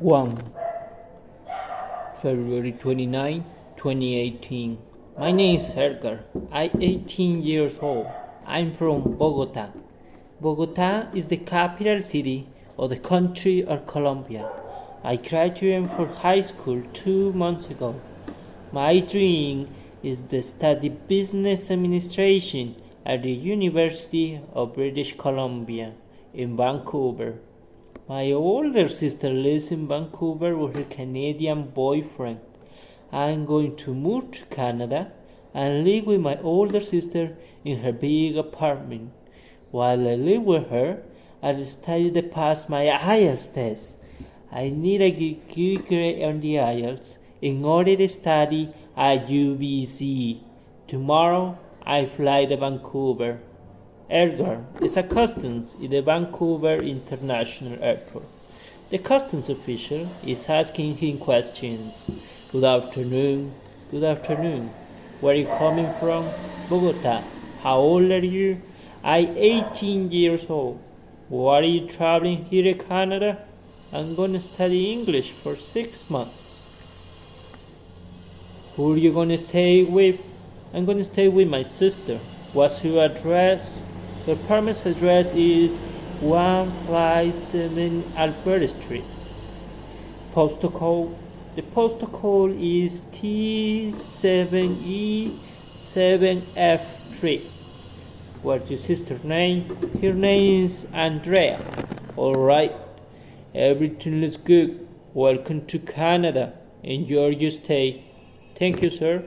1. February 29, 2018. My name is Edgar. I'm 18 years old. I'm from Bogota. Bogota is the capital city of the country of Colombia. I graduated from high school 2 months ago. My dream is to study business administration at the University of British Columbia in Vancouver. My older sister lives in Vancouver with her Canadian boyfriend. I'm going to move to Canada and live with my older sister in her big apartment. While I live with her, I'll study to pass my IELTS test. I need a good grade on the IELTS in order to study at UBC. Tomorrow, I fly to Vancouver. Edgar is a customs in the Vancouver International Airport. The customs official is asking him questions. Good afternoon. Good afternoon. Where are you coming from? Bogota. How old are you? I'm 18 years old. Why are you traveling here to Canada? I'm going to study English for 6 months. Who are you going to stay with? I'm going to stay with my sister. What's your address? The apartment's address is 157 Alberta Street. Postal code. The postal code is T7E7F3. What's your sister's name? Her name is Andrea. Alright. Everything looks good. Welcome to Canada. Enjoy your stay. Thank you, sir.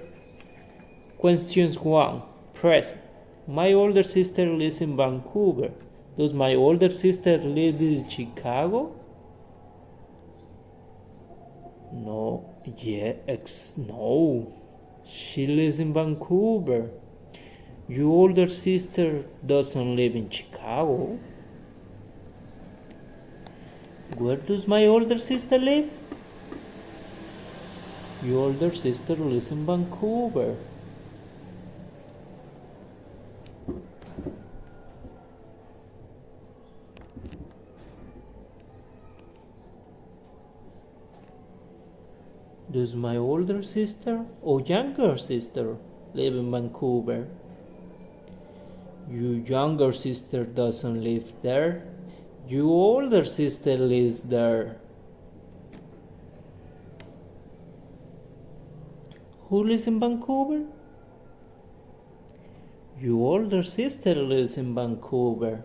Questions 1. Present. My older sister lives in Vancouver. Does my older sister live in Chicago? No. No. She lives in Vancouver. Your older sister doesn't live in Chicago. Where does my older sister live? Your older sister lives in Vancouver. Does my older sister or younger sister live in Vancouver? Your younger sister doesn't live there. Your older sister lives there. Who lives in Vancouver? Your older sister lives in Vancouver.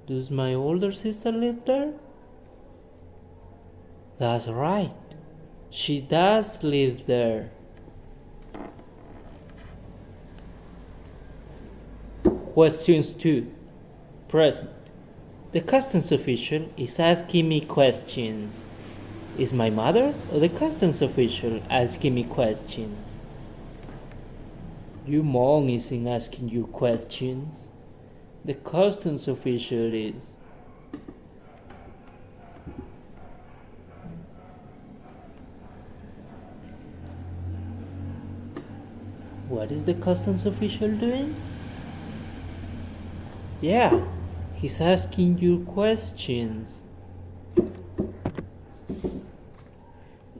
Does my older sister live there? That's right. She does live there. Questions 2. Present. The customs official is asking me questions. Is my mother or the customs official asking me questions? Your mom isn't asking you questions. The customs official is. What is the customs official doing? Yeah, he's asking you questions.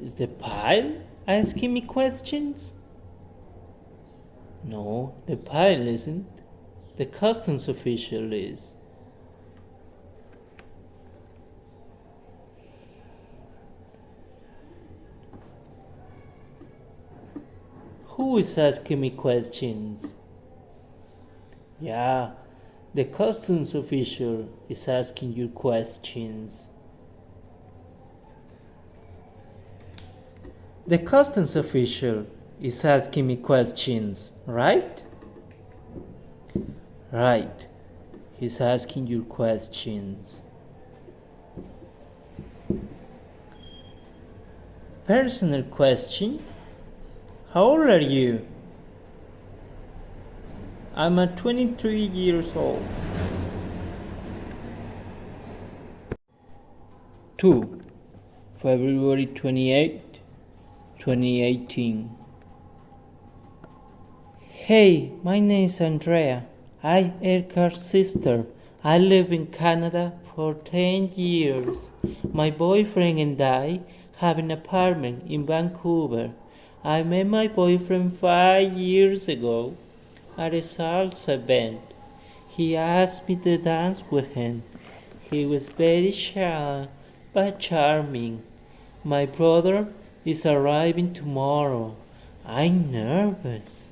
Is the pile asking me questions? No, the pile isn't. The customs official is. Who is asking me questions? Yeah, the customs official is asking you questions. The customs official is asking me questions, right? Right. He's asking you questions. Personal question. How old are you? I'm 23 years old. 2. February 28, 2018. Hey, my name is Andrea. I'm Edgar's sister. I live in Canada for 10 years. My boyfriend and I have an apartment in Vancouver. I met my boyfriend 5 years ago at a salsa event. He asked me to dance with him. He was very shy but charming. My brother is arriving tomorrow. I'm nervous.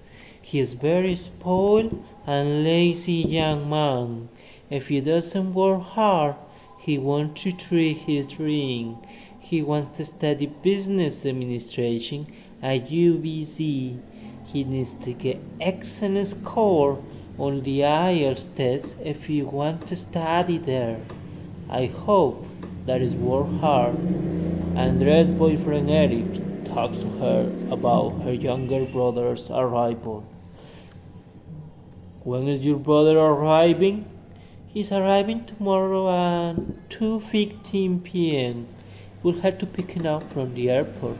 He is very spoiled and lazy young man. If he doesn't work hard, he wants to treat his dream. He wants to study business administration at UBC. He needs to get excellent score on the IELTS test if he wants to study there. I hope that is work hard. Andrea's boyfriend Eric talks to her about her younger brother's arrival. When is your brother arriving? He's arriving tomorrow at 2:15 p.m. We'll have to pick him up from the airport.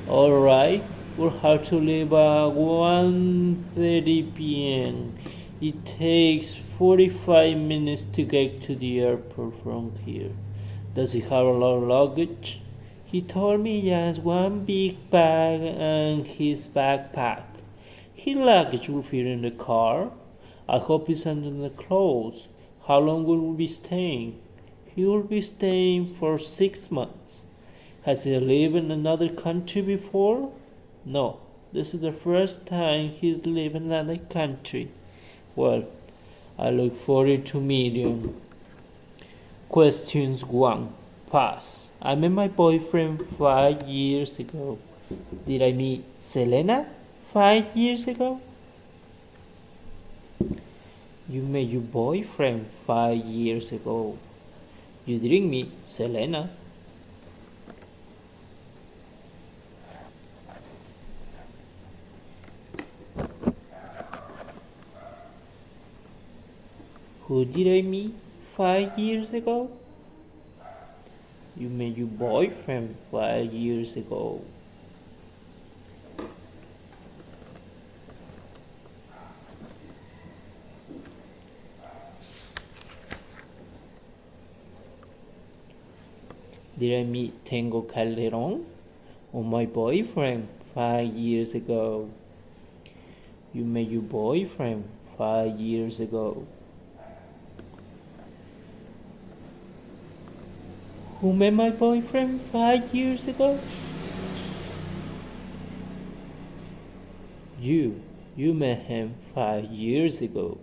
Alright, we'll have to leave at 1:30 p.m. It takes 45 minutes to get to the airport from here. Does he have a lot of luggage? He told me he has one big bag and his backpack. His luggage will fit in the car. I hope he's under the clothes. How long will we be staying? He will be staying for 6 months. Has he lived in another country before? No, this is the first time he's lived in another country. Well, I look forward to meeting him. Questions 1. Pass. I met my boyfriend 5 years ago. Did I meet Selena 5 years ago? You met your boyfriend 5 years ago. You didn't meet Selena. Who did I meet 5 years ago? You met your boyfriend 5 years ago. Did I meet Tengo Calderon or my boyfriend 5 years ago? You met your boyfriend 5 years ago. Who met my boyfriend 5 years ago? You met him 5 years ago.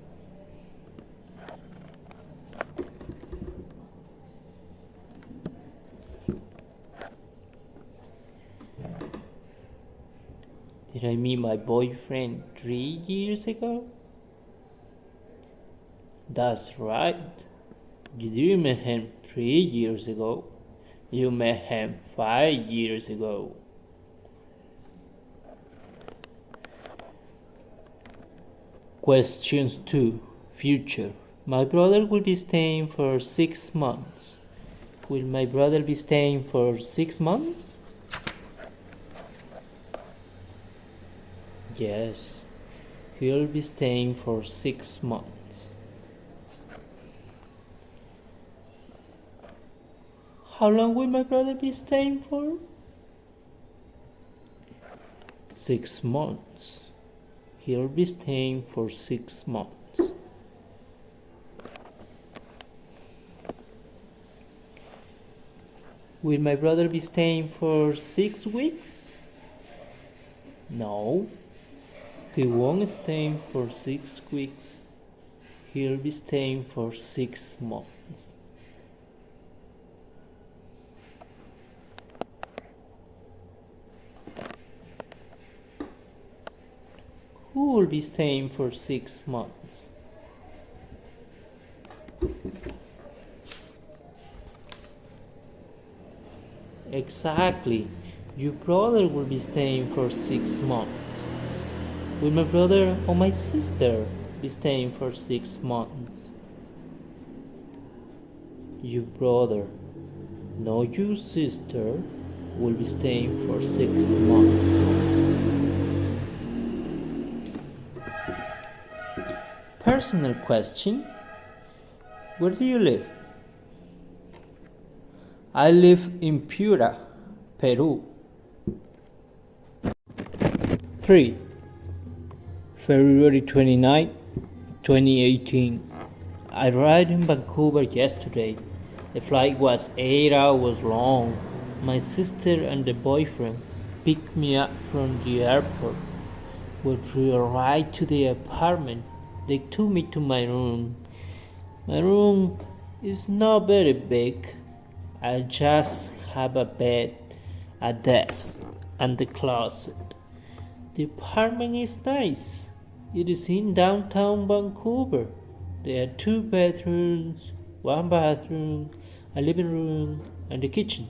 Did I meet my boyfriend 3 years ago? That's right. You didn't meet him 3 years ago. You met him 5 years ago. Questions 2. Future. My brother will be staying for 6 months. Will my brother be staying for 6 months? Yes, he'll be staying for 6 months. How long will my brother be staying for? 6 months. He'll be staying for 6 months. Will my brother be staying for 6 weeks? No, he won't stay for 6 weeks. He'll be staying for 6 months. Who will be staying for 6 months? Exactly. Your brother will be staying for 6 months. Will my brother or my sister be staying for 6 months? Your brother, not your sister, will be staying for 6 months. Personal question. Where do you live? I live in Piura, Peru. 3. February 29, 2018. I arrived in Vancouver yesterday. The flight was 8 hours long. My sister and the boyfriend picked me up from the airport. When we arrived to the apartment, they took me to my room. My room is not very big. I just have a bed, a desk, and the closet. The apartment is nice. It is in downtown Vancouver. There are 2 bedrooms, 1 bathroom, a living room, and a kitchen.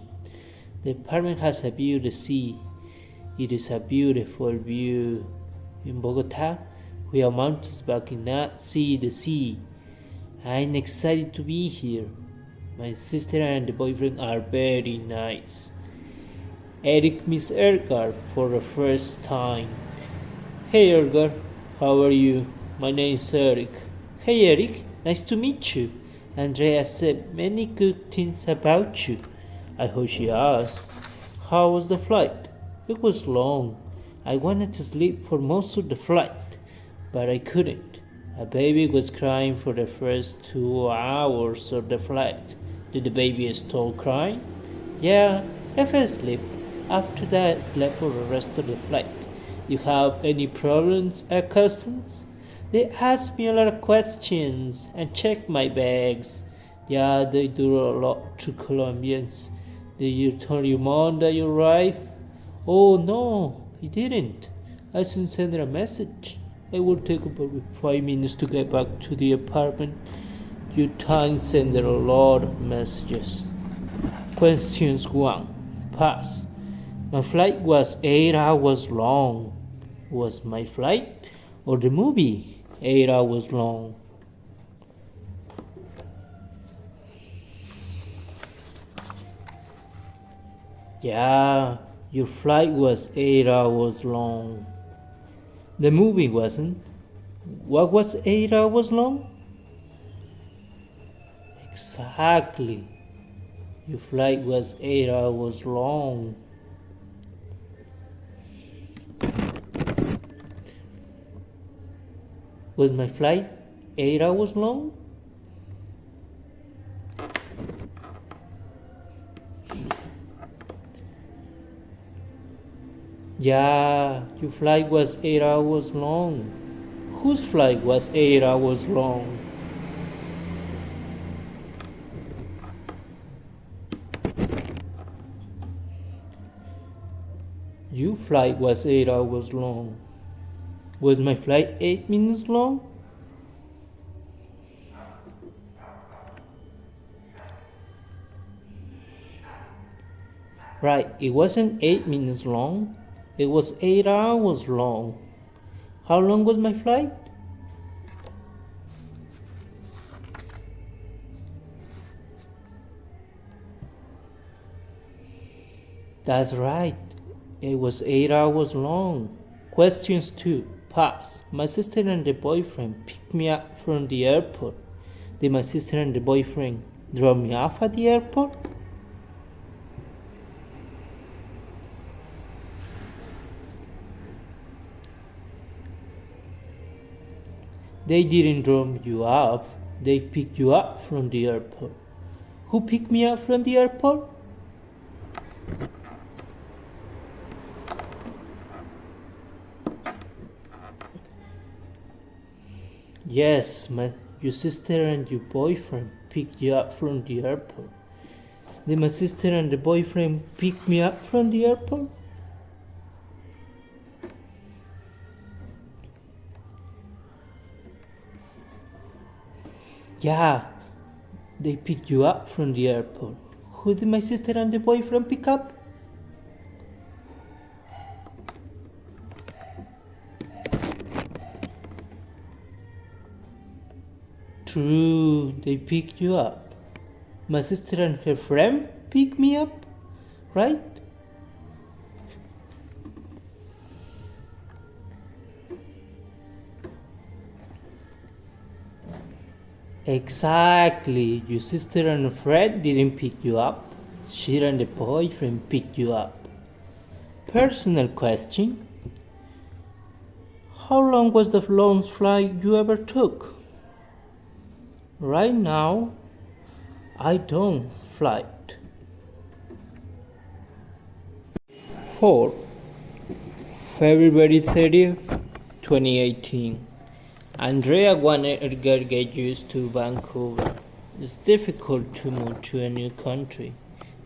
The apartment has a view of the sea. It is a beautiful view. In Bogota, we have mountains but cannot see the sea. I'm excited to be here. My sister and the boyfriend are very nice. Eric meets Edgar for the first time. Hey Edgar, how are you? My name is Eric. Hey Eric, nice to meet you. Andrea said many good things about you. I hope she has. How was the flight? It was long. I wanted to sleep for most of the flight, but I couldn't. A baby was crying for the first 2 hours of the flight. Did the baby stop crying? Yeah, I fell asleep. After that, I slept for the rest of the flight. You have any problems at customs? They ask me a lot of questions and check my bags. Yeah, they do a lot to Colombians. Did you tell your mom that you arrived? Oh no, he didn't. I soon sent her a message. It will take about 5 minutes to get back to the apartment. You time send her a lot of messages. Questions 1. Pass. My flight was 8 hours long. Was my flight or the movie 8 hours long? Yeah, your flight was 8 hours long. The movie wasn't. What was 8 hours long? Exactly. Your flight was 8 hours long. Was my flight 8 hours long? Yeah, your flight was 8 hours long. Whose flight was 8 hours long? Your flight was 8 hours long. Was my flight 8 minutes long? Right, it wasn't 8 minutes long. It was 8 hours long. How long was my flight? That's right. It was 8 hours long. Questions 2. Pass. My sister and the boyfriend picked me up from the airport. Did my sister and the boyfriend drop me off at the airport? They didn't drop you off. They picked you up from the airport. Who picked me up from the airport? Yes, your sister and your boyfriend picked you up from the airport. Did my sister and the boyfriend pick me up from the airport? Yeah, they picked you up from the airport. Who did my sister and the boyfriend pick up? True, they picked you up. My sister and her friend picked me up, right? Exactly. Your sister and a friend didn't pick you up. She and a boyfriend picked you up. Personal question. How long was the longest flight you ever took? Right now, I don't flight. 4. February 30th, 2018. Andrea wanted Edgar to get used to Vancouver. It's difficult to move to a new country.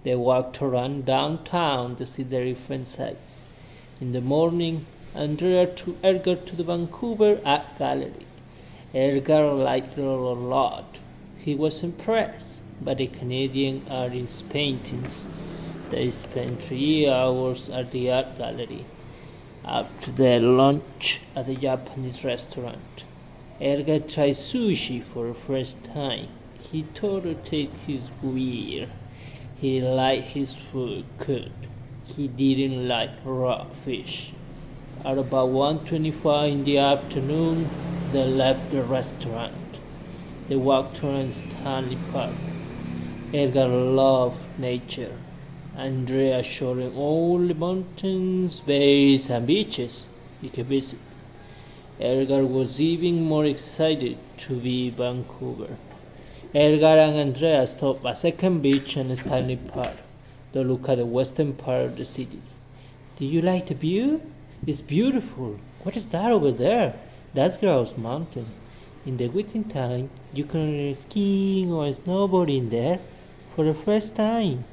They walked around downtown to see the different sights. In the morning, Andrea took Edgar to the Vancouver Art Gallery. Edgar liked it a lot. He was impressed by the Canadian artist's paintings. They spent 3 hours at the art gallery. After their lunch at the Japanese restaurant, Edgar tried sushi for the first time. He thought it tasted weird. He liked his food cooked. He didn't like raw fish. At about 1:25 in the afternoon, they left the restaurant. They walked around Stanley Park. Edgar loved nature. Andrea showed him all the mountains, bays, and beaches he could visit. Edgar was even more excited to be in Vancouver. Edgar and Andrea stopped at Second Beach and Stanley Park to look at the western part of the city. Do you like the view? It's beautiful. What is that over there? That's Grouse Mountain. In the winter time, you can learn skiing or snowboarding there for the first time.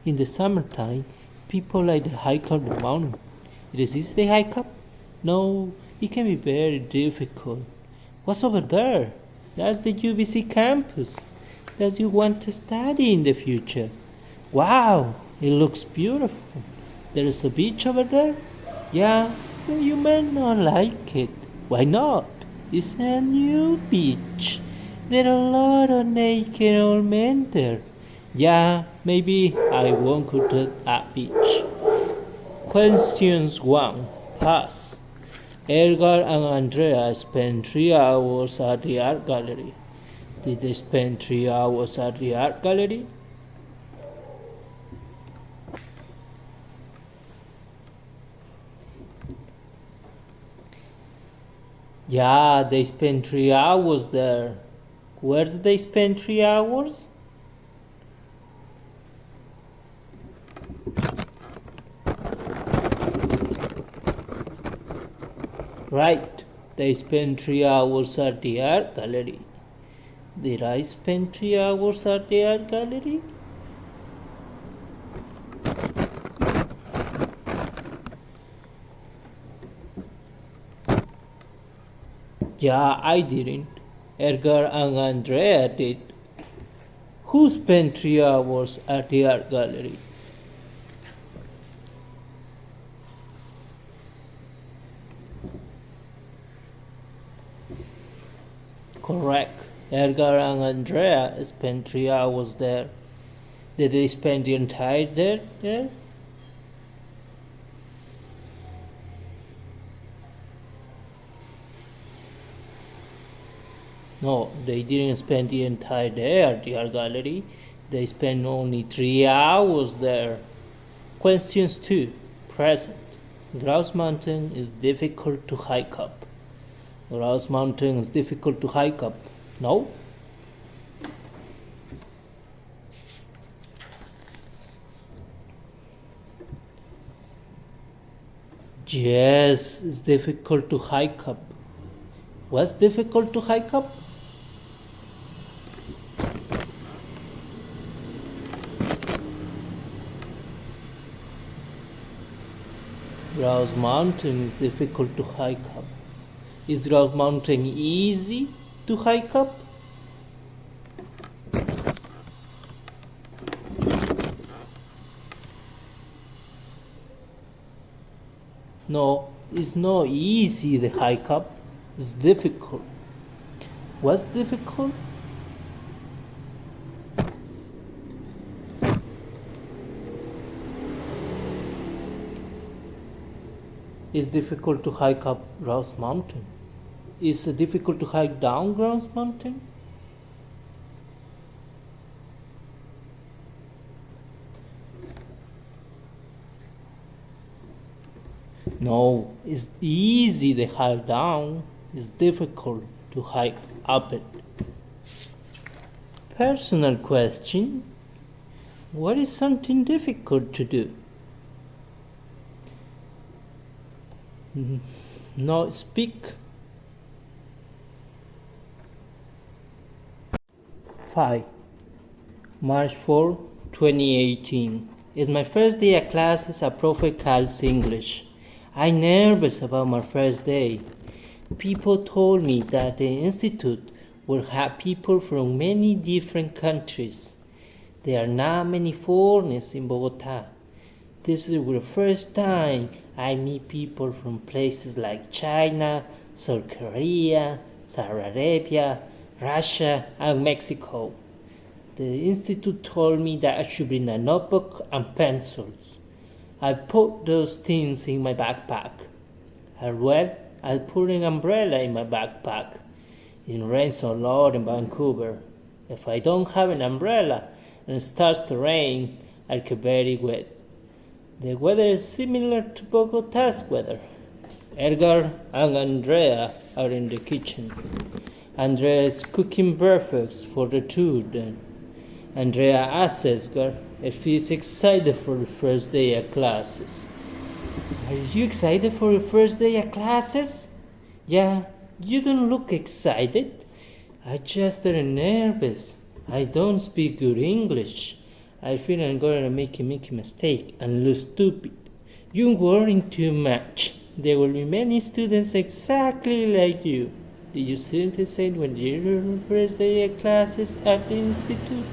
In the summertime, people like to hike up the mountain. It is easy to hike up? No, it can be very difficult. What's over there? That's the UBC campus that you want to study in the future. Wow, it looks beautiful. There is a beach over there? Yeah, but you may not like it. Why not? It's a new beach. There are a lot of naked old men there. Yeah, maybe I won't go to that beach. Questions 1. Pass. Edgar and Andrea spent 3 hours at the art gallery. Did they spend 3 hours at the art gallery? Yeah, they spent 3 hours there. Where did they spend 3 hours? Right, they spent 3 hours at the art gallery. Did I spend 3 hours at the art gallery? Yeah, I didn't. Edgar and Andrea did. Who spent 3 hours at the art gallery? Correct. Edgar and Andrea spent 3 hours there. Did they spend the entire day there? No, they didn't spend the entire day at the art gallery. They spent only 3 hours there. Questions 2. Present. Grouse Mountain is difficult to hike up. Grouse Mountain is difficult to hike up. No? Yes, it's difficult to hike up. What's difficult to hike up? Grouse Mountain is difficult to hike up. Is Grouse Mountain easy to hike up? No, it's not easy to hike up. It's difficult. What's difficult? It's difficult to hike up Grouse Mountain. Is it difficult to hike down Grouse Mountain? No, it's easy to hike down. It's difficult to hike up it. Personal question. What is something difficult to do? No, speak. 5. March 4, 2018. It's my first day at classes at Profe Cal's English. I'm nervous about my first day. People told me that the institute will have people from many different countries. There are not many foreigners in Bogota. This is the first time I meet people from places like China, South Korea, Saudi Arabia, Russia, and Mexico. The institute told me that I should bring a notebook and pencils. I put those things in my backpack. As well, I put an umbrella in my backpack. It rains a lot in Vancouver. If I don't have an umbrella and it starts to rain, I'll get very wet. The weather is similar to Bogota's weather. Edgar and Andrea are in the kitchen. Andrea is cooking breakfast for the two then. Andrea asks Edgar if he's excited for the first day of classes. Are you excited for your first day of classes? Yeah, you don't look excited. I just am nervous. I don't speak good English. I feel I'm going to make a mistake and look stupid. You're worrying too much. There will be many students exactly like you. Did you feel the same when you were on the first day of classes at the institute?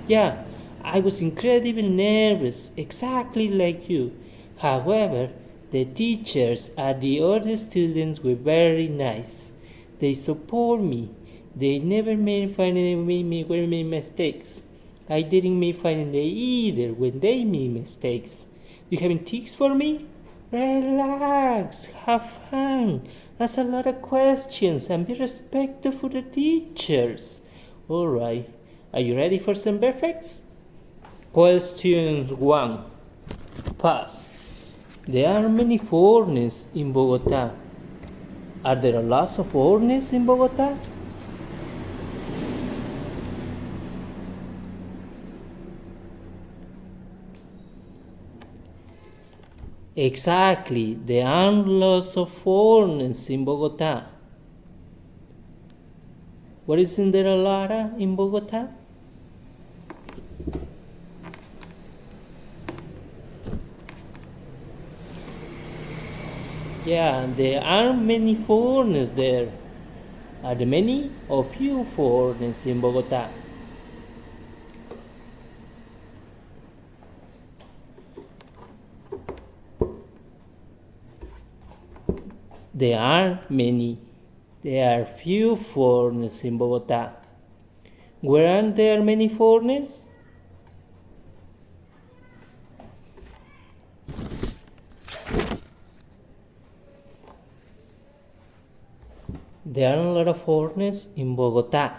Yeah, I was incredibly nervous, exactly like you. However, the teachers and the other students were very nice. They support me. They never made me mistakes. I didn't make fun of them either when they made mistakes. You have any tips for me? Relax, have fun, ask a lot of questions, and be respectful for the teachers. Alright, are you ready for some perfects? Question 1. Pass. There are many foreigners in Bogota. Are there lots of foreigners in Bogota? Exactly, there are lots of foreigners in Bogota. What isn't there a lot in Bogota? Yeah, there are many foreigners there. Are there many or few foreigners in Bogota? There are many. There are few foreigners in Bogota. Weren't there many foreigners? There are a lot of foreigners in Bogota.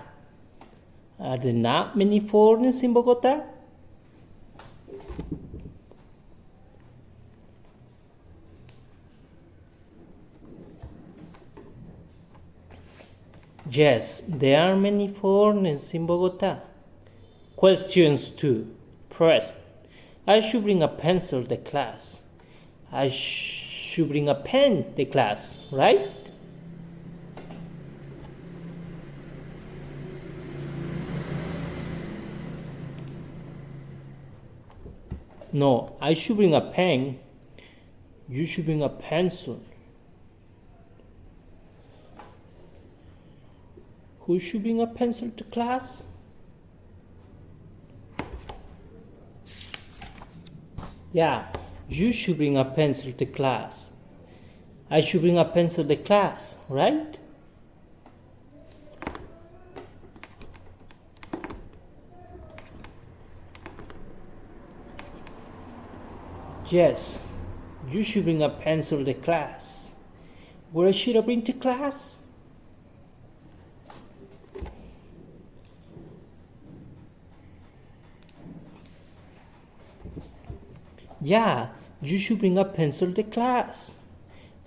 Are there not many foreigners in Bogota? Yes, there are many foreigners in Bogota. Questions 2. First, I should bring a pencil to class. I should bring a pen to class, right? No, I should bring a pen. You should bring a pencil. Who should bring a pencil to class? Yeah, you should bring a pencil to class. I should bring a pencil to class, right? Yes, you should bring a pencil to class. What should I bring to class? Yeah, you should bring a pencil to class.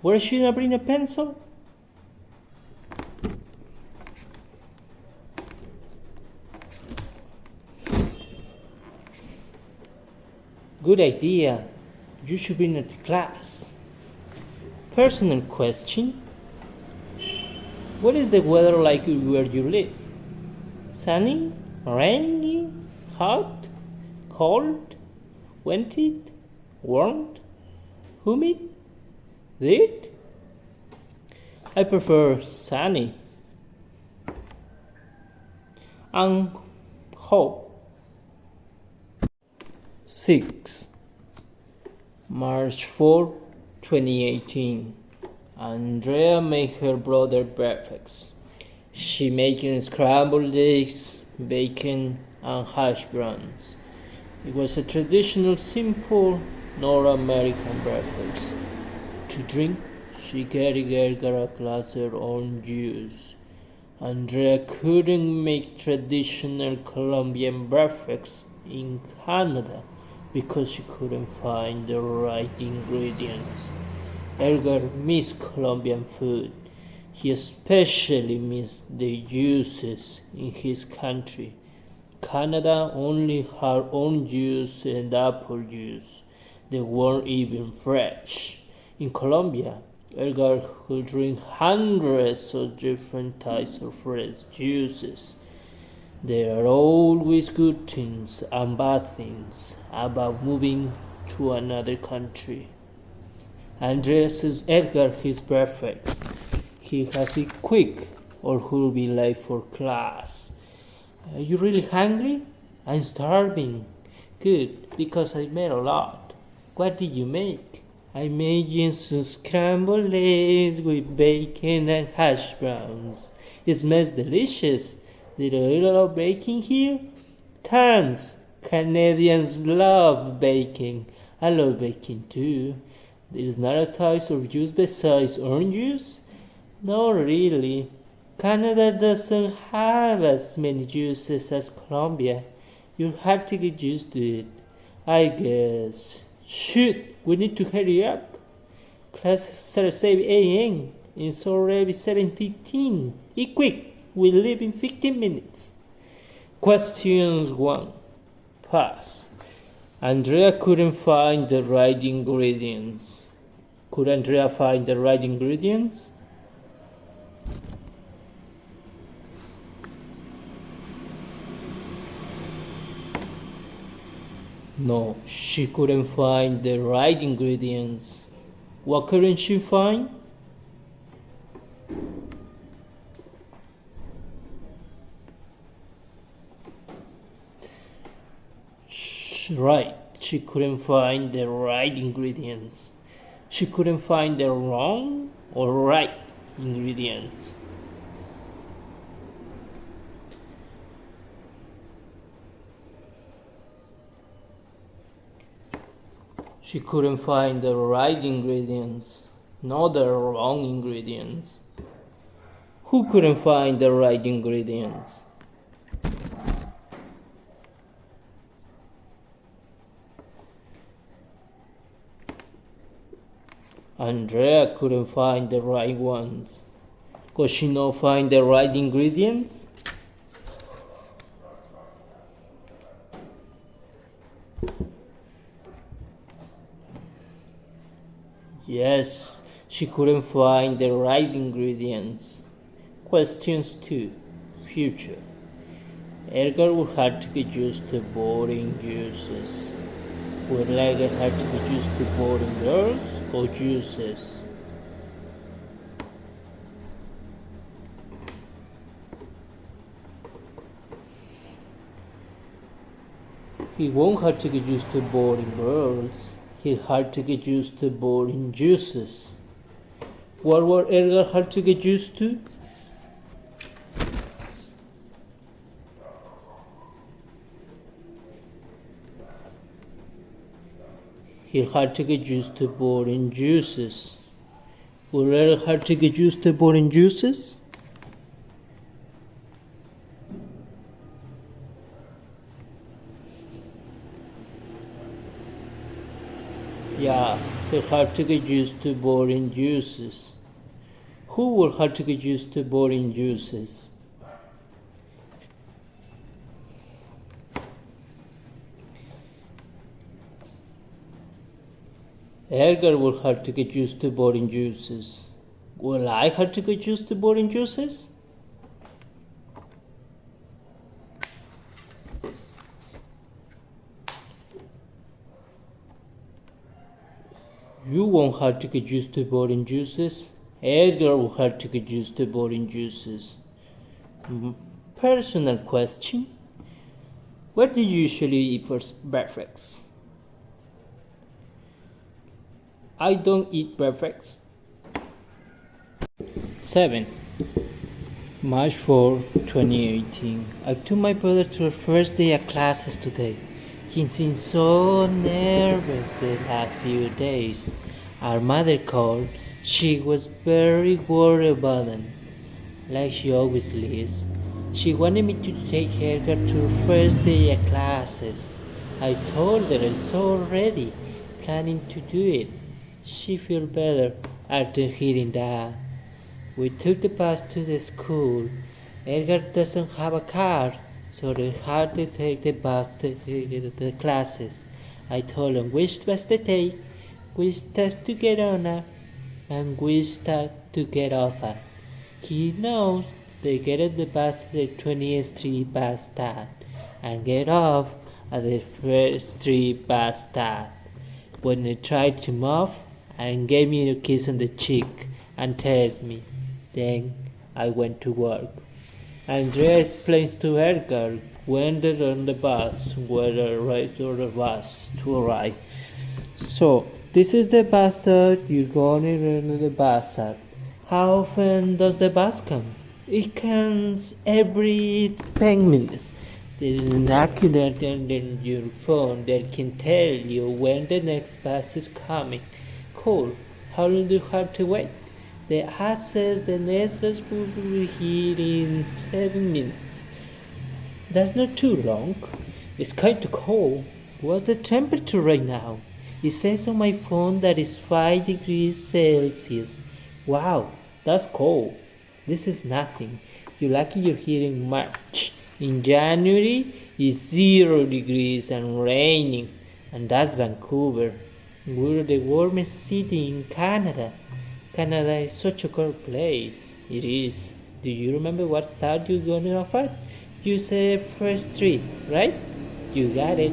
Where should I bring a pencil? Good idea. You should bring it to class. Personal question. What is the weather like where you live? Sunny? Rainy? Hot? Cold? Windy? Warm? Humid? Wet? I prefer sunny. And hot. 6. March 4, 2018. Andrea made her brother breakfast. She making scrambled eggs, bacon, and hash browns. It was a traditional, simple North American breakfast. To drink, she got a glass of orange juice. Andrea couldn't make traditional Colombian breakfast in Canada because she couldn't find the right ingredients. Edgar missed Colombian food. He especially missed the juices in his country. Canada only had orange juice and apple juice. They weren't even fresh. In Colombia, Edgar could drink hundreds of different types of fresh juices. There are always good things and bad things about moving to another country. Andrea says Edgar is perfect. He has it quick or he'll be late for class. Are you really hungry? I'm starving. Good, because I made a lot. What did you make? I made you some scrambled eggs with bacon and hash browns. It smells delicious. Did you love bacon here? Tons. Canadians love bacon. I love bacon too. There is not a type of juice besides orange juice? No, really. Canada doesn't have as many juices as Colombia. You'll have to get used to it, I guess. Shoot, we need to hurry up. Class starts at 8 a.m. It's already 7:15. Eat quick, we leave in 15 minutes. Questions 1. Pass. Andrea couldn't find the right ingredients. Could Andrea find the right ingredients? No, she couldn't find the right ingredients. What couldn't she find? Right, she couldn't find the right ingredients. She couldn't find the wrong or right ingredients. She couldn't find the right ingredients, not the wrong ingredients. Who couldn't find the right ingredients? Andrea couldn't find the right ones. Could she not find the right ingredients? Yes, she couldn't find the right ingredients. Questions 2. Future. Edgar would have to get used to boring juices. Would Edgar have to get used to boring girls or juices? He won't have to get used to boring girls. He'll have to get used to boring juices. What would Edgar have to get used to? He'll have to get used to boring juices. Will Edgar have to get used to boring juices? Yeah, They're hard to get used to boring juices. Who were hard to get used to boring juices? Edgar were hard to get used to boring juices. Will I hard to get used to boring juices? You won't have to get used to boring juices. Edgar will have to get used to boring juices. Personal question. What do you usually eat for breakfast? I don't eat breakfast. 7. March 4, 2018. I took my brother to the first day of classes today. He seemed so nervous the last few days. Our mother called. She was very worried about him, like she always is. She wanted me to take her to the first day of classes. I told her I was already planning to do it. She felt better after hearing that. We took the bus to the school. Edgar doesn't have a car, so they had to take the bus to the classes. I told him which bus to take, which test to get on at, and which stop to get off at. He knows they get on the bus at the 20th Street bus stop and get off at the 1st Street bus stop. When I tried to move and gave me a kiss on the cheek and tells me, then I went to work. Andrea explains to Edgar when they're on the bus, whether race or the bus to arrive. So, this is the bus stop, you're going to the bus stop. How often does the bus come? It comes every 10 minutes. There is an calculator in your phone that can tell you when the next bus is coming. Cool. How long do you have to wait? The access the next bus will be here in 7 minutes. That's not too long. It's kind of cold. What's the temperature right now? It says on my phone that it's 5 degrees Celsius. Wow, that's cold. This is nothing. You're lucky you're here in March. In January, it's 0 degrees and raining. And that's Vancouver. We're the warmest city in Canada. Canada is such a cold place. It is. Do you remember what thought you're going to offer? You said first street, right? You got it.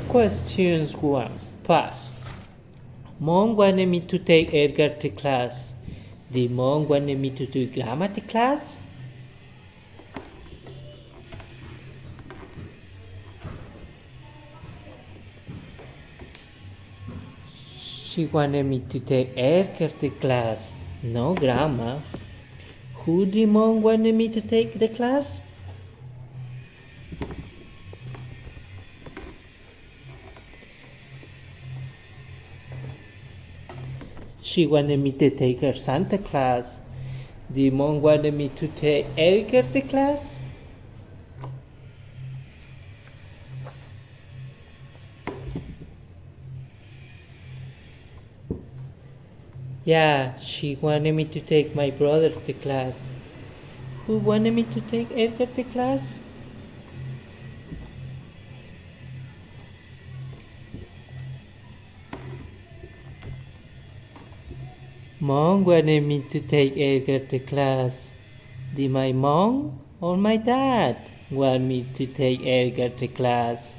Questions 1. Pass. Mom wanted me to take Edgar to class. Did Mom wanted me to do grammar to class? She wanted me to take Edgar to class. No grammar. Who did Mom wanted me to take the class? She wanted me to take her Santa class. Did Mom wanted me to take Edgar to class? Yeah, she wanted me to take my brother to class. Who wanted me to take Edgar to class? Mom wanted me to take Edgar to class. Did my mom or my dad want me to take Edgar to class?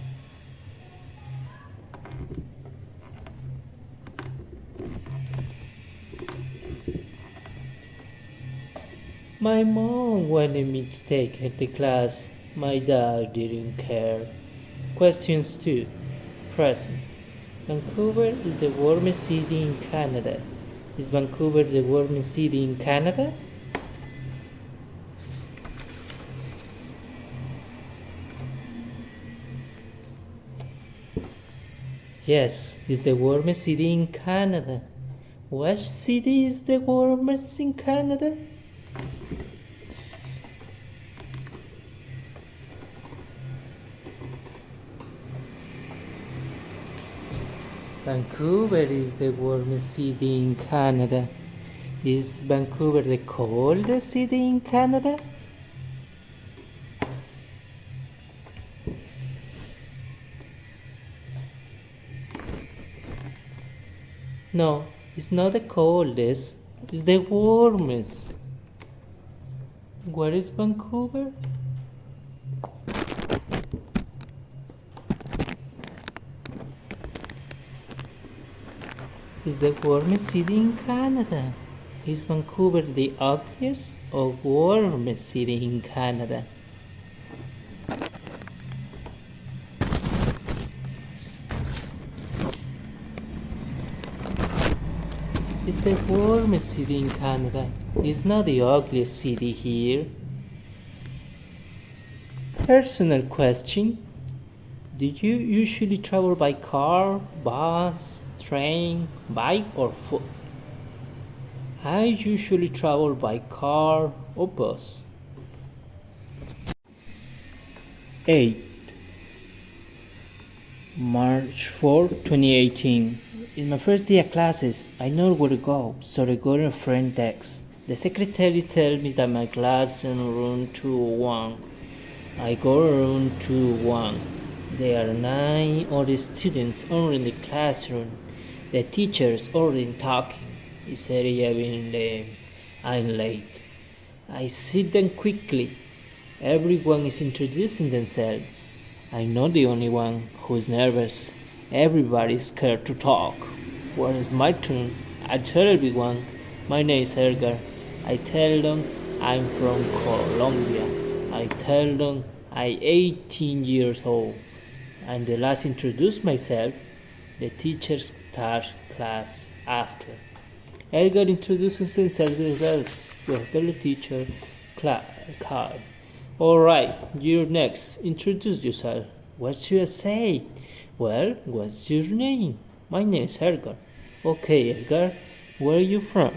My mom wanted me to take her to class. My dad didn't care. Questions 2. Present. Vancouver is the warmest city in Canada. Is Vancouver the warmest city in Canada? Yes, it's the warmest city in Canada. What city is the warmest in Canada? Vancouver is the warmest city in Canada. Is Vancouver the coldest city in Canada? No, it's not the coldest, it's the warmest. Where is Vancouver? It's the warmest city in Canada. Is Vancouver the ugliest or warmest city in Canada? It's the warmest city in Canada. It's not the ugliest city here. Personal question. Do you usually travel by car, bus, train, bike or foot? I usually travel by car or bus. 8. March 4, 2018. In my first day of classes, I know where to go, so I go to a friend desk. The secretary tells me that my class is in room 201. I go to room 201. There are 9 other students already in the classroom. The teacher's already talking. It's 11 a.m. I'm late. I sit down quickly. Everyone is introducing themselves. I'm not the only one who is nervous. Everybody's scared to talk. When it's my turn, I tell everyone, my name is Edgar. I tell them I'm from Colombia. I tell them I'm 18 years old. And the last introduce myself, the teacher starts class after. Edgar introduces himself with the teacher card. Alright, you're next. Introduce yourself. What should I say? Well, what's your name? My name is Edgar. Okay, Edgar, where are you from?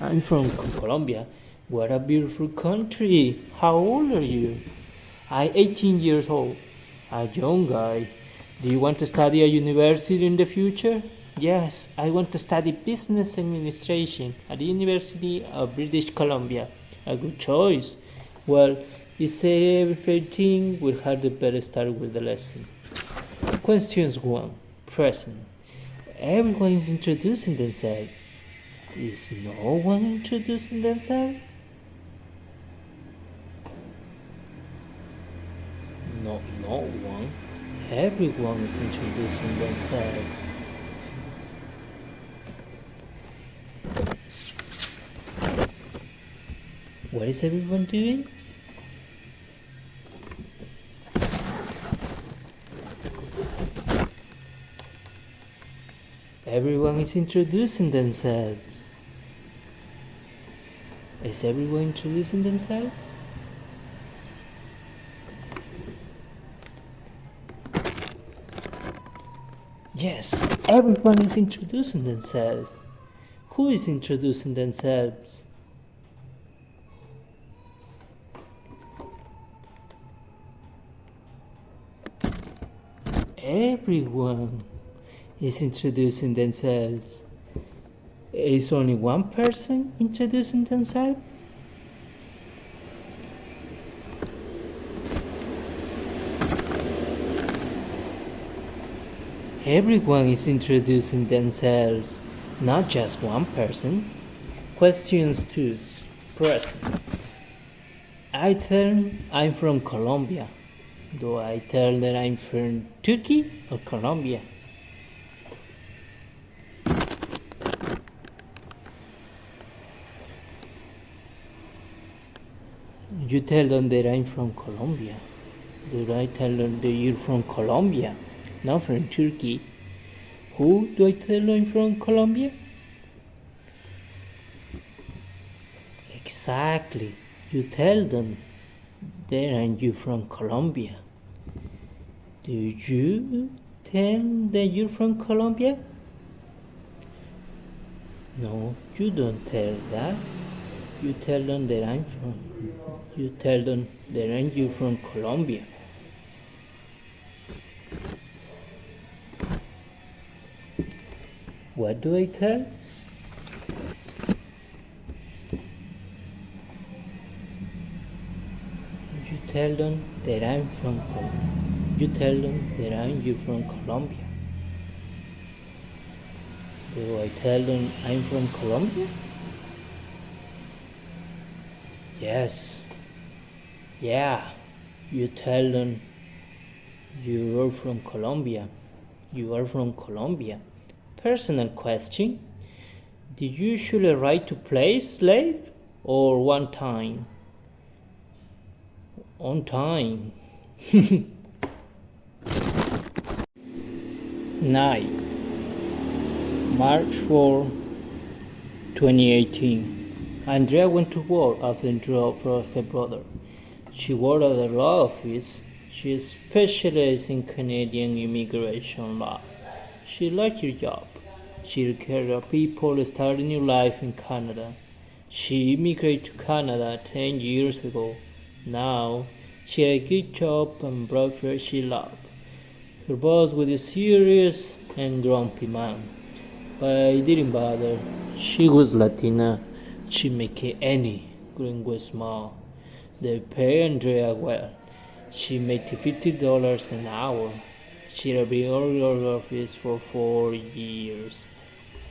I'm from Colombia. What a beautiful country. How old are you? I'm 18 years old. A young guy. Do you want to study at university in the future? Yes, I want to study business administration at the University of British Columbia. A good choice. Well, you say everything, we'll have the better start with the lesson. Questions 1. Present. Everyone is introducing themselves. Is no one introducing themselves? No one. Everyone is introducing themselves. What is everyone doing? Everyone is introducing themselves. Is everyone introducing themselves? Yes, everyone is introducing themselves. Who is introducing themselves? Everyone is introducing themselves. Is only one person introducing themselves? Everyone is introducing themselves, not just one person. Questions 2. Present. I tell I'm from Colombia. Do I tell that I'm from Turkey or Colombia? You tell them that I'm from Colombia. Do I tell them that you're from Colombia, not from Turkey? Who do I tell I'm from Colombia? Exactly. You tell them that you're from Colombia. Do you tell that you're from Colombia? No, you don't tell that. You tell them that you're from Colombia. What do I tell? You tell them that I'm from Colombia. You tell them that I'm from Colombia. Do I tell them I'm from Colombia? Yes. Yeah. You tell them you are from Colombia. You are from Colombia. Personal question. Did you usually ride to play slave or one time? On time. Night. March 4, 2018. Andrea went to work after drove for her brother. She worked at the law office. She specializes in Canadian immigration law. She liked her job. She cared about people starting new life in Canada. She immigrated to Canada 10 years ago. Now, she had a good job and brought her she loved. Her boss was a serious and grumpy man, but it didn't bother. She was Latina. She made any gringo smile. They pay Andrea well. She made $50 an hour. She had been in the office for 4 years.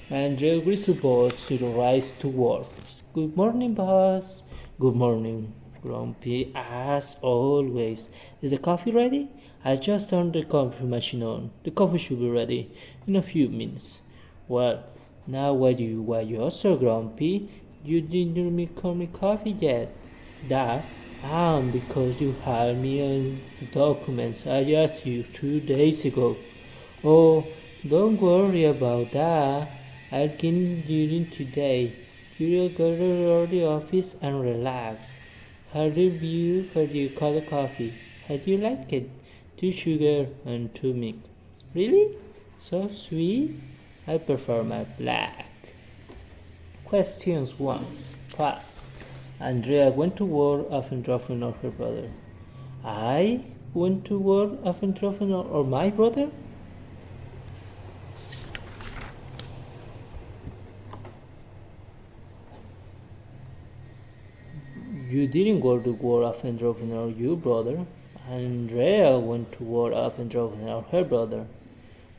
Andrea was supposed to rise to work. Good morning, boss. Good morning, grumpy as always. Is the coffee ready? I just turned the coffee machine on. The coffee should be ready in a few minutes. Well, now why you're so grumpy? You didn't make me coffee yet. That because you had me on the documents I asked you 2 days ago. Oh, don't worry about that. I'll get you in today. You'll go to the office and relax. How did you call the coffee? How do you like it? 2 sugar and 2 milk. Really? So sweet? I prefer my black. Questions 1. Pass. Andrea went to work often dropping off her brother. I went to work often dropping off my brother? You didn't go to work often dropping off your brother. Andrea went to work often dropping off her brother.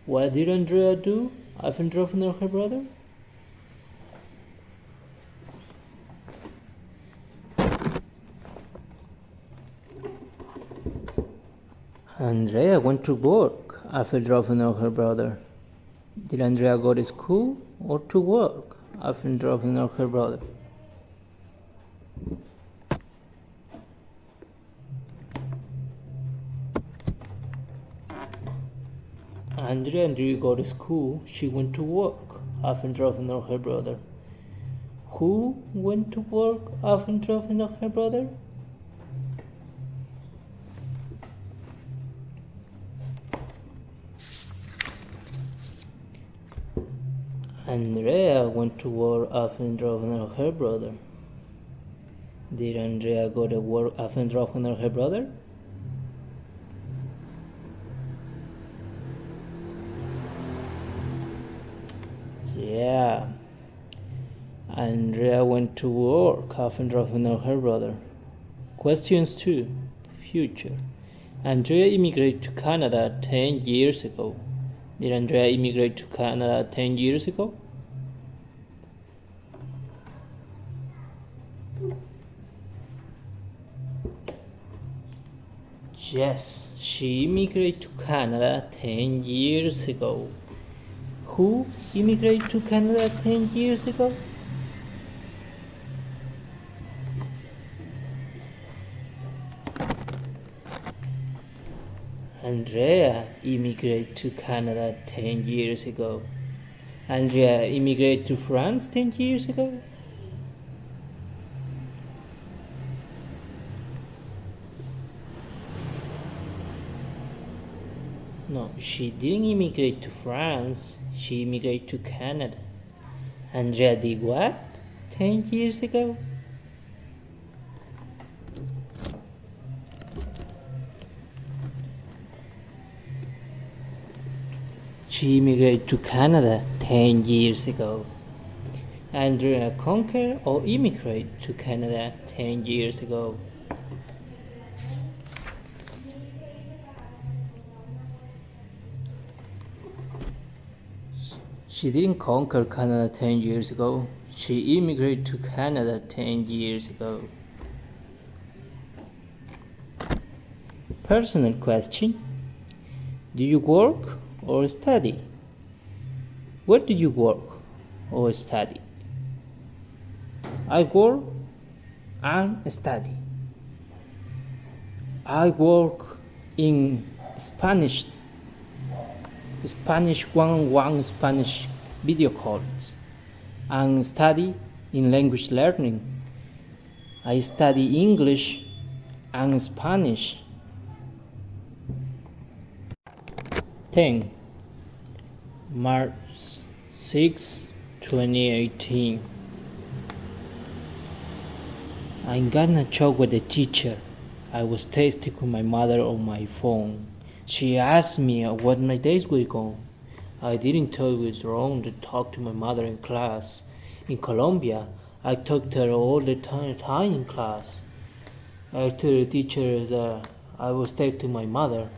What did Andrea do often dropping off her brother? Andrea went to work after dropping off her brother. Did Andrea go to school or to work after dropping off her brother? Andrea didn't go to school. She went to work after dropping off her brother. Who went to work after dropping off her brother? Andrea went to work after dropping off her brother. Did Andrea go to work after dropping off her brother? Yeah. Andrea went to work after dropping off her brother. Questions 2. Future. Andrea immigrated to Canada 10 years ago. Did Andrea immigrate to Canada 10 years ago? Yes, she immigrated to Canada 10 years ago. Who immigrated to Canada 10 years ago? Andrea immigrated to Canada 10 years ago. Andrea immigrated to France 10 years ago? No, she didn't immigrate to France. She immigrated to Canada. Andrea did what 10 years ago? She immigrated to Canada 10 years ago. Andrea conquered or immigrated to Canada 10 years ago. She didn't conquer Canada 10 years ago. She immigrated to Canada 10 years ago. Personal question. Do you work or study? Where do you work or study? I work and study. I work in Spanish 1-on-1 Spanish video calls and study in language learning. I study English and Spanish. 10. March 6, 2018. I'm gonna talk with the teacher. I was texting with my mother on my phone. She asked me what my days were going. I didn't tell it was wrong to talk to my mother in class. In Colombia, I talked to her all the time in class. I told the teacher that I was texting my mother,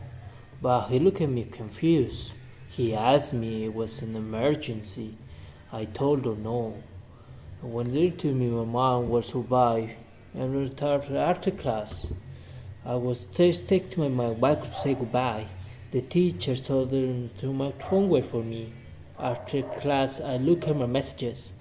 but he looked at me confused. He asked me it was an emergency. I told her no. When they told me my mom would survive and retire after class, I was texting my mom back to say goodbye. The teacher told her to my phone wait for me. After class, I looked at my messages.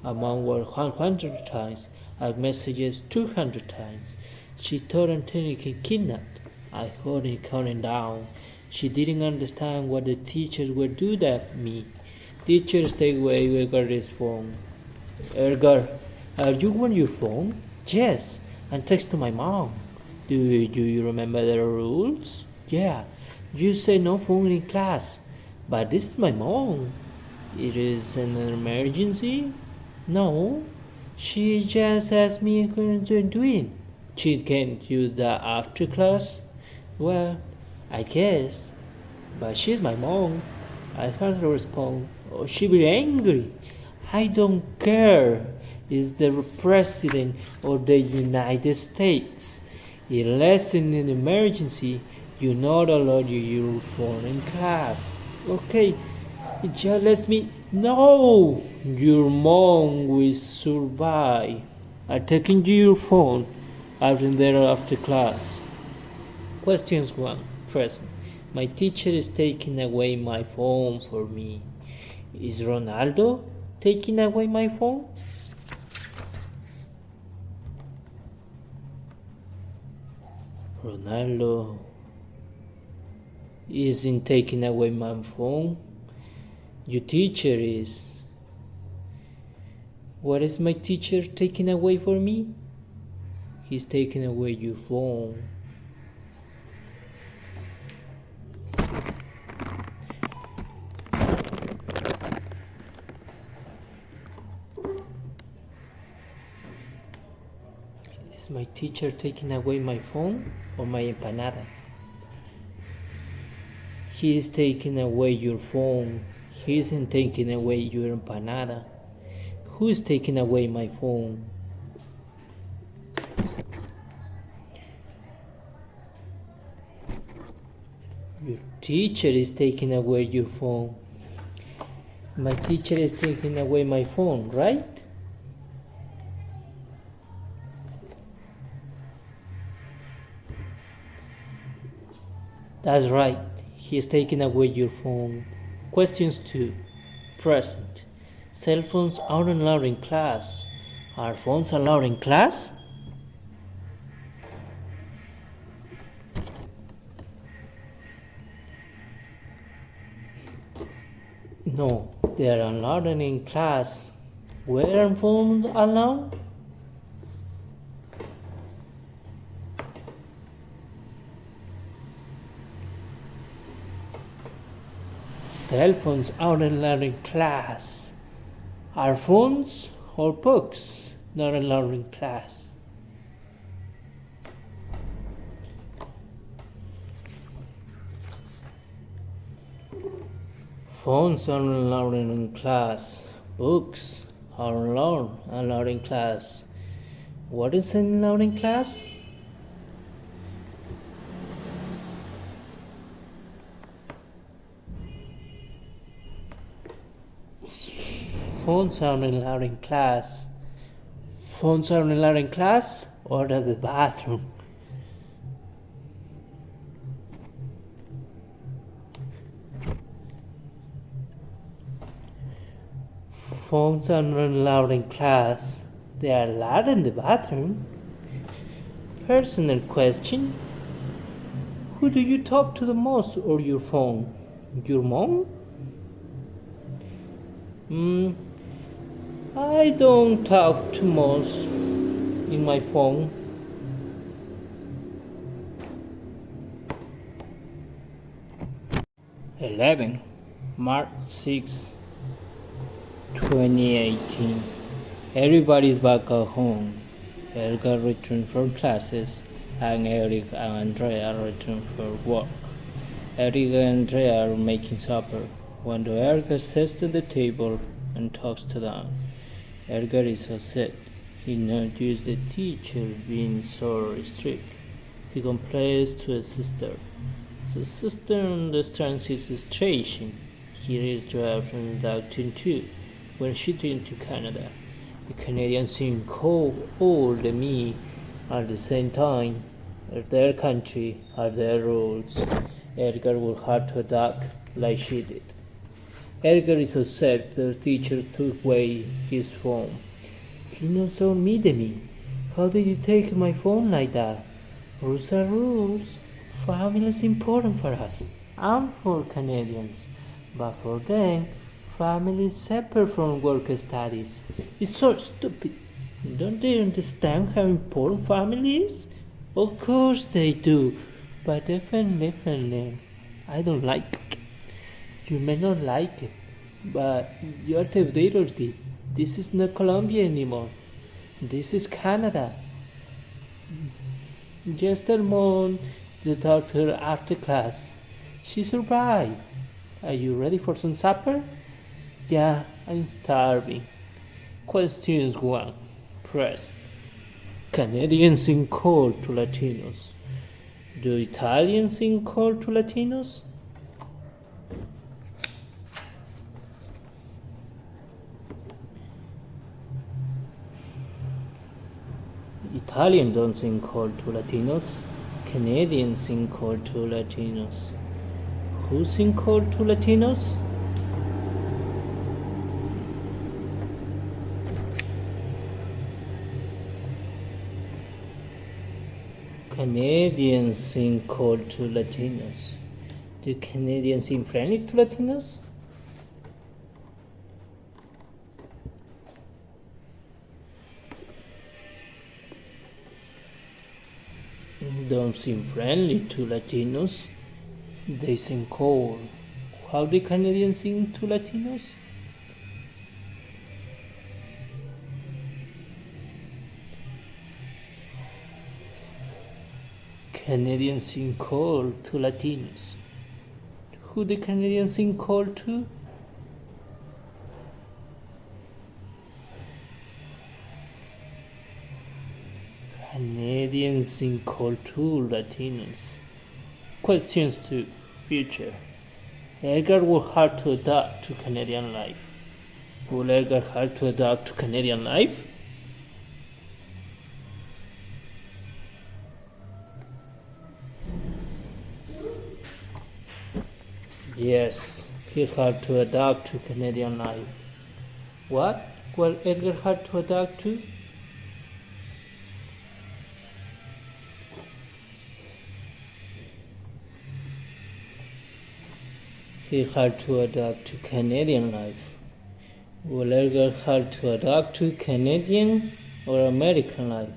My mom were 100 times. I messages 200 times. She thought I'm technically kidnapped. I heard it counting down. She didn't understand what the teachers would do that for me. Teachers take away Edgar's phone. Edgar, are you on your phone? Yes, and text to my mom. Do you remember the rules? Yeah, you say no phone in class. But this is my mom. It is an emergency? No, she just asked me what I'm doing. She can't do that after class? Well, I guess. But she's my mom. I can't respond. Or she'll be angry. I don't care. Is the president of the United States. Unless in an emergency, you're not allowed to use your phone in class. Okay, just let me know. Your mom will survive. I'm taking your phone after class. Questions 1. Present. My teacher is taking away my phone for me. Is Ronaldo taking away my phone? Ronaldo isn't taking away my phone. Your teacher is. What is my teacher taking away for me? He's taking away your phone. Is my teacher taking away my phone or my empanada? He is taking away your phone. He isn't taking away your empanada. Who is taking away my phone? Your teacher is taking away your phone. My teacher is taking away my phone, right? That's right. He is taking away your phone. Questions 2. Present. Cell phones aren't allowed in class. Are phones allowed in class? No, they are allowed in class. Where are phones allowed? Cell phones aren't allowed in class. Are phones or books not allowed in class? Phones are allowed in class. Books are allowed in class. What is allowed in class? Phones are allowed in class. Phones are allowed in class or at the bathroom. Phones are not allowed in class. They are allowed in the bathroom. Personal question. Who do you talk to the most or your phone? Your mom? I don't talk too much in my phone. 11 March 6, 2018. Everybody's back at home. Elga returned from classes and Eric and Andrea returned from work. Eric and Andrea are making supper. When the Edgar sits at the table and talks to them, Edgar is upset. He noticed the teacher being so strict. He complains to his sister. The sister understands his situation. He is driving doubting too. When she went to Canada, the Canadians seem cold and me at the same time. At their country, at their rules. Edgar will have to adapt like she did. Edgar is upset the teacher took away his phone. He knows so mean to me. How did you take my phone like that? Rules are rules. Family is important for us and for Canadians, but for them, family is separate from work studies. It's so stupid. Don't they understand how important family is? Of course they do, but definitely I don't like it. You may not like it, but you're the authority. This is not Colombia anymore. This is Canada. Yesterday, the doctor after class. She survived. Are you ready for some supper? Yeah, I'm starving. Questions 1. Press. Canadians sing cold to Latinos. Do Italians sing cold to Latinos? Italians don't sing cold to Latinos. Canadians sing cold to Latinos. Who sing cold to Latinos? Canadians sing cold to Latinos. Do Canadians seem friendly to Latinos? Don't seem friendly to Latinos. They seem cold. How do Canadians sing to Latinos? Canadians sing cold to Latinos. Who do Canadians sing cold to? Canadians sing cold to Latinos. Questions 2. Future. Edgar will have to adapt to Canadian life. Will Edgar have to adapt to Canadian life? Yes, he'll have to adapt to Canadian life. What will Edgar have to adapt to? He had to adapt to Canadian life. Will Edgar have to adapt to Canadian or American life?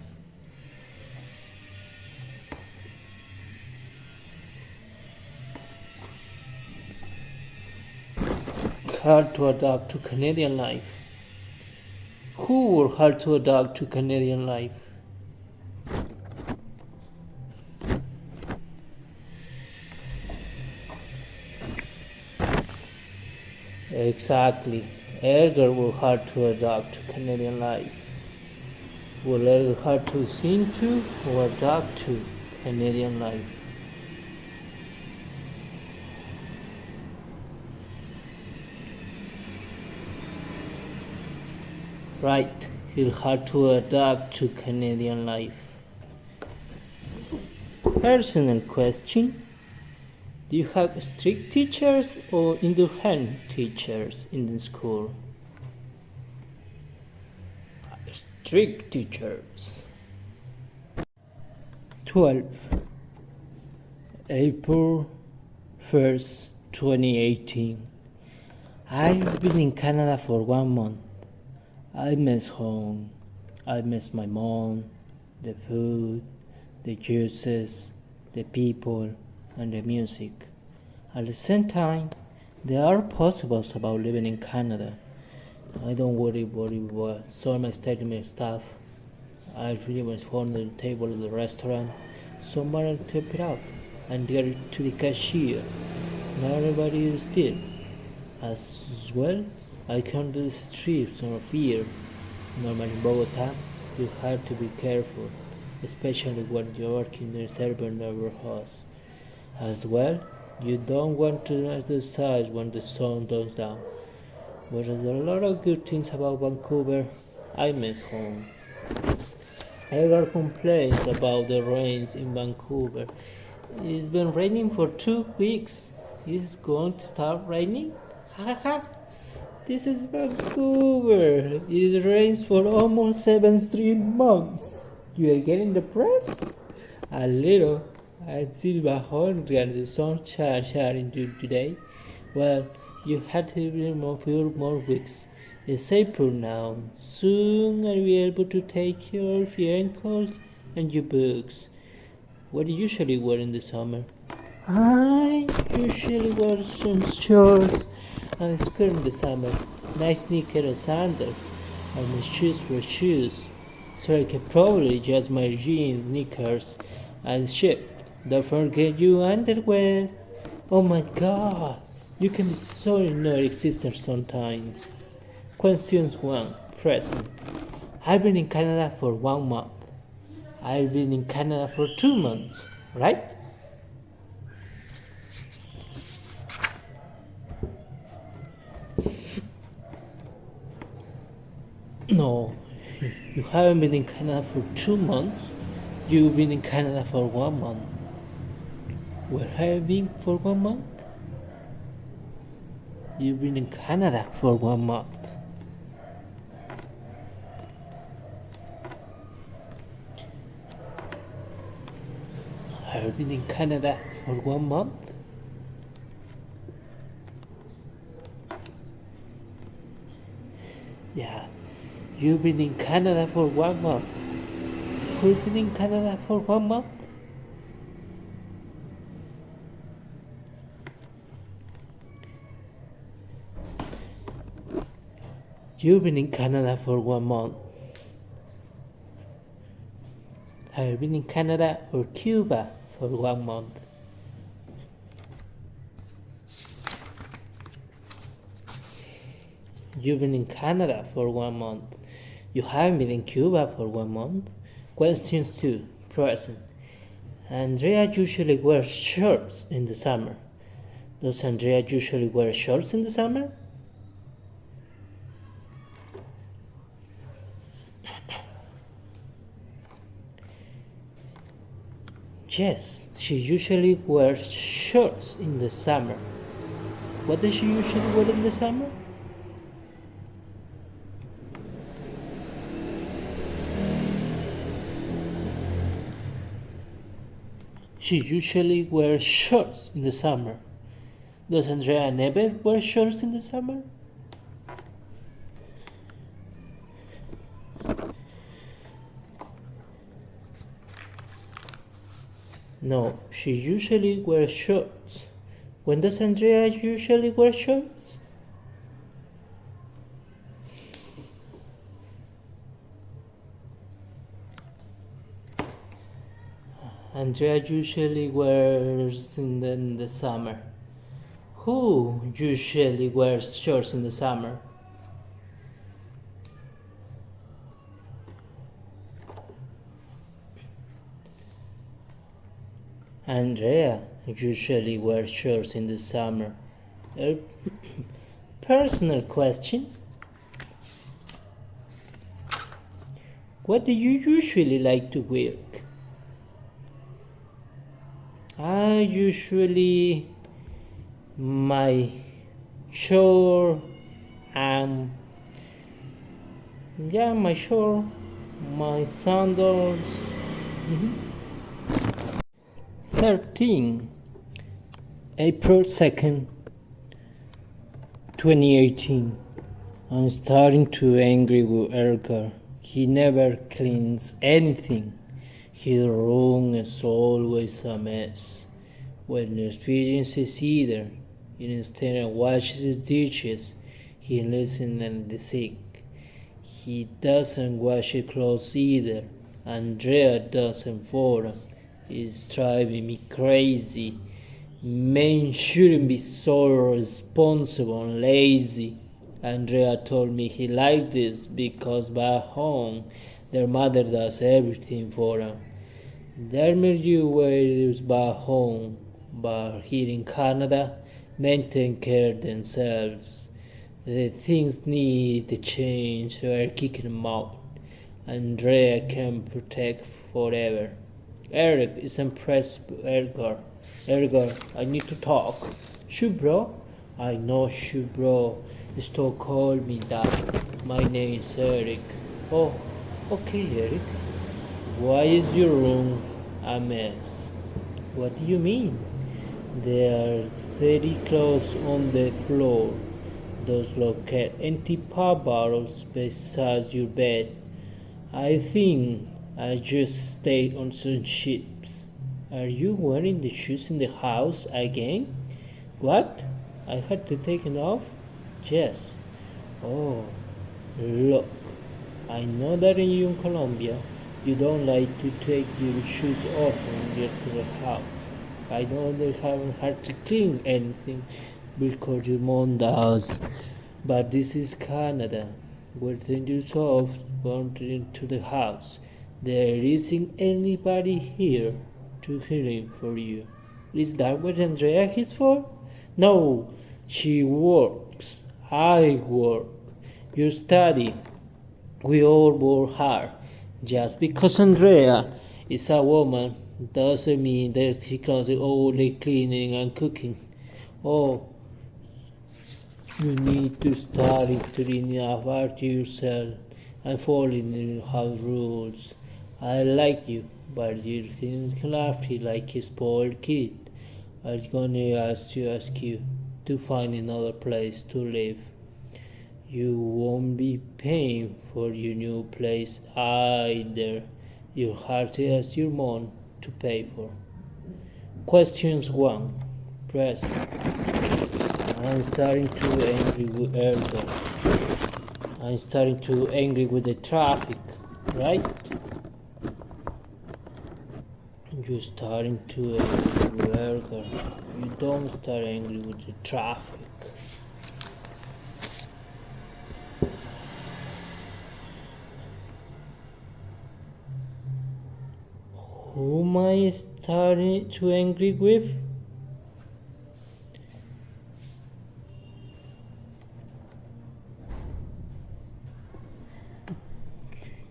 Hard to adapt to Canadian life. Who will have to adapt to Canadian life? Exactly. Edgar worked hard to adapt to Canadian life. Will Edgar hard to sing to or adapt to Canadian life? Right, he'll have to adapt to Canadian life. Personal question. Do you have strict teachers or indulgent teachers in the school? Strict teachers. 12. April 1st, 2018. I've been in Canada for 1 month. I miss home. I miss my mom, the food, the juices, the people, and the music. At the same time, there are positives about living in Canada. I don't worry about someone telling me stuff. I really was phone on the table at the restaurant. Someone to pick it up and get it to the cashier. Not everybody is still. As well, I can do the streets of fear. Normally in Bogota, you have to be careful, especially when you're working in a certain neighborhood. As well, you don't want to exercise when the sun goes down. But there are a lot of good things about Vancouver. I miss home. Edgar complains about the rains in Vancouver. It's been raining for 2 weeks. Is it going to start raining? Haha. This is Vancouver. It rains for almost 7 straight months. You are getting depressed? A little. I still hungry and the sun shining today. Well, you had to be more few more weeks. It's April now. Soon I'll be able to take your raincoat and your books. What do you usually wear in the summer? I usually wear some shorts and a skirt in the summer. Nice sneakers and sandals. And my shoes for shoes. So I can probably just my jeans, sneakers, and shit. Don't forget your underwear. Oh my god. You can be so non-existent sometimes. Questions 1. Present. I've been in Canada for 1 month. I've been in Canada for 2 months, right? No, you haven't been in Canada for 2 months. You've been in Canada for 1 month. Where have you been for 1 month? You've been in Canada for 1 month. Have you been in Canada for 1 month? Yeah, you've been in Canada for 1 month. Who's been in Canada for 1 month? You've been in Canada for 1 month. Have you been in Canada or Cuba for 1 month? You've been in Canada for 1 month. You haven't been in Cuba for 1 month. Questions 2. Present. Andrea usually wears shorts in the summer. Does Andrea usually wear shorts in the summer? Yes, she usually wears shorts in the summer. What does she usually wear in the summer? She usually wears shorts in the summer. Does Andrea never wear shorts in the summer? No, she usually wears shorts. When does Andrea usually wear shorts? Andrea usually wears in the summer. Who usually wears shorts in the summer? Andrea usually wears shorts in the summer. A personal question. What do you usually like to wear? I usually my short my short, my sandals. 13 April 2nd 2018. I'm starting to angry with Edgar. He never cleans anything. His room is always a mess. When the experience is either, instead of washes his dishes, he listens in the sink. He doesn't wash his clothes either. Andrea doesn't for him. It's driving me crazy. Men shouldn't be so responsible and lazy. Andrea told me he liked this because back home their mother does everything for them. There may you where back home, but here in Canada, men take care of themselves. The things need to change, so we're kicking them out. Andrea can protect forever. Eric is impressed with Edgar. Edgar, I need to talk. Sure, bro. I know, sure, bro. Stop calling me that. My name is Eric. Oh, okay, Eric. Why is your room a mess? What do you mean? There are 30 clothes on the floor. Those look at empty pop bottles beside your bed. I think I just stayed on some ships. Are you wearing the shoes in the house again? What? I had to take it off? Yes. Oh, look. I know that in Colombia you don't like to take your shoes off when you get to the house. I know they haven't had to clean anything because your mom does. But this is Canada, where things off going into the house. There isn't anybody here to clean for you. Is that what Andrea is for? No, she works. I work. You study. We all work hard. Just because Andrea is a woman doesn't mean that she can only cleaning and cooking. Oh, you need to study cleaning up yourself and following the house rules. I like you, but you think crafty like a spoiled kid. I'm gonna ask you to find another place to live. You won't be paying for your new place either. You'll have to ask your mom to pay for. Questions 1. Press. I'm starting to angry with Ergo. I'm starting to angry with the traffic, right? You're starting to angry with Ergo. You don't start angry with the traffic. Who am I starting to angry with?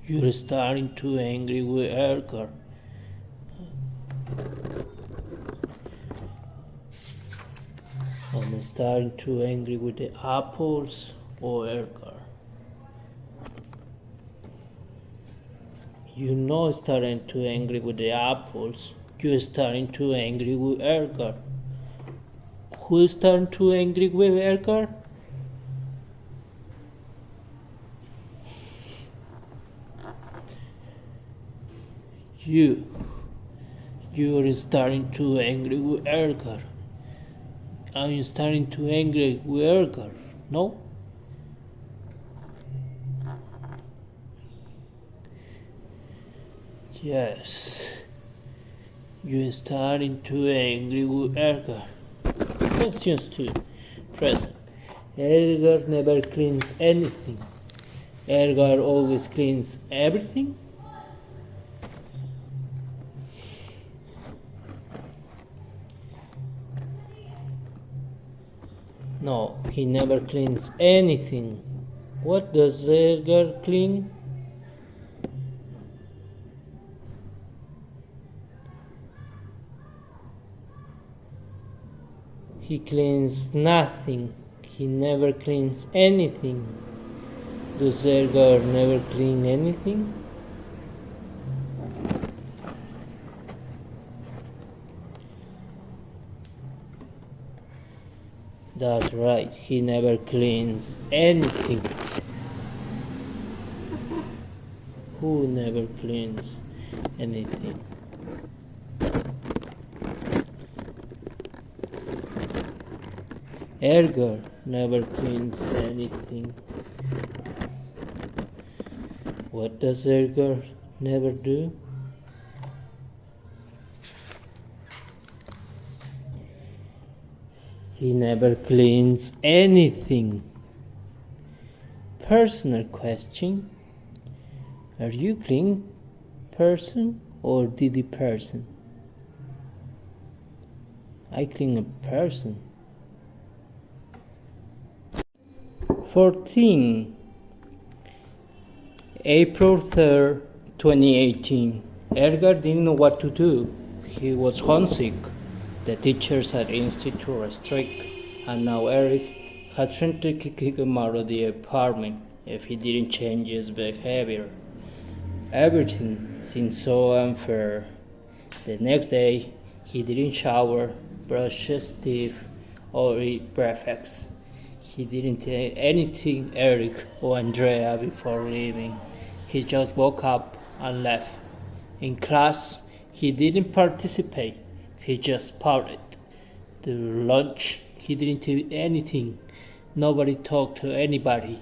You're starting to angry with Edgar. I'm starting to angry with the apples or Edgar. You're not starting to angry with the apples. You're starting to angry with Edgar. Who's starting to angry with Edgar? You're starting to angry with Edgar. I'm starting to angry with Edgar. No? Yes. You're starting to angry with Edgar. Questions 2. Present. Edgar never cleans anything. Edgar always cleans everything. No, he never cleans anything. What does Edgar clean? He cleans nothing. He never cleans anything. Does Edgar never clean anything? That's right, he never cleans anything. Who never cleans anything? Edgar never cleans anything. What does Edgar never do? He never cleans anything. Personal question. Are you clean person or did person? I clean a person. 14. April 3rd, 2018. Edgar didn't know what to do. He was homesick. The teachers at the institute were strict, and now Eric had threatened to kick him out of the apartment if he didn't change his behavior. Everything seemed so unfair. The next day, he didn't shower, brush his teeth, or eat breakfast. He didn't tell anything Eric or Andrea before leaving. He just woke up and left. In class, he didn't participate. He just pouted. During lunch, he didn't do anything. Nobody talked to anybody.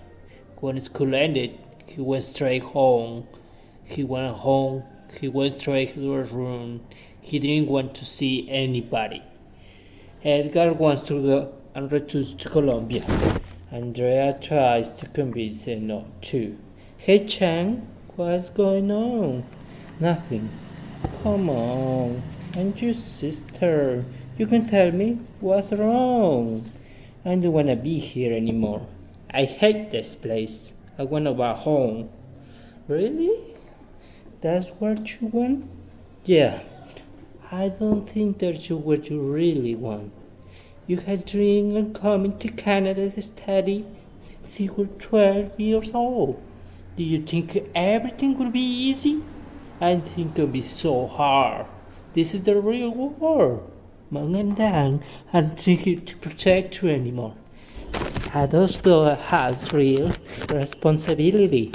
When school ended, he went straight home. He went home. He went straight to his room. He didn't want to see anybody. Edgar wants to go and return to Colombia. Andrea tries to convince him not to. Hey Chang, what's going on? Nothing. Come on, I'm your sister. You can tell me what's wrong. I don't want to be here anymore. I hate this place. I want to go home. Really? That's what you want? Yeah. I don't think that's what you really want. You had dreamed of coming to Canada to study since you were 12 years old. Do you think everything will be easy? I think it'll be so hard. This is the real world. Mom and Dad aren't thinking to protect you anymore. Adults though has real responsibility.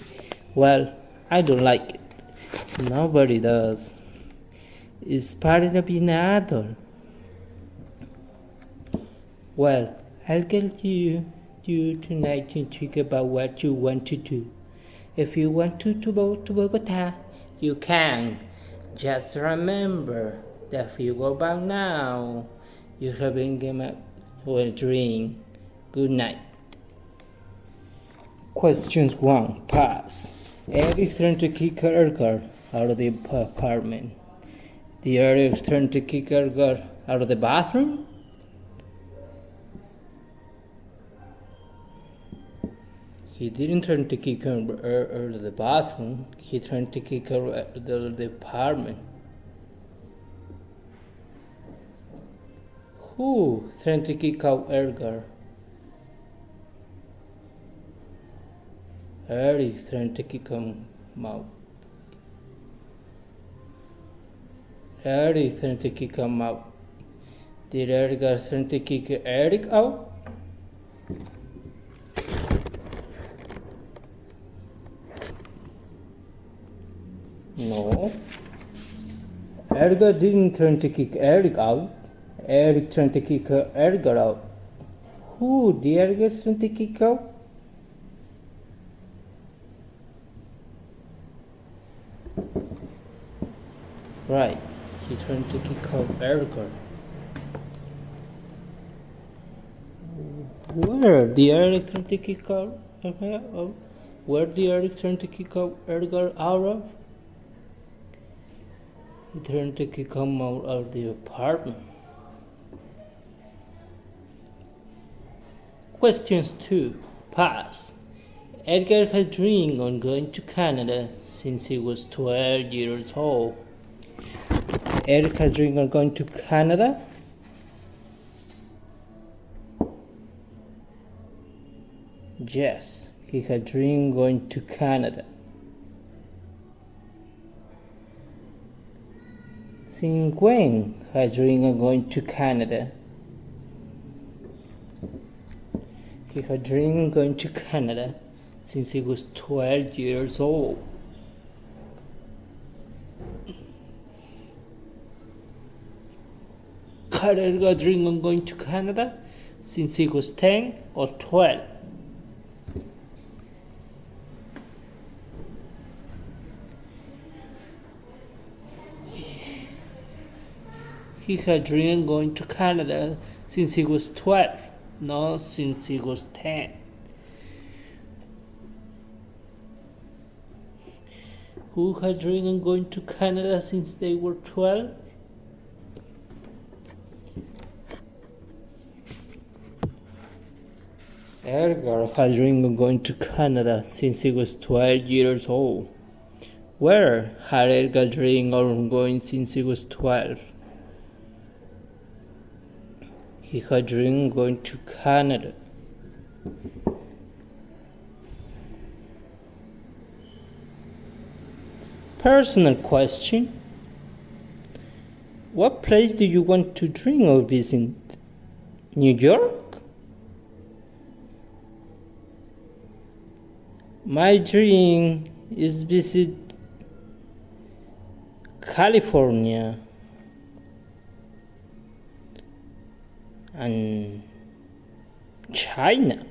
Well, I don't like it. Nobody does. It's part of being an adult. Well, I'll get you tonight to think about what you want to do. If you want to go to Bogota, you can. Just remember that if you go back now, you have been given a dream. Good night. Questions 1. Pass. Eric trying to kick Edgar out of the apartment. Did Eric trying to kick Edgar out of the bathroom? He didn't try to kick her out of the bathroom. He tried to kick her out of the apartment. Who tried to kick out Edgar? Eric tried to kick him out. Eric tried to kick him out. Did Edgar try to kick Eric out? No. Edgar didn't try to kick Eric out. Eric tried to kick Edgar out. Who did Edgar try to kick out? Right, he tried to kick out Edgar. Where the Eric turned to kick out? Where the Eric turned to kick out Edgar out of? He turned to kick him out of the apartment. Questions 2. Pass. Edgar has dreamed on going to Canada since he was 12 years old. Eric has dreamed on going to Canada. Yes, he had dreamed going to Canada. Since when has dreamed of going to Canada? He had dreamed of going to Canada since he was 12 years old. Had Edgar dreamed of going to Canada since he was 10 or 12? He had dreamed of going to Canada since he was 12, not since he was 10. Who had dreamed of going to Canada since they were 12? Edgar had dreamed of going to Canada since he was 12 years old. Where had Edgar dreamed of going since he was 12? He had dreamed of going to Canada. Personal question. What place do you want to dream of visiting? New York? My dream is visit California and China,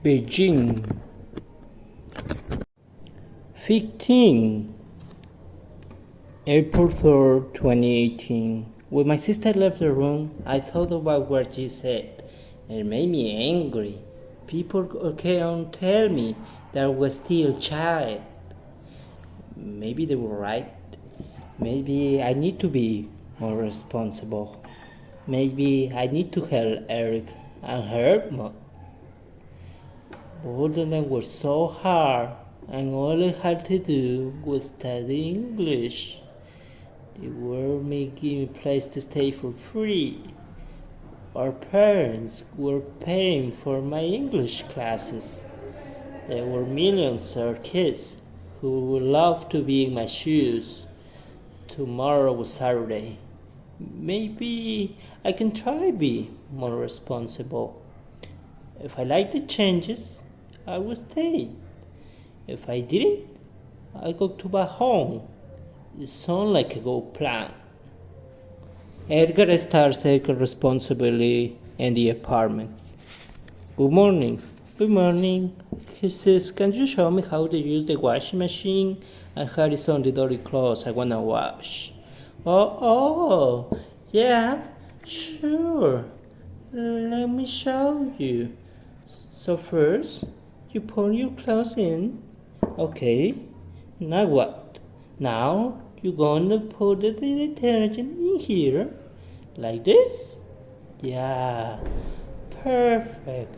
Beijing. 15 April 3rd, 2018. When my sister left the room, I thought about what she said. It made me angry. People can tell me that I was still a child. Maybe they were right. Maybe I need to be more responsible. Maybe I need to help Eric and her mom. Both of them were so hard, and all I had to do was study English. They were making me a place to stay for free. Our parents were paying for my English classes. There were millions of kids who would love to be in my shoes. Tomorrow was Saturday. Maybe I can try to be more responsible. If I like the changes, I will stay. If I didn't, I go to my home. It sounds like a good plan. Edgar starts taking responsibility in the apartment. Good morning. Good morning. He says, can you show me how to use the washing machine? And how is on the dirty clothes I wanna wash. Oh, yeah, sure. Let me show you. So first, you put your clothes in. Okay, now what? Now you're gonna put the detergent in here, like this. Yeah, perfect.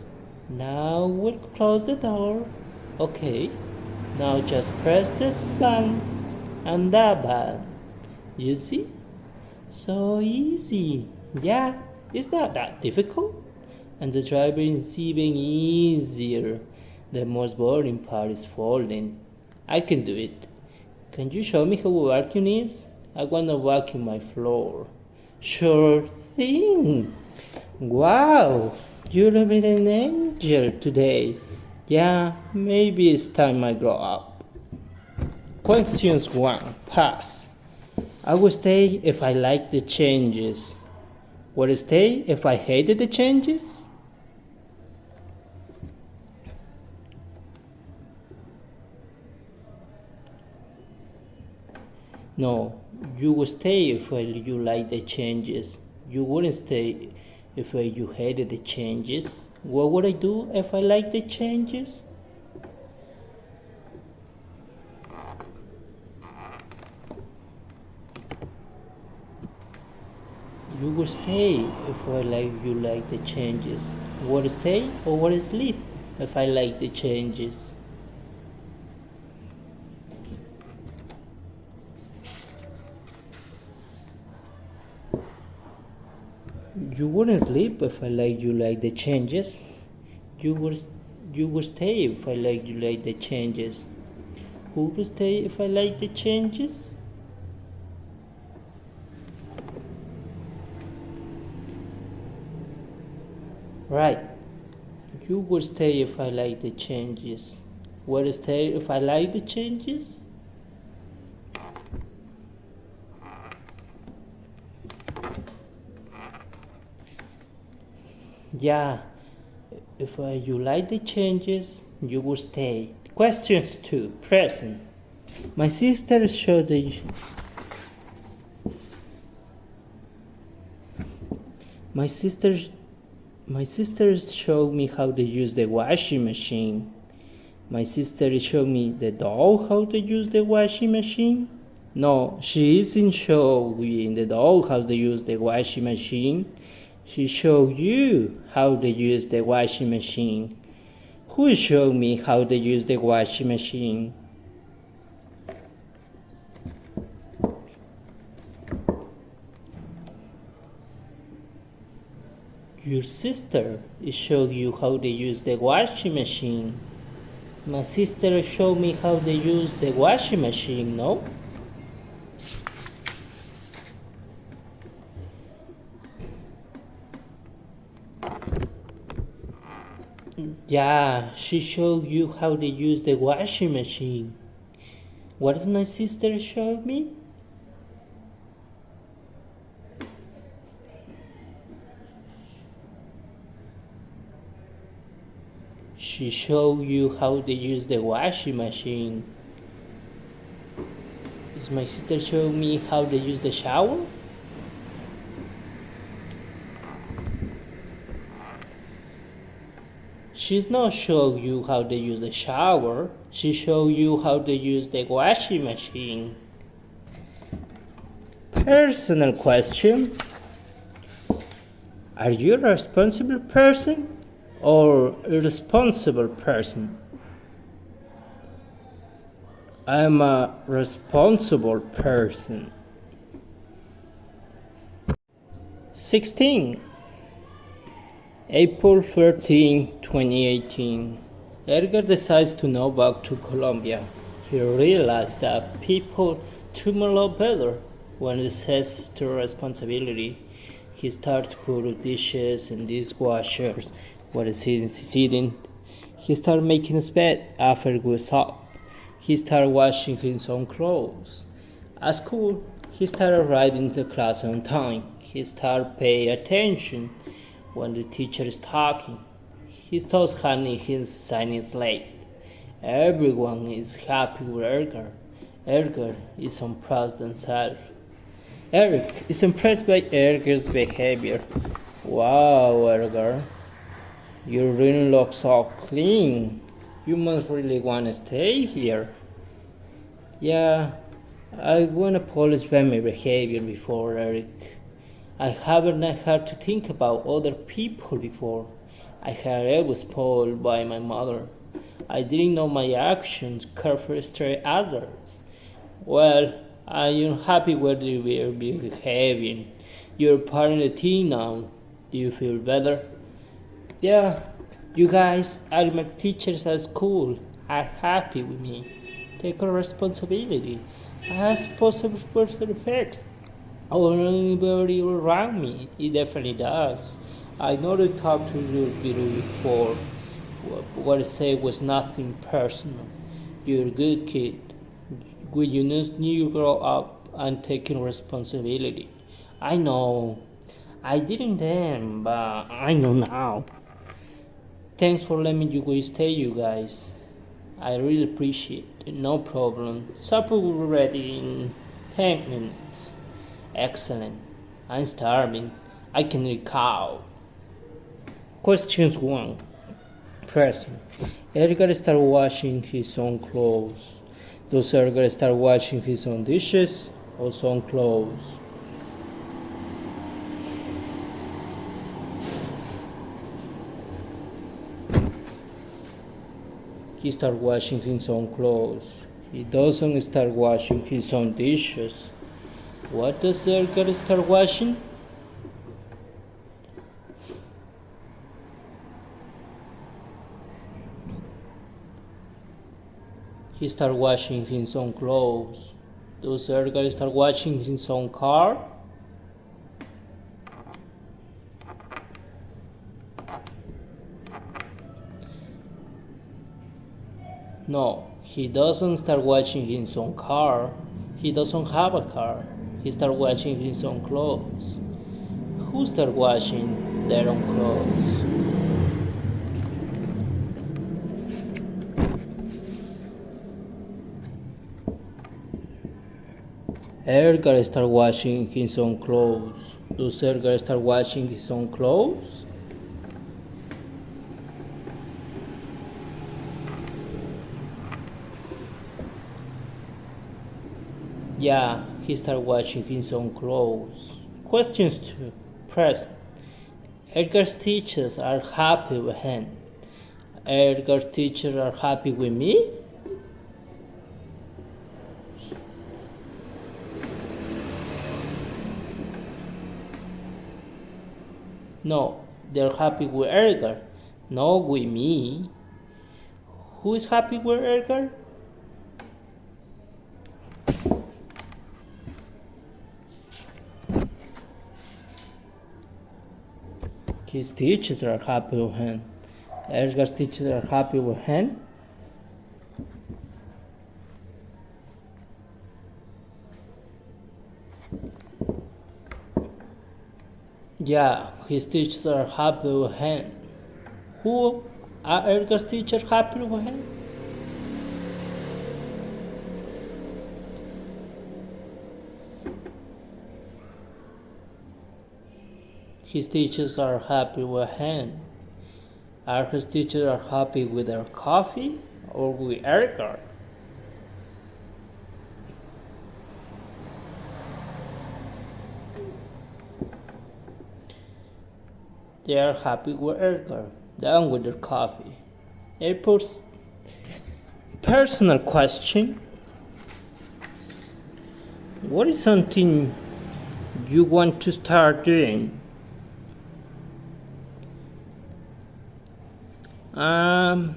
Now we'll close the door. Okay, now just press this button and that button. You see? So easy. Yeah, it's not that difficult. And the driving is even easier. The most boring part is folding. I can do it. Can you show me how a vacuum is? I want to vacuum my floor. Sure thing. Wow, you're a bit an angel today. Yeah, maybe it's time I grow up. Questions 1. Pass. I will stay if I like the changes. Will I stay if I hated the changes? No, you will stay if you like the changes. You wouldn't stay if you hated the changes. What would I do if I liked the changes? You would stay if you like the changes. Would stay or would sleep if I like the changes? You wouldn't sleep if you like the changes. You would stay if you like the changes. Who would stay if I like the changes? Right. You would stay if I like the changes. Would stay if I like the changes? Yeah, if you like the changes, you will stay. Questions 2. Present. My sister showed the my sister showed me how to use the washing machine. My sister showed me the dog how to use the washing machine. No, she isn't showing the dog how to use the washing machine. She showed you how to use the washing machine. Who showed me how to use the washing machine? Your sister showed you how to use the washing machine. My sister showed me how to use the washing machine, no? Yeah, she showed you how to use the washing machine. What does my sister show me? She showed you how to use the washing machine. Is my sister showing me how to use the shower? She's not showing you how to use the shower. She showed you how to use the washing machine. Personal question. Are you a responsible person or irresponsible person? I'm a responsible person. 16. April 13, 2018. Edgar decides to go back to Colombia. He realized that people treat him a lot better when it says to responsibility. He started to put dishes in dishwashers while he's eating. He started making his bed after it was up. He started washing his own clothes. At school, he started arriving to class on time. He started paying attention when the teacher is talking. He starts handing his signing slate. Everyone is happy with Edgar. Edgar is impressed himself. Eric is impressed by Edgar's behavior. Wow, Edgar, your room looks so clean. You must really want to stay here. Yeah, I want to apologize my behavior before, Eric. I haven't had to think about other people before. I had always spoiled by my mother. I didn't know my actions could frustrate others. Well, I am happy with you were behaving. You're part of the team now. Do you feel better? Yeah, you guys are my teachers at school. Are happy with me. Take a responsibility. I have positive personal effects on anybody around me. It definitely does. I know to talk to you before. What I said was nothing personal. You're a good kid. You need to grow up and taking responsibility. I know. I didn't then, but I know now. Thanks for letting me stay, you guys. I really appreciate it. No problem. Supper will be ready in 10 minutes. Excellent. I'm starving. I can recall. Questions 1. Present. Edgar started washing his own clothes. Does Edgar start washing his own dishes or his own clothes? He starts washing his own clothes. He doesn't start washing his own dishes. What does Edgar start washing? He started washing his own clothes. Does Edgar start washing his own car? No, he doesn't start washing his own car. He doesn't have a car. He starts washing his own clothes. Who starts washing their own clothes? Edgar starts washing his own clothes. Does Edgar start washing his own clothes? Yeah, he started washing his own clothes. Questions 2. Present. Edgar's teachers are happy with him. Edgar's teachers are happy with me? No, they're happy with Edgar, not with me. Who is happy with Edgar? His teachers are happy with him. Edgar's teachers are happy with him. Yeah, his teachers are happy with him. Who are Edgar's teachers happy with him? His teachers are happy with him. Are his teachers are happy with their coffee or with Edgar? They are happy with Edgar, done with their coffee. Airport's personal question. What is something you want to start doing? I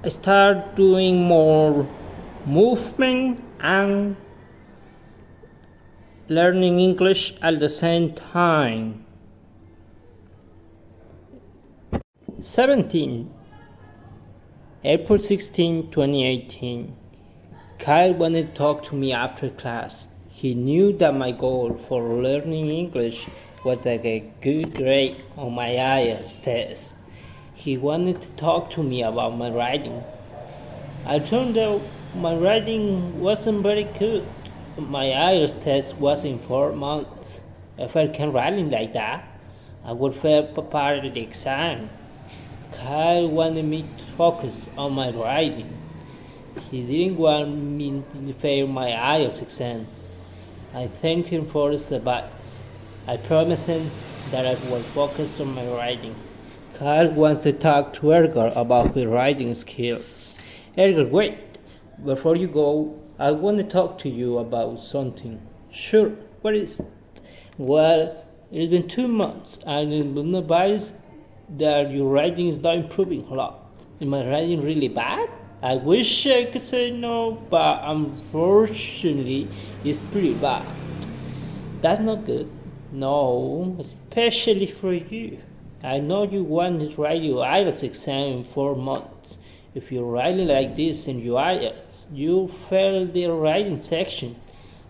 start doing more movement and learning English at the same time. 17. April 16, 2018. Kyle wanted to talk to me after class. He knew that my goal for learning English was to get a good grade on my IELTS test. He wanted to talk to me about my writing. I told him my writing wasn't very good. My IELTS test was in 4 months. If I can writing like that, I would fail part of the exam. Kyle wanted me to focus on my writing. He didn't want me to fail my IELTS exam. I thanked him for his advice. I promised him that I would focus on my writing. Kyle wants to talk to Edgar about his writing skills. Edgar, wait. Before you go, I want to talk to you about something. Sure, what is it? Well, it's been 2 months and I've been advised that your writing is not improving a lot. Is my writing really bad? I wish I could say no, but unfortunately, it's pretty bad. That's not good. No, especially for you. I know you want to write your IELTS exam in 4 months. If you're writing like this in your IELTS, you fail the writing section.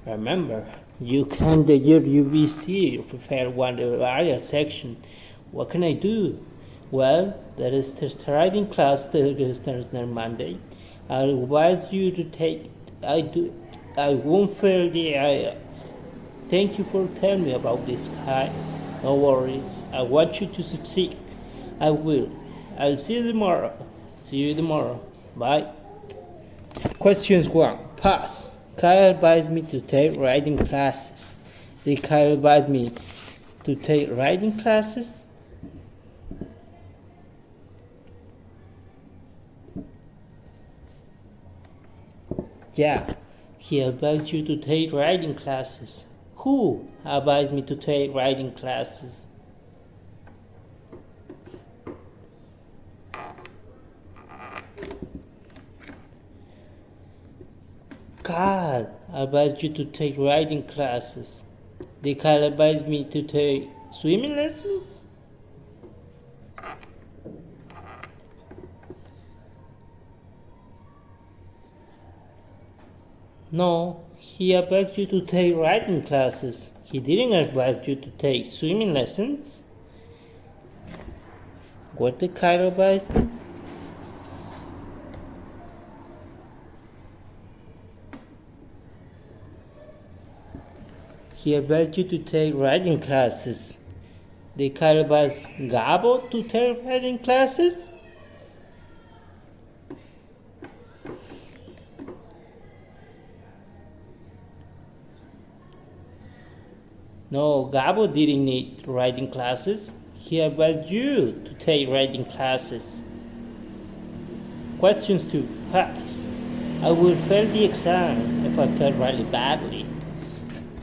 Remember, you can't get your UBC if you fail one of the IELTS section. What can I do? Well, there is test writing class that starts next Monday. I advise you to take it. I won't fail the IELTS. Thank you for telling me about this, Kai. No worries. I want you to succeed. I will. I'll see you tomorrow. See you tomorrow. Bye. Questions 1. Pass. Kai advised me to take writing classes. Did Kai advise me to take writing classes? Yeah, he advised you to take writing classes. Who advised me to take writing classes? God advised you to take writing classes. Did God advise me to take swimming lessons? No, he advised you to take writing classes. He didn't advise you to take swimming lessons. What did Kyle advise me? He advised you to take writing classes. Did Kyle advise Gabo to take writing classes? No, Gabo didn't need writing classes. He advised you to take writing classes. Questions 2. Pass. I will fail the exam if I can really badly.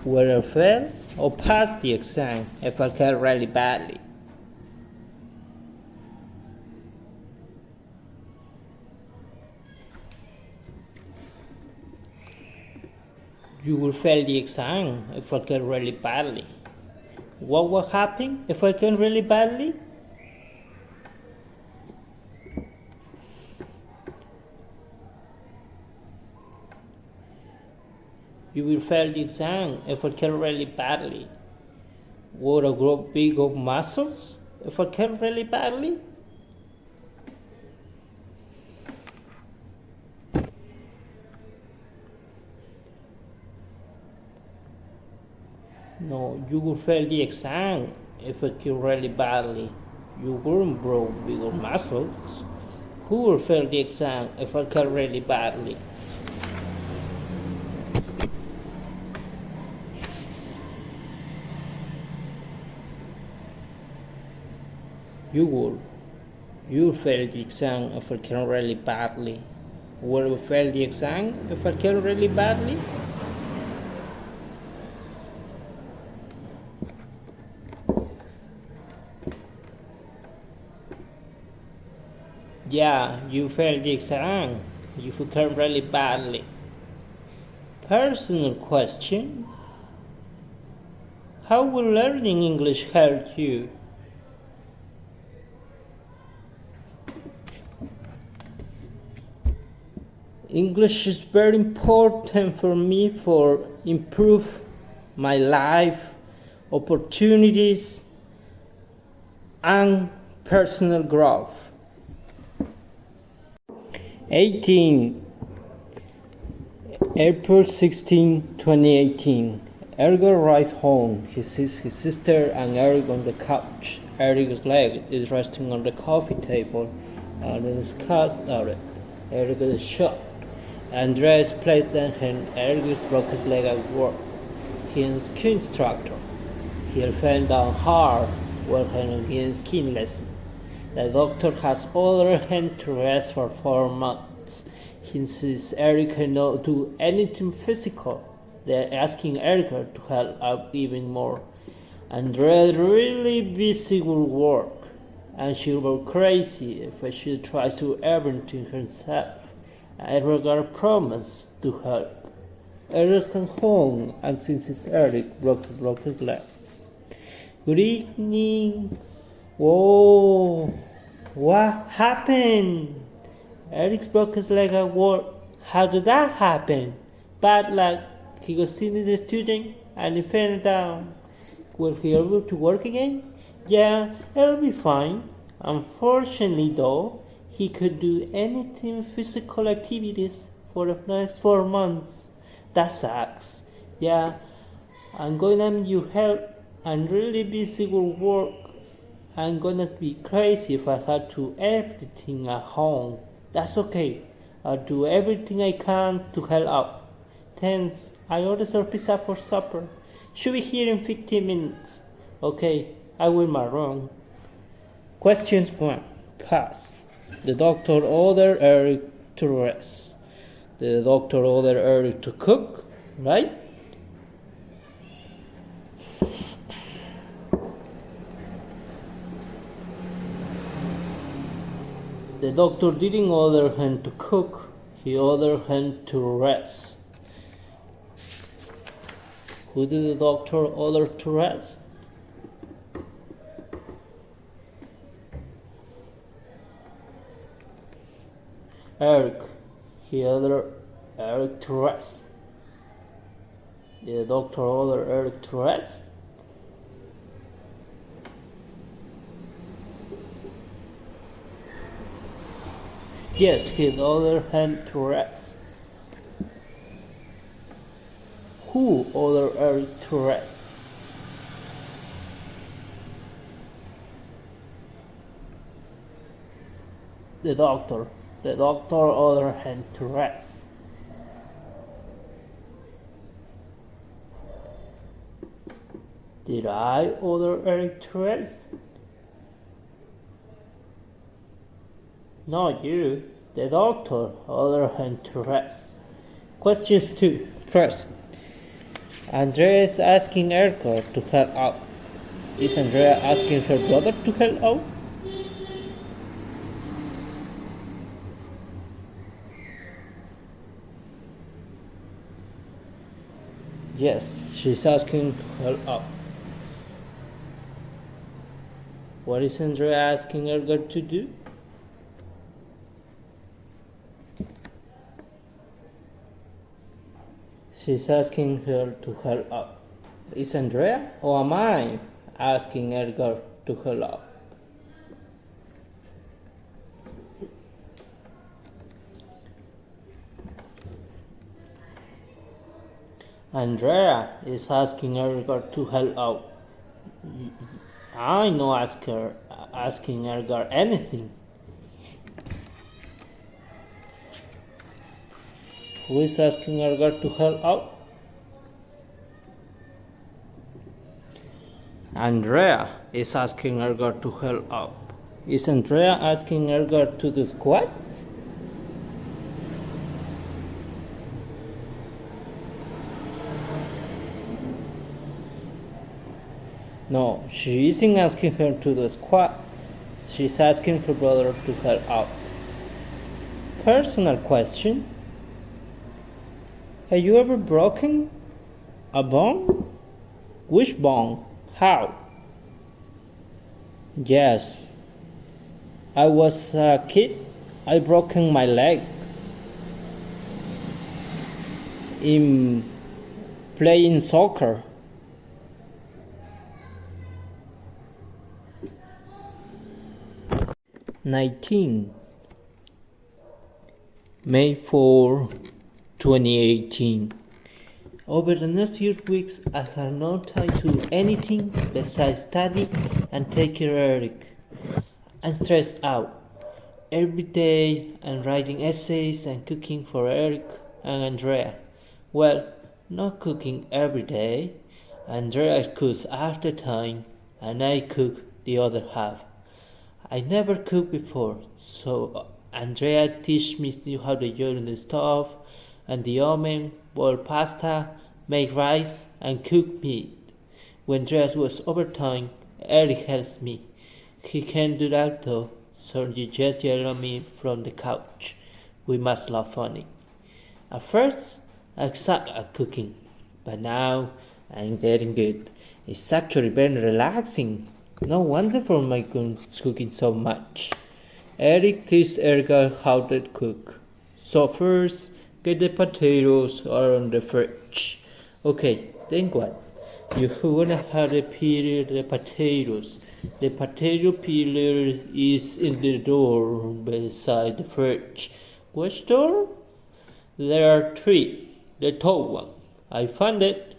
Will I fail or pass the exam if I can really badly? You will fail the exam if I can really badly. What will happen if I can really badly? You will fail the exam if I can really badly. Would I grow big of muscles if I can really badly? No, you will fail the exam if I kill really badly. You wouldn't grow bigger muscles. Who will fail the exam if I kill really badly? You will. You'll fail the exam if I kill really badly. Will you fail the exam if I kill really badly? Yeah, you failed the exam. You failed really badly. Personal question. How will learning English help you? English is very important for me for improve my life, opportunities, and personal growth. 18. April 16, 2018. Eric arrives home. He sees his sister and Eric on the couch. Eric's leg is resting on the coffee table and is cast out. Eric is shocked. Andreas plays then and Eric broke his leg at work. He is a ski instructor. He fell down hard working against skiing lesson. The doctor has ordered him to rest for 4 months. He says Eric cannot do anything physical. They're asking Erica to help out even more. Andrea's really busy with work, and she'll go crazy if she tries to do everything herself. Erica promised to help. Eric comes home and sees Eric broke his leg. Good evening. Whoa, what happened? Eric broke his leg at work. How did that happen? Bad luck. He was sitting the student and he fell down. Will he be able to work again? Yeah, it'll be fine. Unfortunately though, he could do anything physical activities for the next 4 months. That sucks. Yeah, I'm gonna need your help. I'm really busy with work. I'm gonna be crazy if I had to do everything at home. That's okay. I'll do everything I can to help out. Thanks. I ordered some pizza for supper. Should be here in 15 minutes. Okay, I will my wrong. Question 1. Pass. The doctor ordered Eric to rest. The doctor ordered Eric to cook, right? The doctor didn't order him to cook, he ordered him to rest. Who did the doctor order to rest? Eric. He ordered Eric to rest. Did the doctor order Eric to rest? Yes, he ordered him to rest. Who ordered Eric to rest? The doctor. The doctor ordered him to rest. Did I order Eric to rest? Not you. The doctor ordered him to rest. Question 2. First, Andrea is asking Erica to help out. Is Andrea asking her brother to help out? Yes, she's asking to help out. What is Andrea asking Erica to do? She's asking her to help out. Is Andrea or am I asking Edgar to help out? Andrea is asking Edgar to help out. I know asking Edgar anything. Who is asking Edgar to help out? Andrea is asking Edgar to help out. Is Andrea asking Edgar to do squats? No, she isn't asking her to do squats. She's asking her brother to help out. Personal question. Have you ever broken a bone? Which bone? How? Yes. I was a kid. I broken my leg in playing soccer. May 4, 2018. Over the next few weeks, I had no time to do anything besides study and take care of Eric. I'm stressed out. Every day, I'm writing essays and cooking for Eric and Andrea. Well, not cooking every day. Andrea cooks half the time, and I cook the other half. I never cooked before, so Andrea teach me how to use the stove and the oven, boil pasta, make rice, and cook meat. When Andrea was overtime, Eric helps me. He can't do that though, so he just yell at me from the couch. We must laugh funny. At first, I sucked at cooking, but now I'm getting good. It's actually very relaxing. No wonder for my cooking so much. Eric teaches Erica how to cook. So first, get the potatoes are on the fridge. Okay, then what? You're gonna have to peel the potatoes. The potato peeler is in the door beside the fridge. Which door? There are three. The tall one. I found it.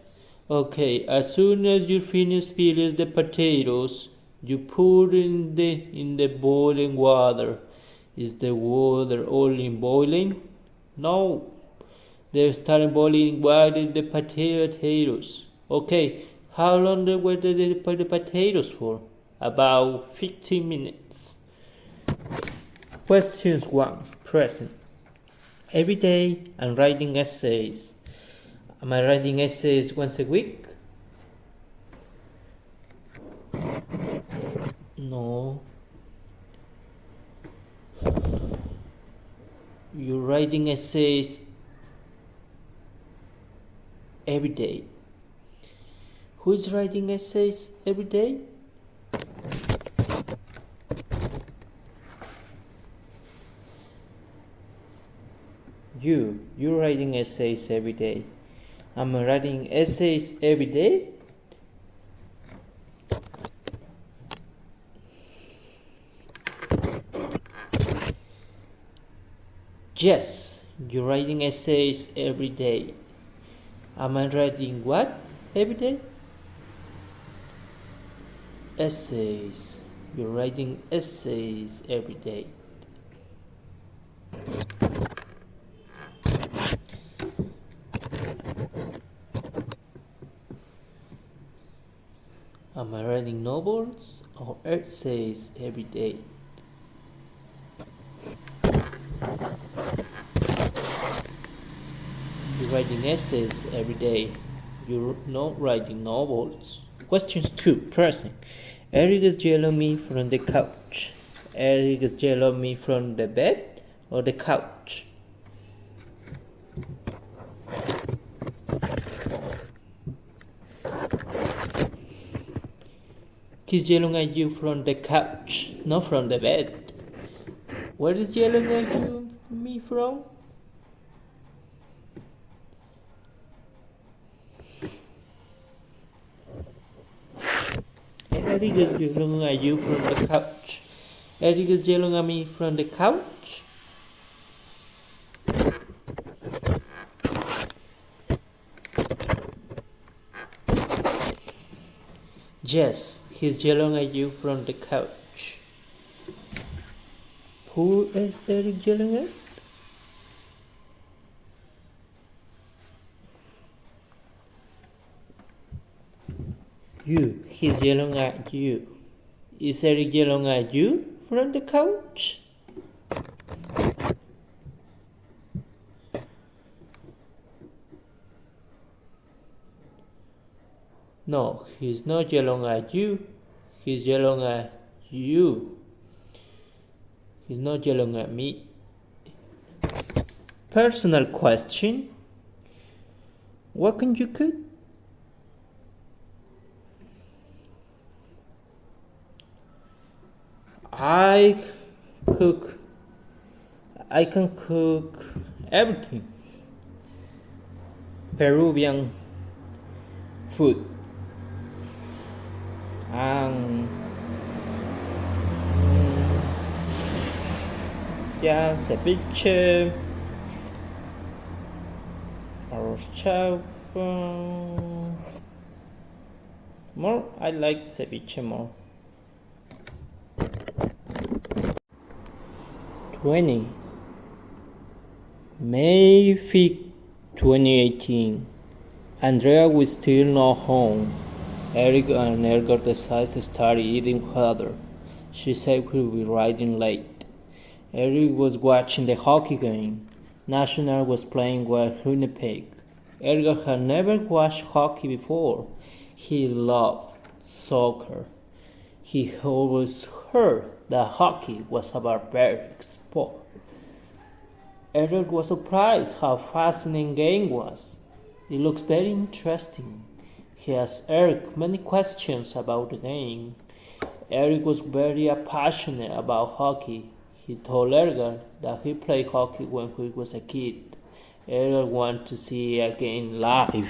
Okay, as soon as you finish peeling the potatoes, you put in the boiling water. Is the water only boiling? No, they started boiling while the potatoes. Okay, how long were the potatoes for? About 15 minutes. Questions 1. Present. Every day I'm writing essays. Am I writing essays once a week? No. You're writing essays every day. Who is writing essays every day? You're writing essays every day. Am I writing essays every day? Yes, you're writing essays every day. Am I writing what every day? Essays. You're writing essays every day. Am I writing novels or essays every day? You're writing essays every day. You're not writing novels. Questions 2. Present. Eric is yelling me from the couch. Eric is yelling me from the bed or the couch? He's yelling at you from the couch, not from the bed. Where is yelling at me from? Eric is yelling at you from the couch. Eric is yelling at me from the couch. Yes, he's yelling at you from the couch. Who is Eric yelling at? You. He's yelling at you. Is Eric yelling at you from the couch? No, he's not yelling at you. He's yelling at you. He's not yelling at me. Personal question. What can you cook? I can cook everything. Peruvian food. Ceviche, arroz chaufa. More, I like ceviche more. 20 May 5th, 2018. Andrea was still not home. Eric and Edgar decided to start eating harder. She said we'll be riding late. Eric was watching the hockey game. National was playing with Winnipeg. Edgar had never watched hockey before. He loved soccer. He always heard that hockey was a barbaric sport. Eric was surprised how fascinating the game was. It looks very interesting. He asked Eric many questions about the game. Eric was very passionate about hockey. He told Edgar that he played hockey when he was a kid. Edgar wanted to see a game live.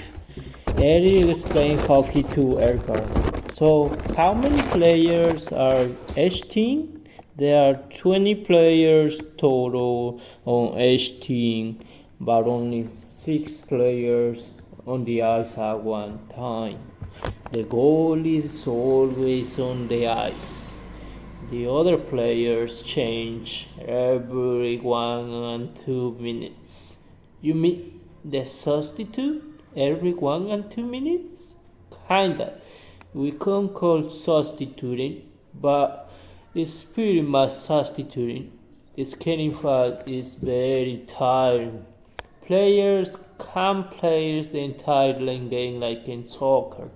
Eric explained hockey to Edgar. So, how many players are each team? There are 20 players total on each team, but only 6 players on the ice at one time. The goal is always on the ice. The other players change every 1 and 2 minutes. You mean the substitute every 1 and 2 minutes? Kinda. We can call substituting, but it's pretty much substituting. Skating fast is very tiring. Players can play the entire game like in soccer.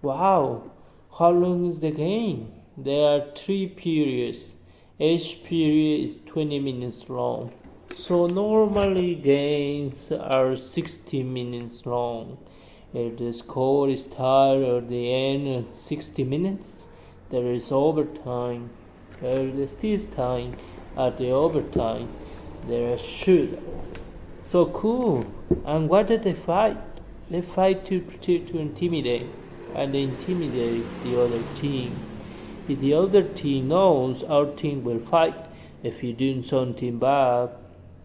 Wow, how long is the game? There are 3 periods. Each period is 20 minutes long. So normally games are 60 minutes long. If the score is tied at the end of 60 minutes, there is overtime. If there is still time at the overtime, there is shootout. So cool. And what did they fight? They fight to intimidate, and they intimidate the other team. If the other team knows our team will fight, if you do something bad,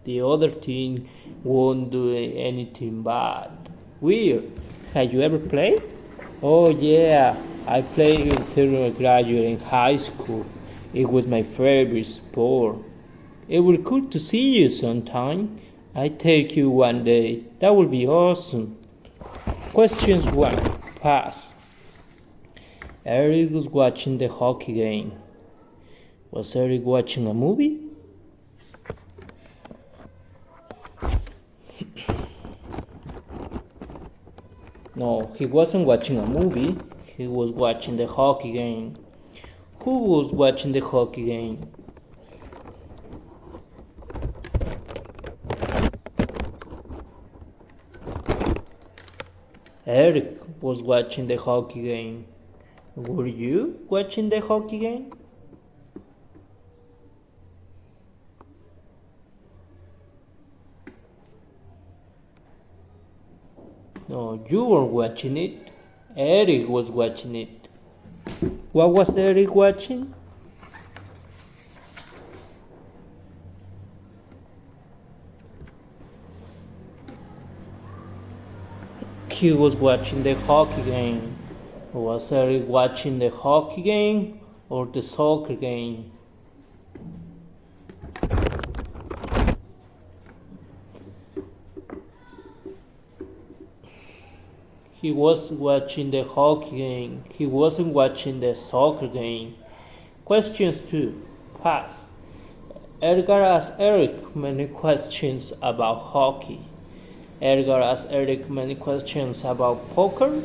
the other team won't do anything bad. Weird. Have you ever played? Oh yeah, I played until I graduated in high school. It was my favorite sport. It would be cool to see you sometime. I take you one day. That would be awesome. Questions 1. Pass. Eric was watching the hockey game. Was Eric watching a movie? No, he wasn't watching a movie. He was watching the hockey game. Who was watching the hockey game? Eric was watching the hockey game. Were you watching the hockey game? No, you were watching it. Eric was watching it. What was Eric watching? He was watching the hockey game. Was Eric watching the hockey game or the soccer game? He was watching the hockey game. He wasn't watching the soccer game. Questions 2. Pass. Edgar asked Eric many questions about hockey. Edgar asked Eric many questions about poker.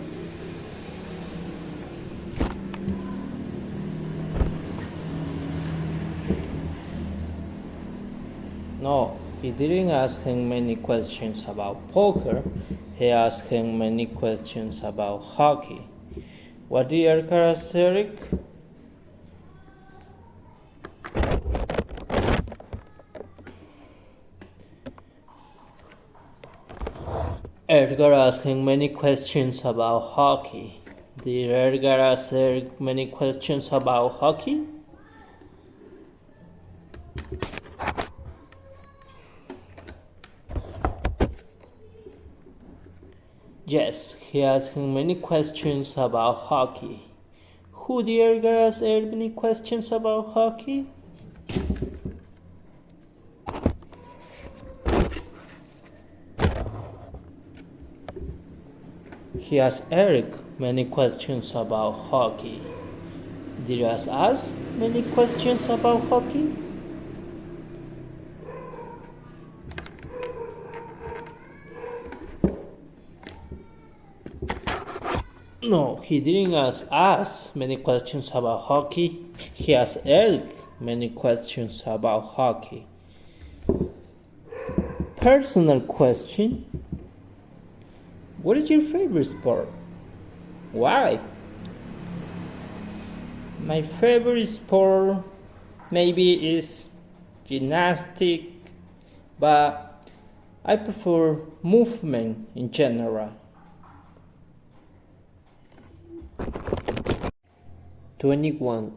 No, he didn't ask him many questions about poker. He asked him many questions about hockey. What did Edgar ask Eric? Edgar asked him many questions about hockey. Did Edgar ask Eric many questions about hockey? Yes, he asked him many questions about hockey. Who did Edgar ask Eric many questions about hockey? He asked Eric many questions about hockey. Did he ask us many questions about hockey? No, he didn't ask us many questions about hockey. He asked Eric many questions about hockey. Personal question. What is your favorite sport? Why? My favorite sport maybe is gymnastics, but I prefer movement in general. 21.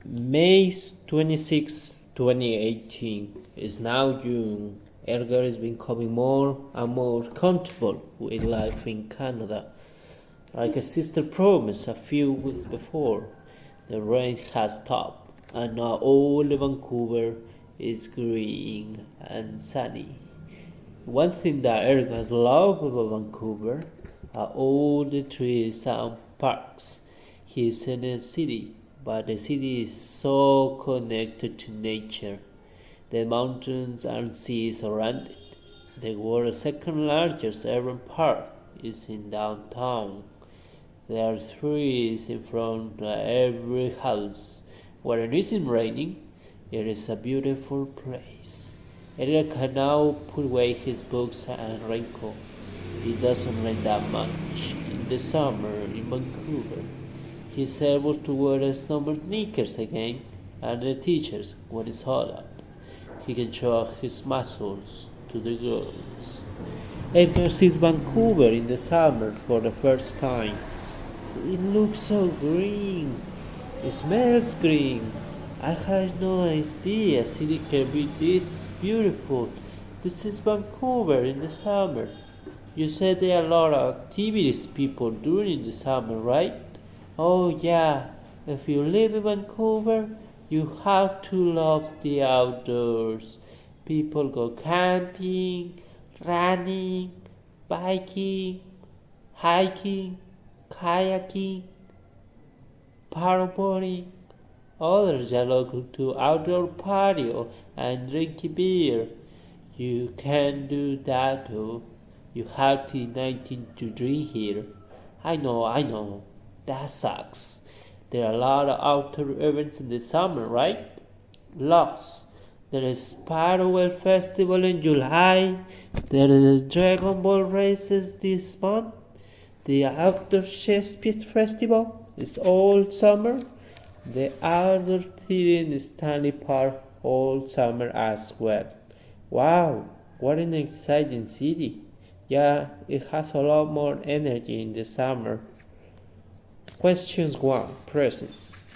May 26, 2018 is now June Edgar is becoming more and more comfortable with life in Canada. Like his sister promised a few weeks before, the rain has stopped, and now all of Vancouver is green and sunny. One thing that Edgar loves about Vancouver are all the trees and parks. He's in a city, but the city is so connected to nature. The mountains and seas around it. The world's second largest urban park is in downtown. There are trees in front of every house. When it isn't raining, it is a beautiful place. Edgar can now put away his books and raincoat. It doesn't rain that much in the summer in Vancouver. He's able to wear his number sneakers again, and the teachers what is hot out. He can show his muscles to the girls. Edgar sees Vancouver in the summer for the first time. It looks so green. It smells green. I had no idea a city can be this beautiful. This is Vancouver in the summer. You said there are a lot of activities people do in the summer, right? Oh yeah. If you live in Vancouver, you have to love the outdoors. People go camping, running, biking, hiking, kayaking, paddleboarding. Others are local to outdoor patio and drinking beer. You can't do that though. You have to be 19 to drink here. I know. That sucks. There are a lot of outdoor events in the summer, right? Lots. There is Paddle Festival in July. There is Dragon Ball races this month. The Outdoor Shakespeare Festival is all summer. The outdoor theater in Stanley Park all summer as well. Wow, what an exciting city. Yeah, it has a lot more energy in the summer. Questions 1. Present.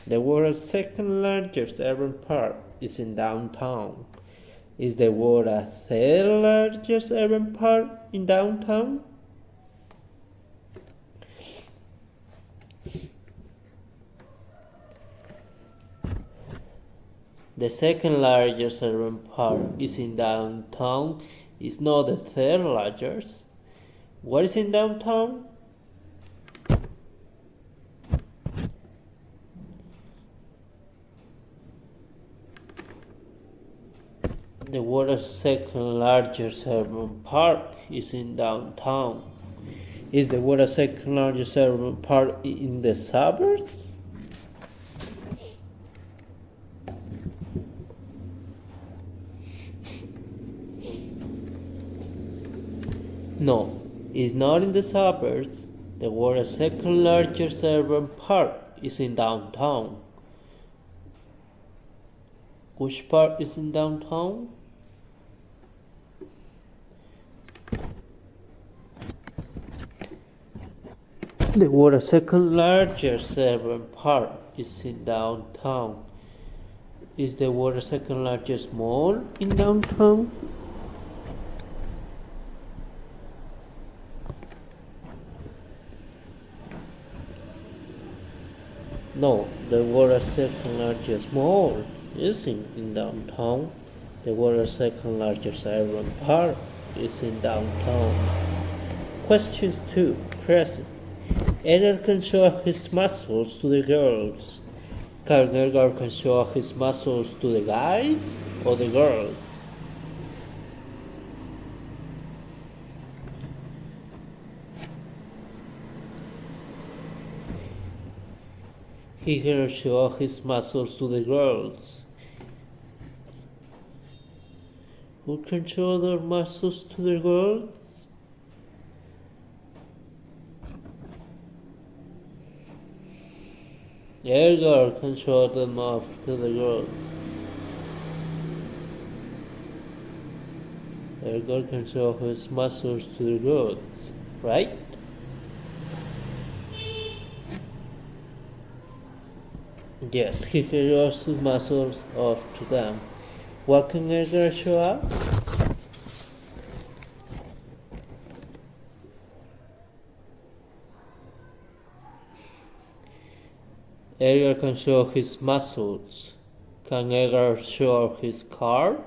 The world's second largest urban park is in downtown. Is the world's third largest urban park in downtown? The second largest urban park is in downtown. It's not the third largest. What is in downtown? The world's second largest urban park is in downtown. Is the world's second largest urban park in the suburbs? No, it's not in the suburbs. The world's second largest urban park is in downtown. Which park is in downtown? The world's second largest urban park is in downtown. Is the world's second largest mall in downtown? No, the world's second largest mall isn't in downtown. The world's second largest urban park is in downtown. Question 2. Present. Edgar can show his muscles to the girls. Can Edgar can show his muscles to the guys or the girls? He can show his muscles to the girls. Who can show their muscles to the girls? Edgar can show them off to the girls. Edgar can show his muscles to the girls, right? Yes, he can show his muscles off to them. What can Edgar show up? Edgar can show his muscles. Can Edgar show his car?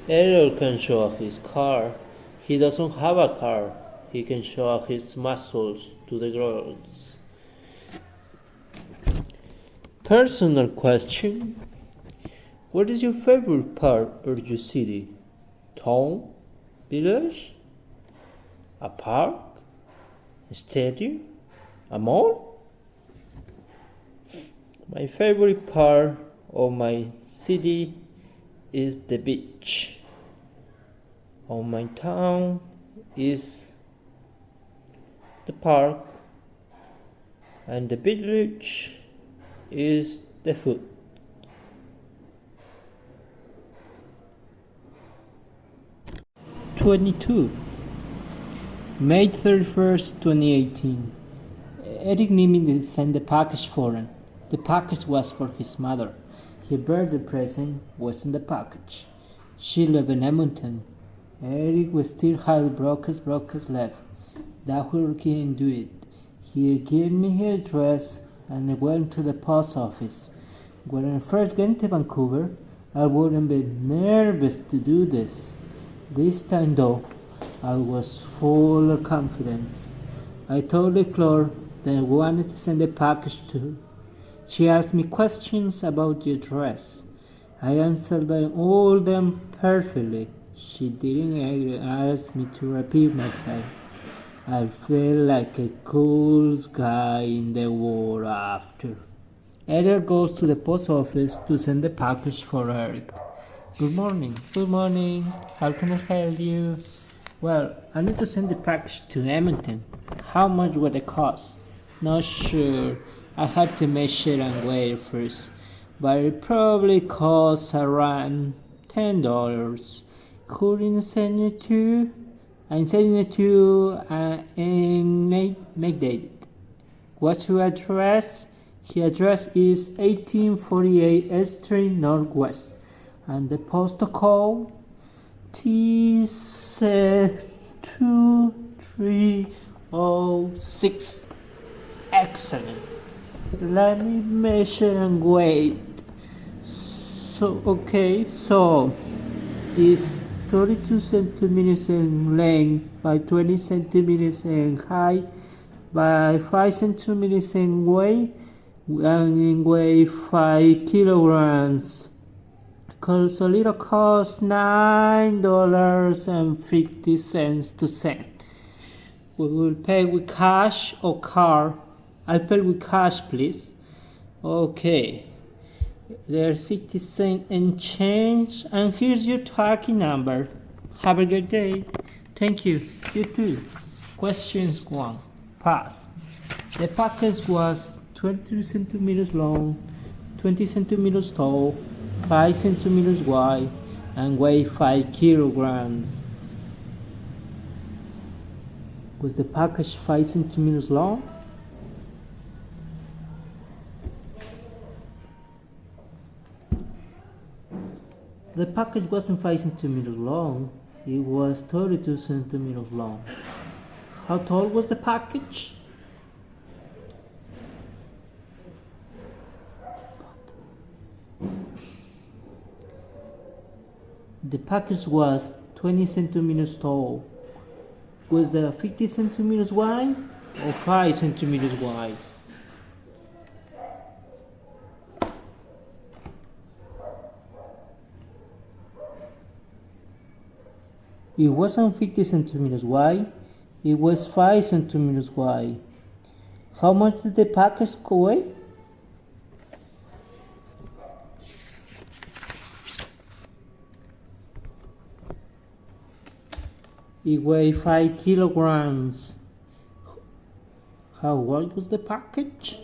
Edgar can show his car. He doesn't have a car. He can show his muscles to the girls. Personal question. What is your favorite part of your city? Town? Village? A park? A stadium? A mall? My favorite part of my city is the beach. Of my town is the park, and the village is the food. May 31st, 2018. Eric needed to send the package for him. The package was for his mother. Her birthday present was in the package. She lived in Edmonton. Eric was still had brokers left. That we couldn't do it. He gave me his address and I went to the post office. When I first got to Vancouver, I wouldn't be nervous to do this. This time though, I was full of confidence. I told the clerk that I wanted to send a package to her. She asked me questions about the address. I answered all them perfectly. She didn't ask me to repeat myself. I felt like a coolest guy in the world after. Edgar goes to the post office to send the package for Eric. Good morning. Good morning. How can I help you? Well, I need to send the package to Edmonton. How much would it cost? Not sure. I have to measure and weigh first. But it probably costs around $10. Couldn't send it to? I'm sending it to McDavid. What's your address? His address is 1848 S Street Northwest. And the postal code T2306. Excellent. Let me measure and weigh. So it's 32 centimeters in length by 20 centimeters in height by 5 centimeters in weight and weigh 5 kilograms. So it costs $9.50 to send. We will pay with cash or card. I pay with cash, please. Okay. There's 50 cents and change, and here's your tracking number. Have a good day. Thank you. You too. Questions 1. Pass. The package was 23 centimeters long, 20 centimeters tall, 5 centimeters wide, and weighed 5 kilograms. Was the package 5 centimeters long? The package wasn't 5 centimeters long, it was 32 centimeters long. How tall was the package? The package was 20 centimeters tall. Was the 50 centimeters wide or 5 centimeters wide? It wasn't 50 centimeters wide, it was 5 centimeters wide. How much did the package weigh? It weighed 5 kilograms. How wide was the package?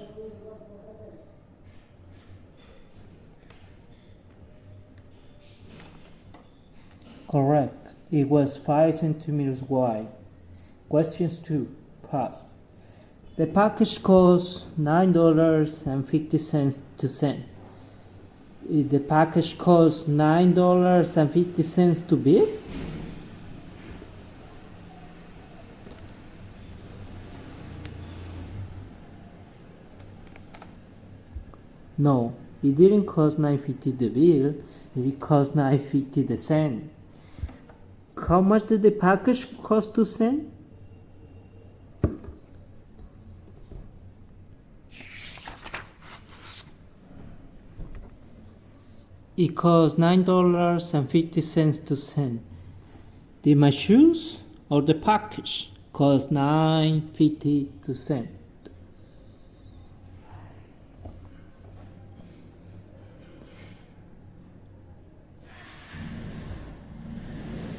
Correct. It was 5 centimeters wide. Questions 2. Pass. The package cost $9.50 to send. The package cost $9.50 to build? No, it didn't cost 9.50 the bill, it cost 9.50 the send. How much did the package cost to send? It cost $9.50 to send. Did my shoes or the package cost $9.50 to send?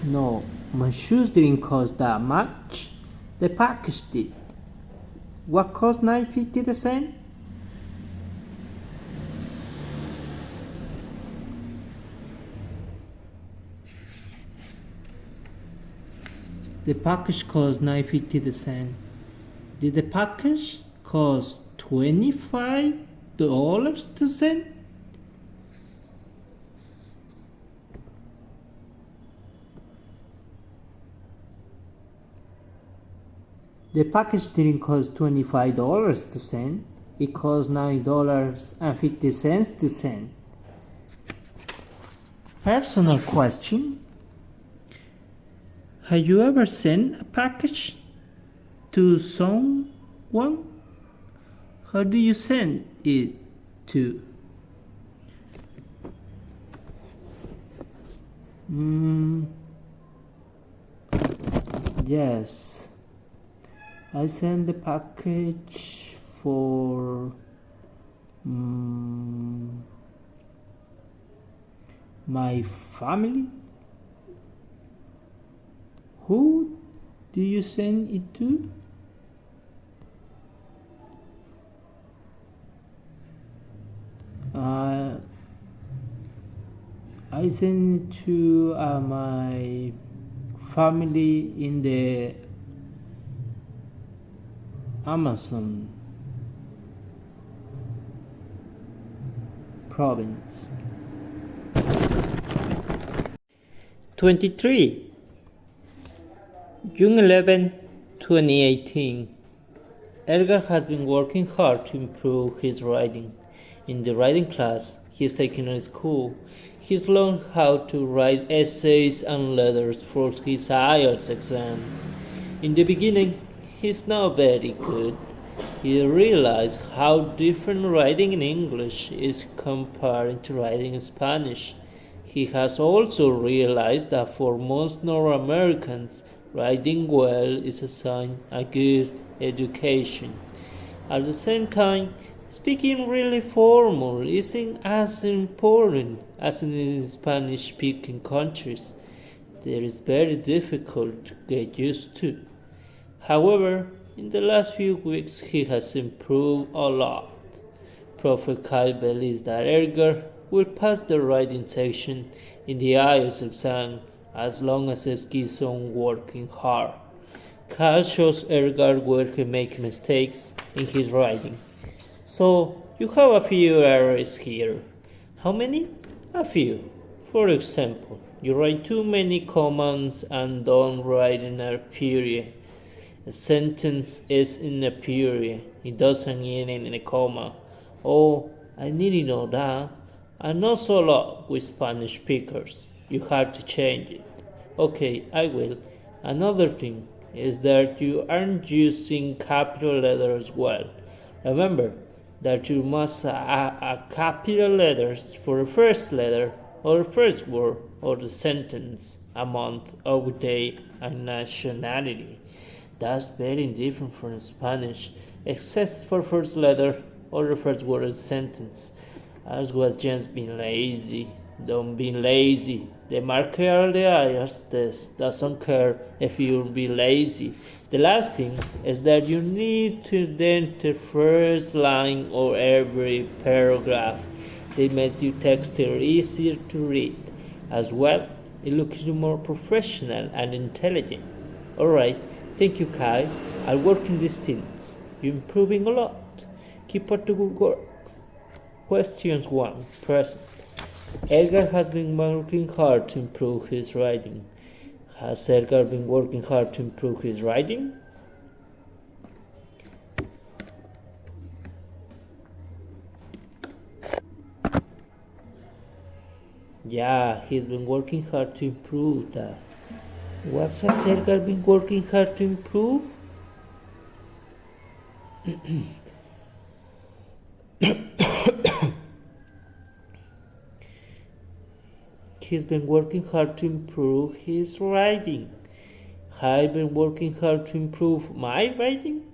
No, my shoes didn't cost that much. The package did. What cost $9.50 to send? The package cost $9.50 to send. Did the package cost $25 to send? The package didn't cost $25 to send. It cost $9.50 to send. Personal question. Have you ever sent a package to someone? How do you send it to? Yes, I sent the package for my family. Who do you send it to? I sent it to my family in the Amazon province. 23. June 11, 2018. Edgar has been working hard to improve his writing. In the writing class he's taken in school, he's learned how to write essays and letters for his IELTS exam. In the beginning, he's not very good. He realized how different writing in English is compared to writing in Spanish. He has also realized that for most North Americans, writing well is a sign of good education. At the same time, speaking really formal isn't as important as in Spanish-speaking countries. That is very difficult to get used to. However, in the last few weeks he has improved a lot. Prophet Kyle believes that Edgar will pass the writing section in the IELTS exam as long as he keeps on working hard. Kyle shows Edgar where he makes mistakes in his writing. So you have a few errors here. How many? A few. For example, you write too many commas and don't write in a period. A sentence is in a period. It doesn't end in a comma. Oh, I need to know that. I'm not so luck with Spanish speakers. You have to change it. Okay, I will. Another thing is that you aren't using capital letters well. Remember that you must add capital letters for the first letter or the first word or the sentence, a month, a day, and nationality. That's very different from Spanish, except for first letter or the first word of the sentence. As was just being lazy. Don't be lazy. The marker of the IELTS test doesn't care if you'll be lazy. The last thing is that you need to dent the first line of every paragraph. It makes your text easier to read. As well, it looks more professional and intelligent. Alright, thank you Kai. I'll work in these things. You're improving a lot. Keep up the good work. Questions 1. Present. Edgar has been working hard to improve his writing. Has Edgar been working hard to improve his writing? Yeah, he's been working hard to improve that. What has Edgar been working hard to improve? He's been working hard to improve his writing. I've been working hard to improve my writing.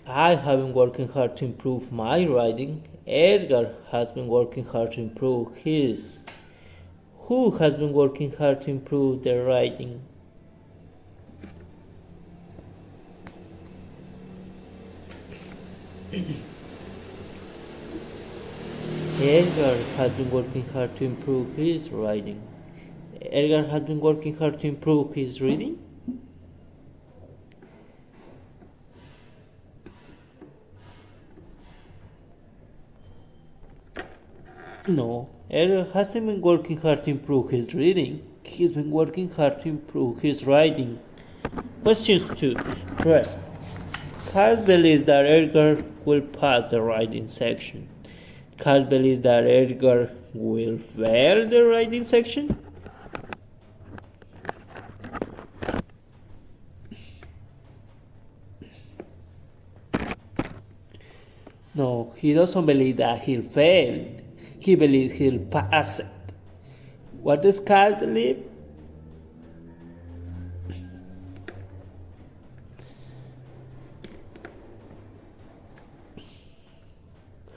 I have been working hard to improve my writing. Edgar has been working hard to improve his. Who has been working hard to improve their writing? Edgar has been working hard to improve his writing. Edgar has been working hard to improve his reading. No, Edgar hasn't been working hard to improve his reading. He's been working hard to improve his writing. Question 2. First, Carl believes that Edgar will pass the writing section. Carl believes that Edgar will fail the writing section. No, he doesn't believe that he'll fail. He believes he'll pass it. What does Carl believe?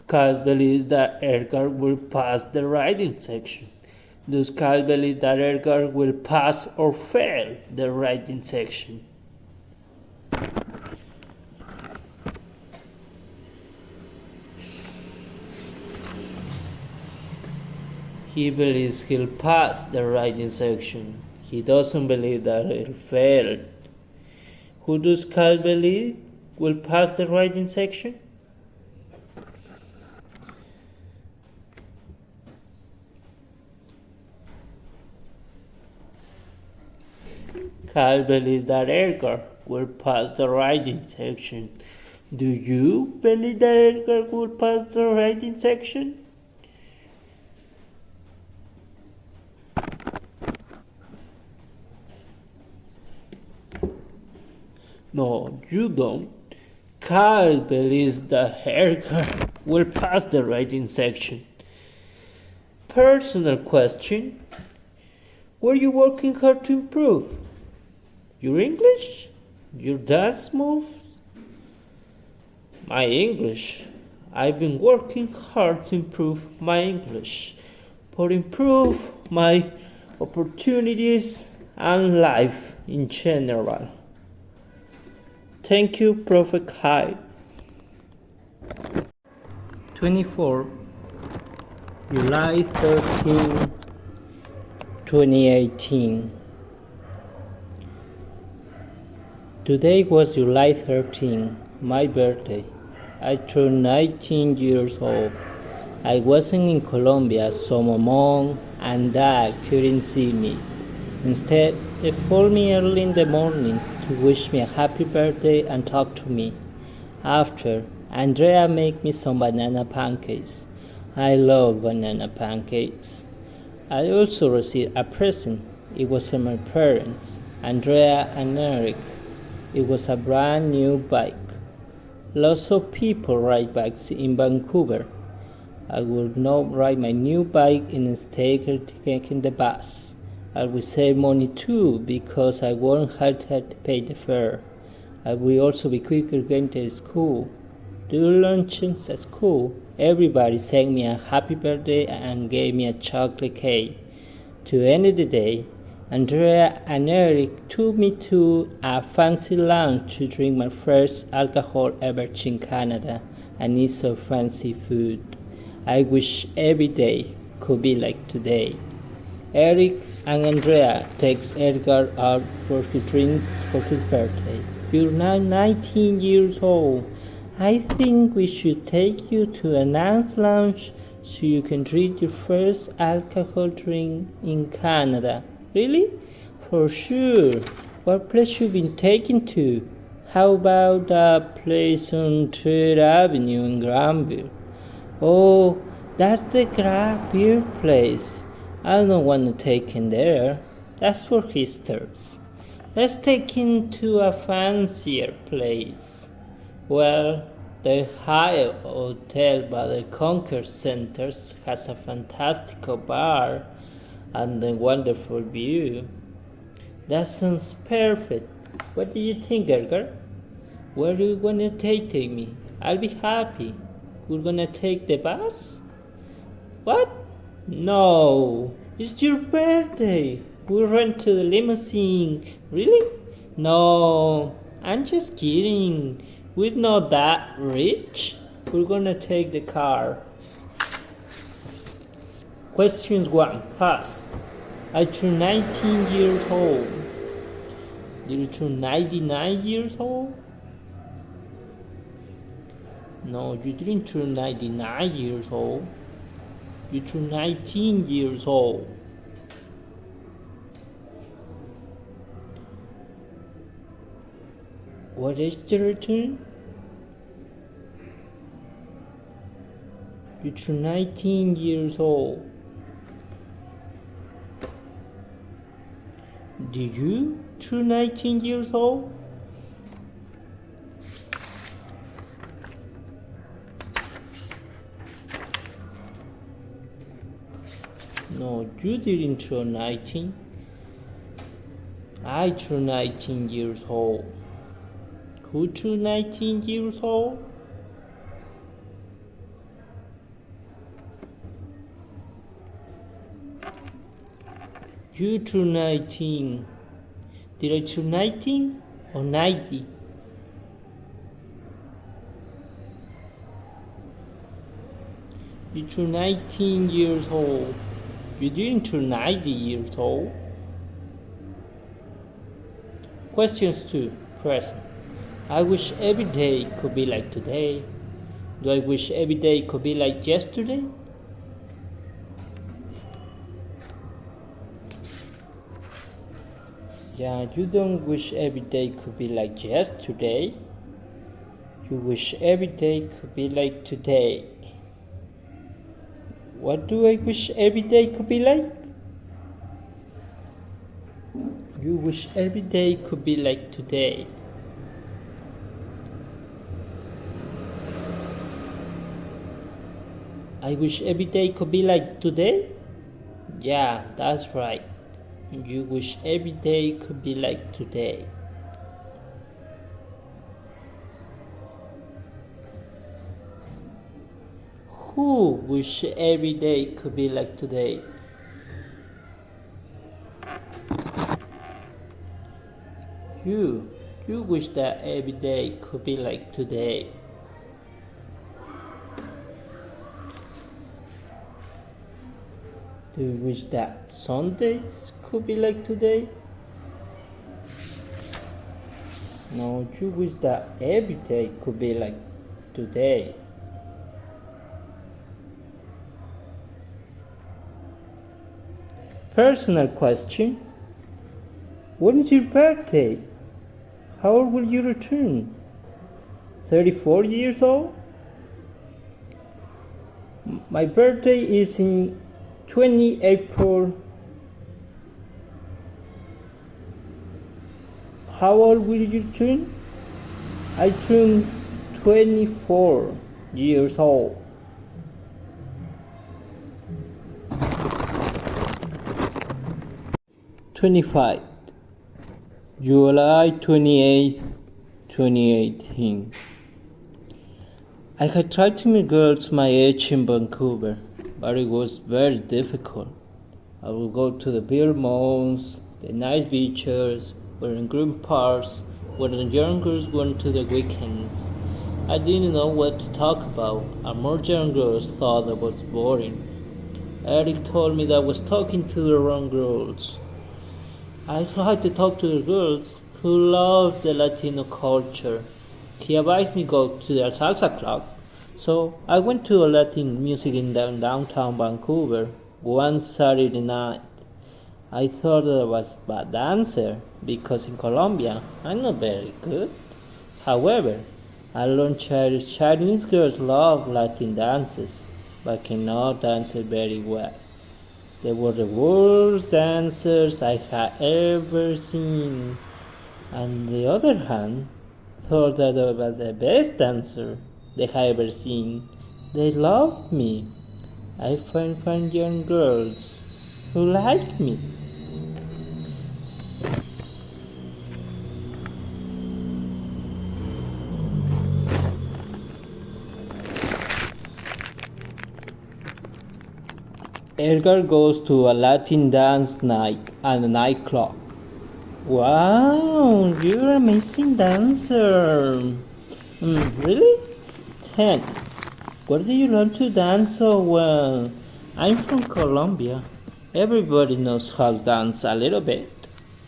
Carl believes that Edgar will pass the writing section. Does Carl believe that Edgar will pass or fail the writing section? He believes he'll pass the writing section. He doesn't believe that he'll fail. Who does Carl believe will pass the writing section? Carl believes that Edgar will pass the writing section. Do you believe that Edgar will pass the writing section? No, you don't. Carl believes that Edgar will pass the writing section. Personal question. Were you working hard to improve? Your English? Your dance moves? My English. I've been working hard to improve my English, to improve my opportunities and life in general. Thank you, Prophet Kai. 24 July 13, 2018. Today was July 13, my birthday. I turned 19 years old. I wasn't in Colombia, so my mom and dad couldn't see me. Instead, they called me early in the morning to wish me a happy birthday and talk to me. After, Andrea made me some banana pancakes. I love banana pancakes. I also received a present. It was from my parents, Andrea and Eric. It was a brand new bike. Lots of people ride bikes in Vancouver. I will not ride my new bike instead taking the bus. I will save money too because I won't have to pay the fare. I will also be quicker getting to school. During lunches at school, everybody sang me a happy birthday and gave me a chocolate cake. To end the day, Andrea and Eric took me to a fancy lounge to drink my first alcohol beverage in Canada and eat some fancy food. I wish every day could be like today. Eric and Andrea takes Edgar out for his drinks for his birthday. You're now 19 years old. I think we should take you to a nice lounge so you can drink your first alcohol drink in Canada. Really? For sure. What place you been taken to? How about that place on Third Avenue in Granville? Oh, that's the craft beer place. I don't want to take him there. That's for hipsters. Let's take him to a fancier place. Well, the Hyatt Hotel by the Concord Centers has a fantastic bar and a wonderful view. That sounds perfect. What do you think, Edgar? Where are you gonna take me? I'll be happy. We're gonna take the bus? What? No, it's your birthday. We'll rent to the limousine. Really? No, I'm just kidding. We're not that rich. We're gonna take the car. Questions 1. Pass. I turned 19 years old. Did you turn 99 years old? No, you didn't turn 99 years old. You turned 19 years old. What is the return? You turned 19 years old. Did you turn 19 years old? No, you didn't turn 19. I turned 19 years old. Who turned 19 years old? You turned 19. Did I turn 19 or 90? You turned 19 years old. You didn't turn 90 years old. Questions 2. Present. I wish every day could be like today. Do I wish every day could be like yesterday? Yeah, you don't wish every day could be like yesterday. You wish every day could be like today. What do I wish every day could be like? You wish every day could be like today. I wish every day could be like today? Yeah, that's right. You wish every day could be like today. Who wish every day could be like today? You wish that every day could be like today. Do you wish that Sundays could be like today? No, you wish that every day could be like today. Personal question. When is your birthday? How old will you return? 34 years old? My birthday is in 20 April. How old will you turn? I turn 24 years old. '25 July 28, 2018. I had tried to meet girls my age in Vancouver, but it was very difficult. I would go to the beer malls, the nice beaches, or in green parks, where the young girls went to the weekends. I didn't know what to talk about, and more young girls thought I was boring. Eric told me that I was talking to the wrong girls. I tried to talk to the girls who loved the Latino culture. He advised me go to their salsa club, so I went to a Latin music in downtown Vancouver one Saturday night. I thought I was a bad dancer because in Colombia I'm not very good. However, I learned Chinese girls love Latin dances, but cannot dance very well. They were the worst dancers I had ever seen. On the other hand, thought that I was the best dancer they had ever seen. They loved me. I find young girls who like me. Edgar goes to a Latin dance night at a nightclub. Wow, you're an amazing dancer. Really? Thanks. Where do you learn to dance so well? I'm from Colombia. Everybody knows how to dance a little bit.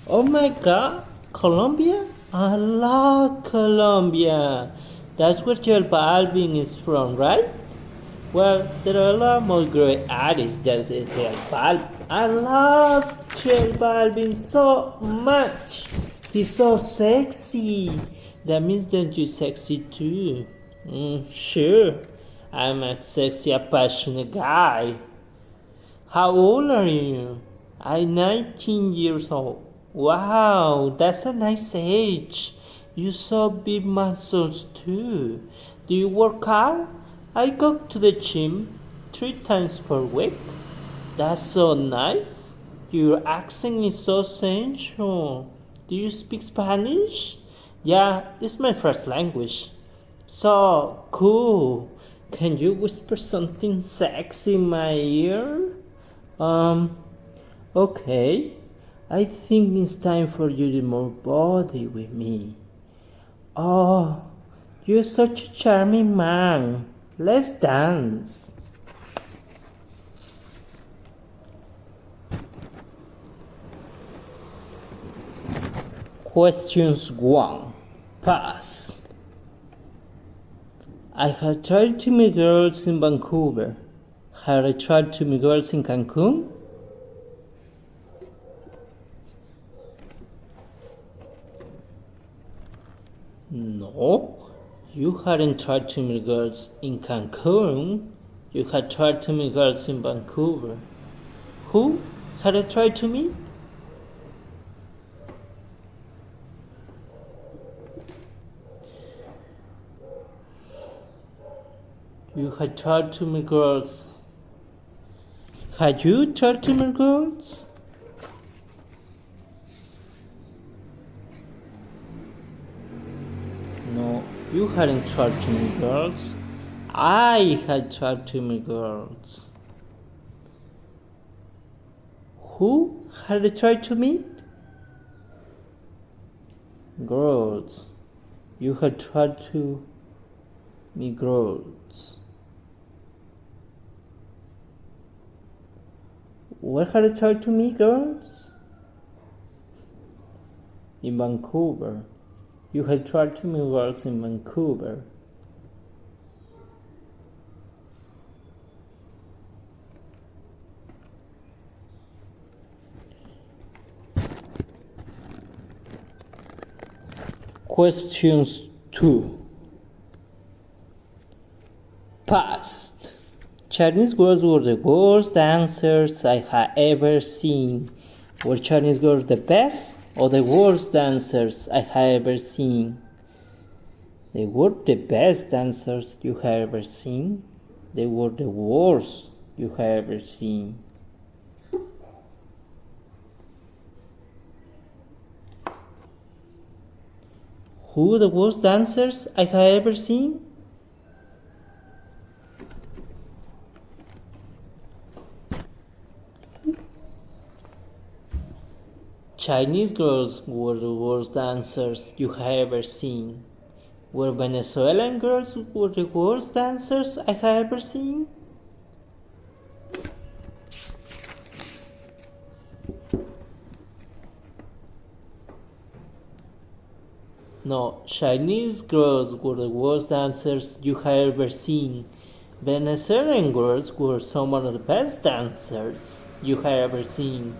Oh my god, Colombia? I love Colombia. That's where J Balvin is from, right? Well, there are a lot more great artists than J Balvin. I love J Balvin so much. He's so sexy. That means that you're sexy too. Sure. I'm a sexy, passionate guy. How old are you? I'm 19 years old. Wow, that's a nice age. You saw big muscles too. Do you work out? I go to the gym 3 times per week. That's so nice. Your accent is so sensual. Do you speak Spanish? Yeah, it's my first language. So cool. Can you whisper something sexy in my ear? Okay. I think it's time for you to move body with me. Oh, you're such a charming man. Let's dance. Questions 1. Pass. I have tried to meet girls in Vancouver. Have I tried to meet girls in Cancun? No, you hadn't tried to meet girls in Cancun. You had tried to meet girls in Vancouver. Who had I tried to meet? You had tried to meet girls. Had you tried to meet girls? No, you hadn't tried to meet girls. I had tried to meet girls. Who had I tried to meet? Girls. You had tried to meet girls. Where had I tried to meet girls? In Vancouver. You had tried to meet girls in Vancouver. Questions 2. Past. Chinese girls were the worst dancers I had ever seen. Were Chinese girls the best or the worst dancers I had ever seen? They were the best dancers you have ever seen. They were the worst you have ever seen. Who the worst dancers I have ever seen? Chinese girls were the worst dancers you have ever seen. Were Venezuelan girls were the worst dancers I have ever seen? No, Chinese girls were the worst dancers you have ever seen. Venezuelan girls were some of the best dancers you have ever seen.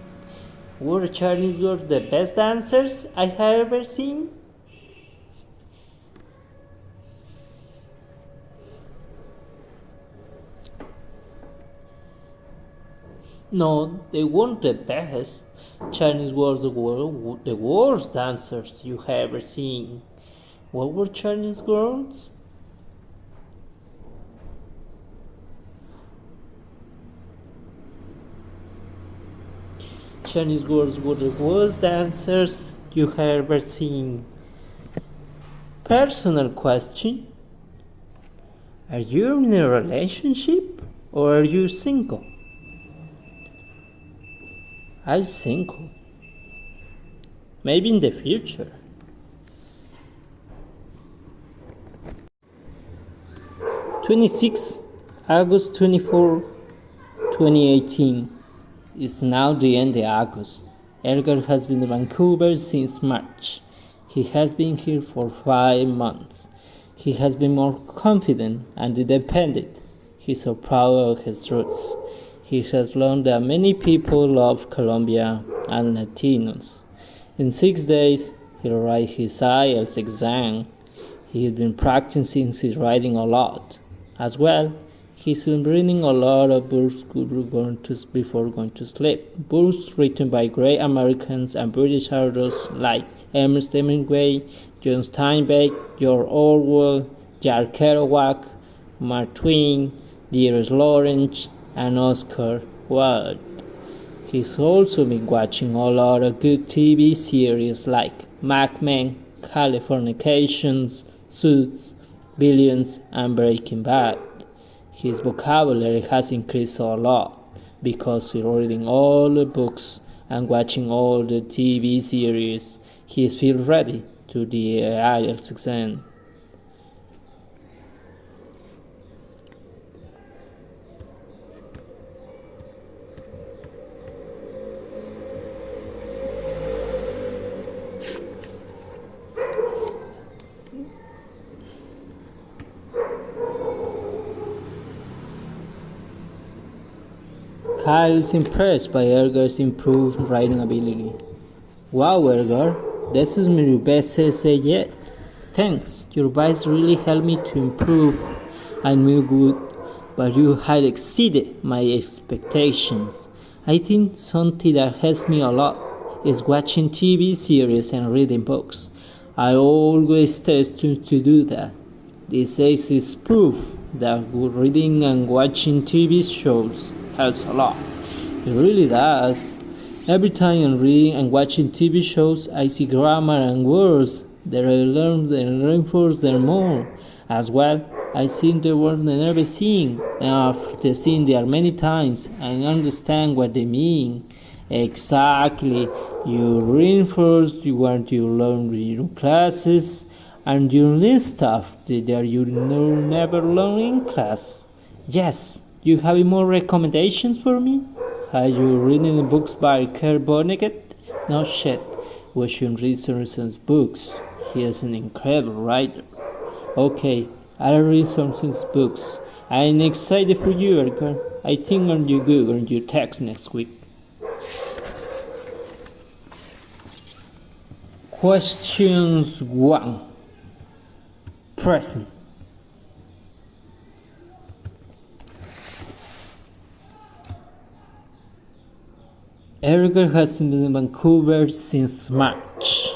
Were Chinese girls the best dancers I have ever seen? No, they weren't the best. Chinese were the worst dancers you have ever seen. What were Chinese girls? Chinese girls were the worst dancers you have ever seen. Personal question. Are you in a relationship or are you single? I'm single. Maybe in the future. 26 August 24, 2018. It's now the end of August. Edgar has been in Vancouver since March. He has been here for 5 months. He has been more confident and independent. He's so proud of his roots. He has learned that many people love Colombia and Latinos. In 6 days, he'll write his IELTS exam. He has been practicing his writing a lot. As well, he's been reading a lot of books before going to sleep. Books written by great Americans and British authors like Ernest Hemingway, John Steinbeck, George Orwell, Jack Kerouac, Mark Twain, D.S. Lawrence, and Oscar Wilde. He's also been watching a lot of good TV series like Mad Men, Californications, Suits, Billions, and Breaking Bad. His vocabulary has increased a lot because he's reading all the books and watching all the TV series. He feels ready to the IELTS exam. Kyle is impressed by Edgar's improved writing ability. Wow, Edgar, this is my best essay yet. Thanks, your advice really helped me to improve. I knew good, but you had exceeded my expectations. I think something that helps me a lot is watching TV series and reading books. I always test to do that. This is proof that reading and watching TV shows helps a lot. It really does. Every time I'm reading and watching TV shows, I see grammar and words that I learn and reinforce them more. As well, I see the words I never seen, and after seeing them many times, I understand what they mean. Exactly. You reinforce what you learn in your classes, and you learn stuff that you never learn in class. Yes. You have more recommendations for me? Are you reading the books by Kurt Vonnegut? No shit. We should read Sorensen's books. He is an incredible writer. Okay, I'll read Sorensen's books. I'm excited for you, Edgar. I think on you good on your text next week. Questions 1. Present. Edgar has been in Vancouver since March.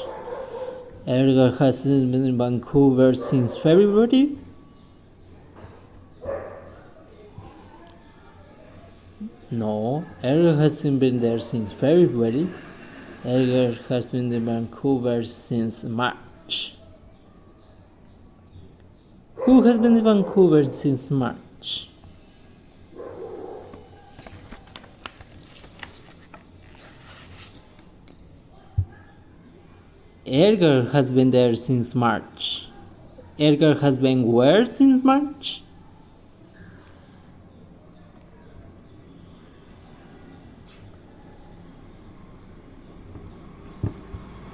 Edgar has been in Vancouver since February. No, Edgar hasn't been there since February. Edgar has been in Vancouver since March. Who has been in Vancouver since March? Edgar has been there since March. Edgar has been where since March?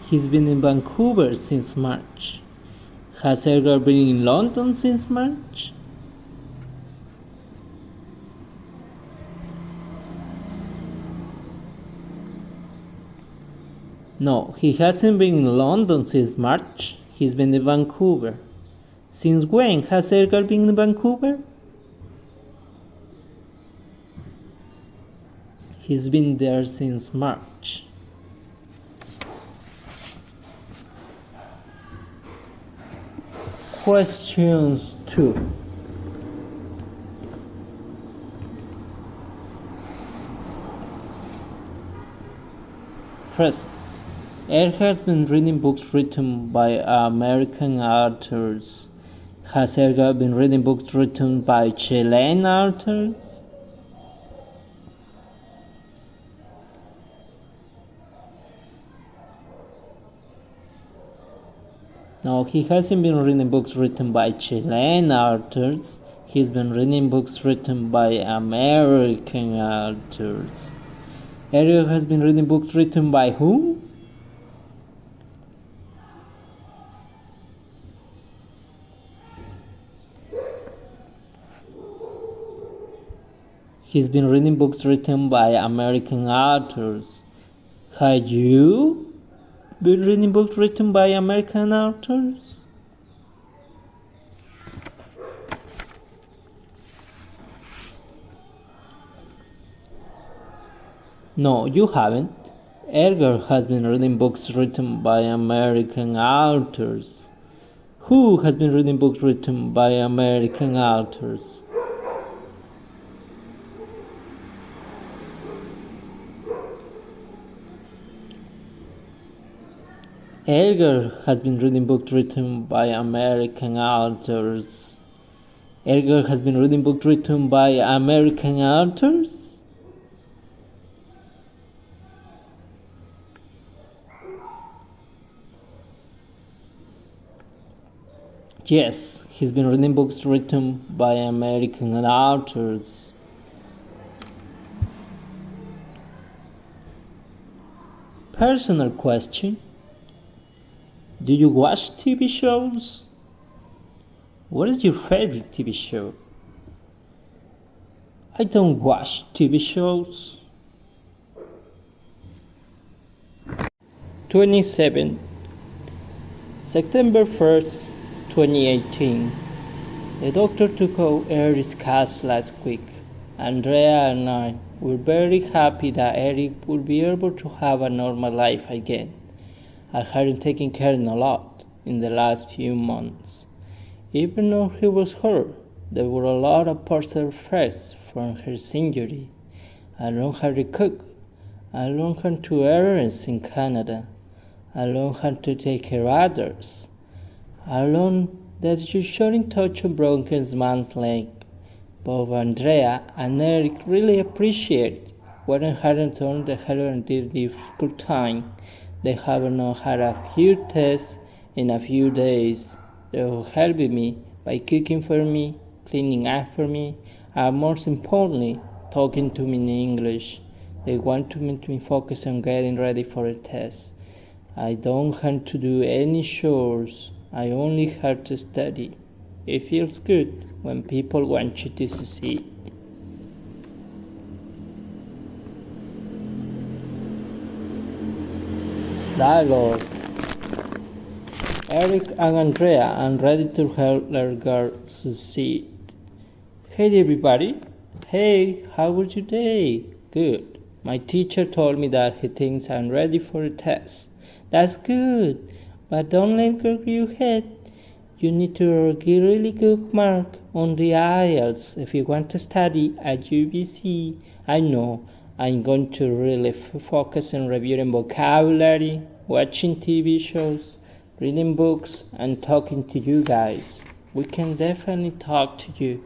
He's been in Vancouver since March. Has Edgar been in London since March? No, he hasn't been in London since March. He's been in Vancouver. Since when has Edgar been in Vancouver? He's been there since March. Questions 2. Present. Ed has been reading books written by American authors. Has Edgar been reading books written by Chilean authors? No, he hasn't been reading books written by Chilean authors. He's been reading books written by American authors. Edgar has been reading books written by who? He's been reading books written by American authors. Have you been reading books written by American authors? No, you haven't. Edgar has been reading books written by American authors. Who has been reading books written by American authors? Edgar has been reading books written by American authors. Edgar has been reading books written by American authors? Yes, he's been reading books written by American authors. Personal question. Do you watch TV shows? What is your favorite TV show? I don't watch TV shows. 27. September 1st, 2018. The doctor took out Eric's cast last week. Andrea and I were very happy that Eric would be able to have a normal life again. I hadn't taken care of him a lot in the last few months. Even though he was hurt, there were a lot of partial effects from his injury. I learned how to cook. I learned how to errands in Canada. I learned how to take care of others. I learned that you shouldn't touch a broken man's leg. Both Andrea and Eric really appreciate what I hadn't done the hell until difficult time. They haven't had a few tests in a few days. They were helping me by cooking for me, cleaning up for me, and most importantly, talking to me in English. They want me to focus on getting ready for a test. I don't have to do any chores. I only have to study. It feels good when people want you to succeed. Dialogue. Eric and Andrea are ready to help their girl succeed. Hey everybody. Hey, how was your day? Good. My teacher told me that he thinks I'm ready for a test. That's good. But don't let go of your head. You need to get really good mark on the IELTS if you want to study at UBC. I know I'm going to really focus on reviewing vocabulary, watching TV shows, reading books, and talking to you guys. We can definitely talk to you.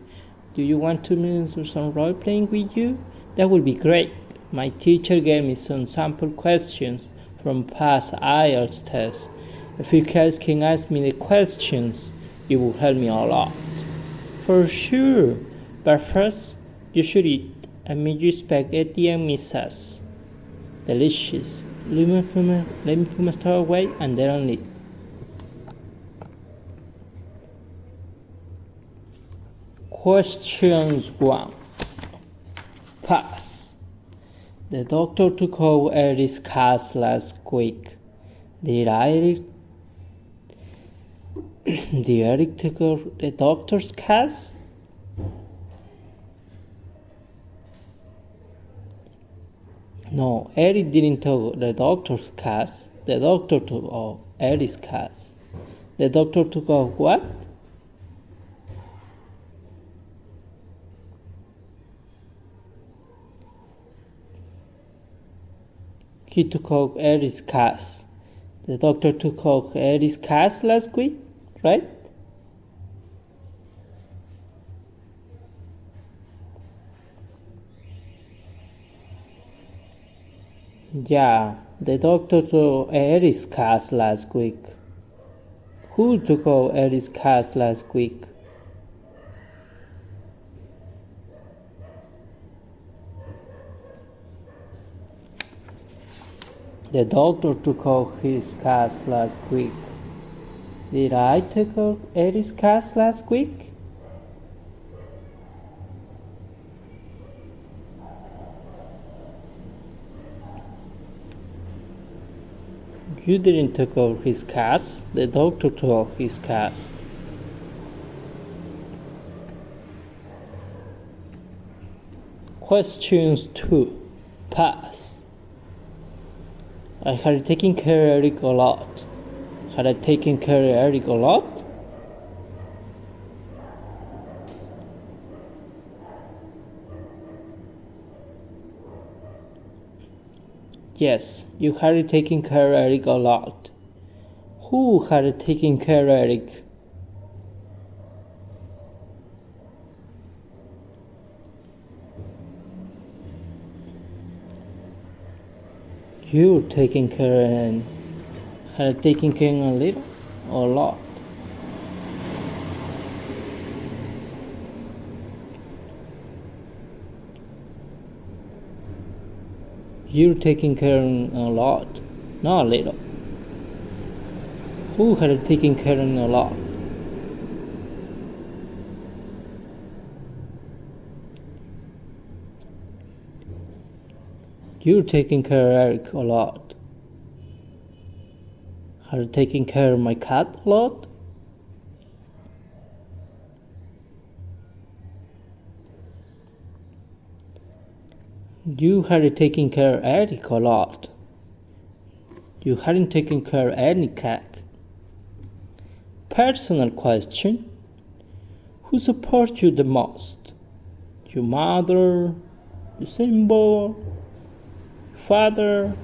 Do you want to do some role playing with you? That would be great. My teacher gave me some sample questions from past IELTS tests. If you guys can ask me the questions, it will help me a lot. For sure. But first, you should eat. I made you spaghetti and misas. Delicious. Let me put my stuff away and then I'll eat. Questions 1. Pass. The doctor took out Eric's cast last week. Did Eric take the doctor's class? No, Eric didn't take the doctor's class. The doctor took Eric's class. The doctor took what? He took out Eric's class. The doctor took out Eric's class last week, right? Yeah, the doctor took Eric's class last week. Who took out Eric's class last week? The doctor took out his class last week. Did I take out Eric's class last week? You didn't take out his class. The doctor took out his class. Questions 2. Pass. I had taken care of Eric a lot. Had I taken care of Eric a lot? Yes, you had taken care of Eric a lot. Who had taken care of Eric? You taking care and had taken care a little or a lot? You're taking care a lot, not a little. Who had taken care a lot? You're taking care of Eric a lot. Had taken care of my cat a lot? You had taken care of Eric a lot. You hadn't taken care of any cat. Personal question. Who supports you the most? Your mother? Your symbol? Father?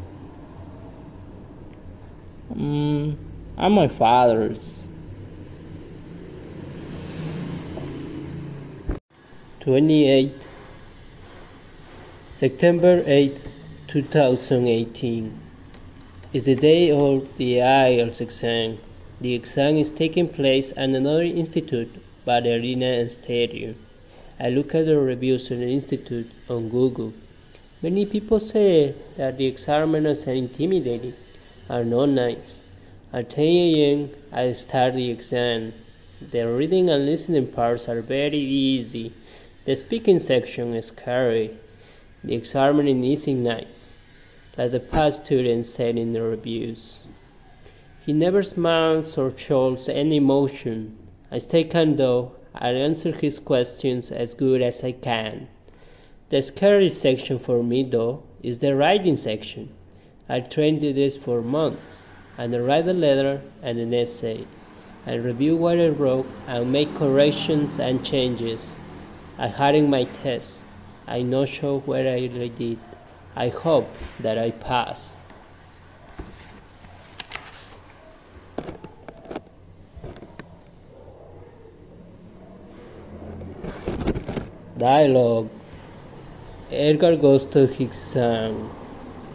I'm my father's. 28 September 8, 2018 is the day of the IELTS exam. The exam is taking place at another institute by the arena and stadium. I look at the reviews of the institute on Google. Many people say that the examiners are intimidating and not nice. At 10 a.m. I start the exam. The reading and listening parts are very easy. The speaking section is scary. The examining isn't nice, like the past students said in the reviews. He never smiles or shows any emotion. I stay calm though. I answer his questions as good as I can. The scary section for me though is the writing section. I trained this for months, and I write a letter and an essay. I review what I wrote and make corrections and changes. I had in my test. I not sure what I did. I hope that I pass. Dialogue. Edgar goes to his exam.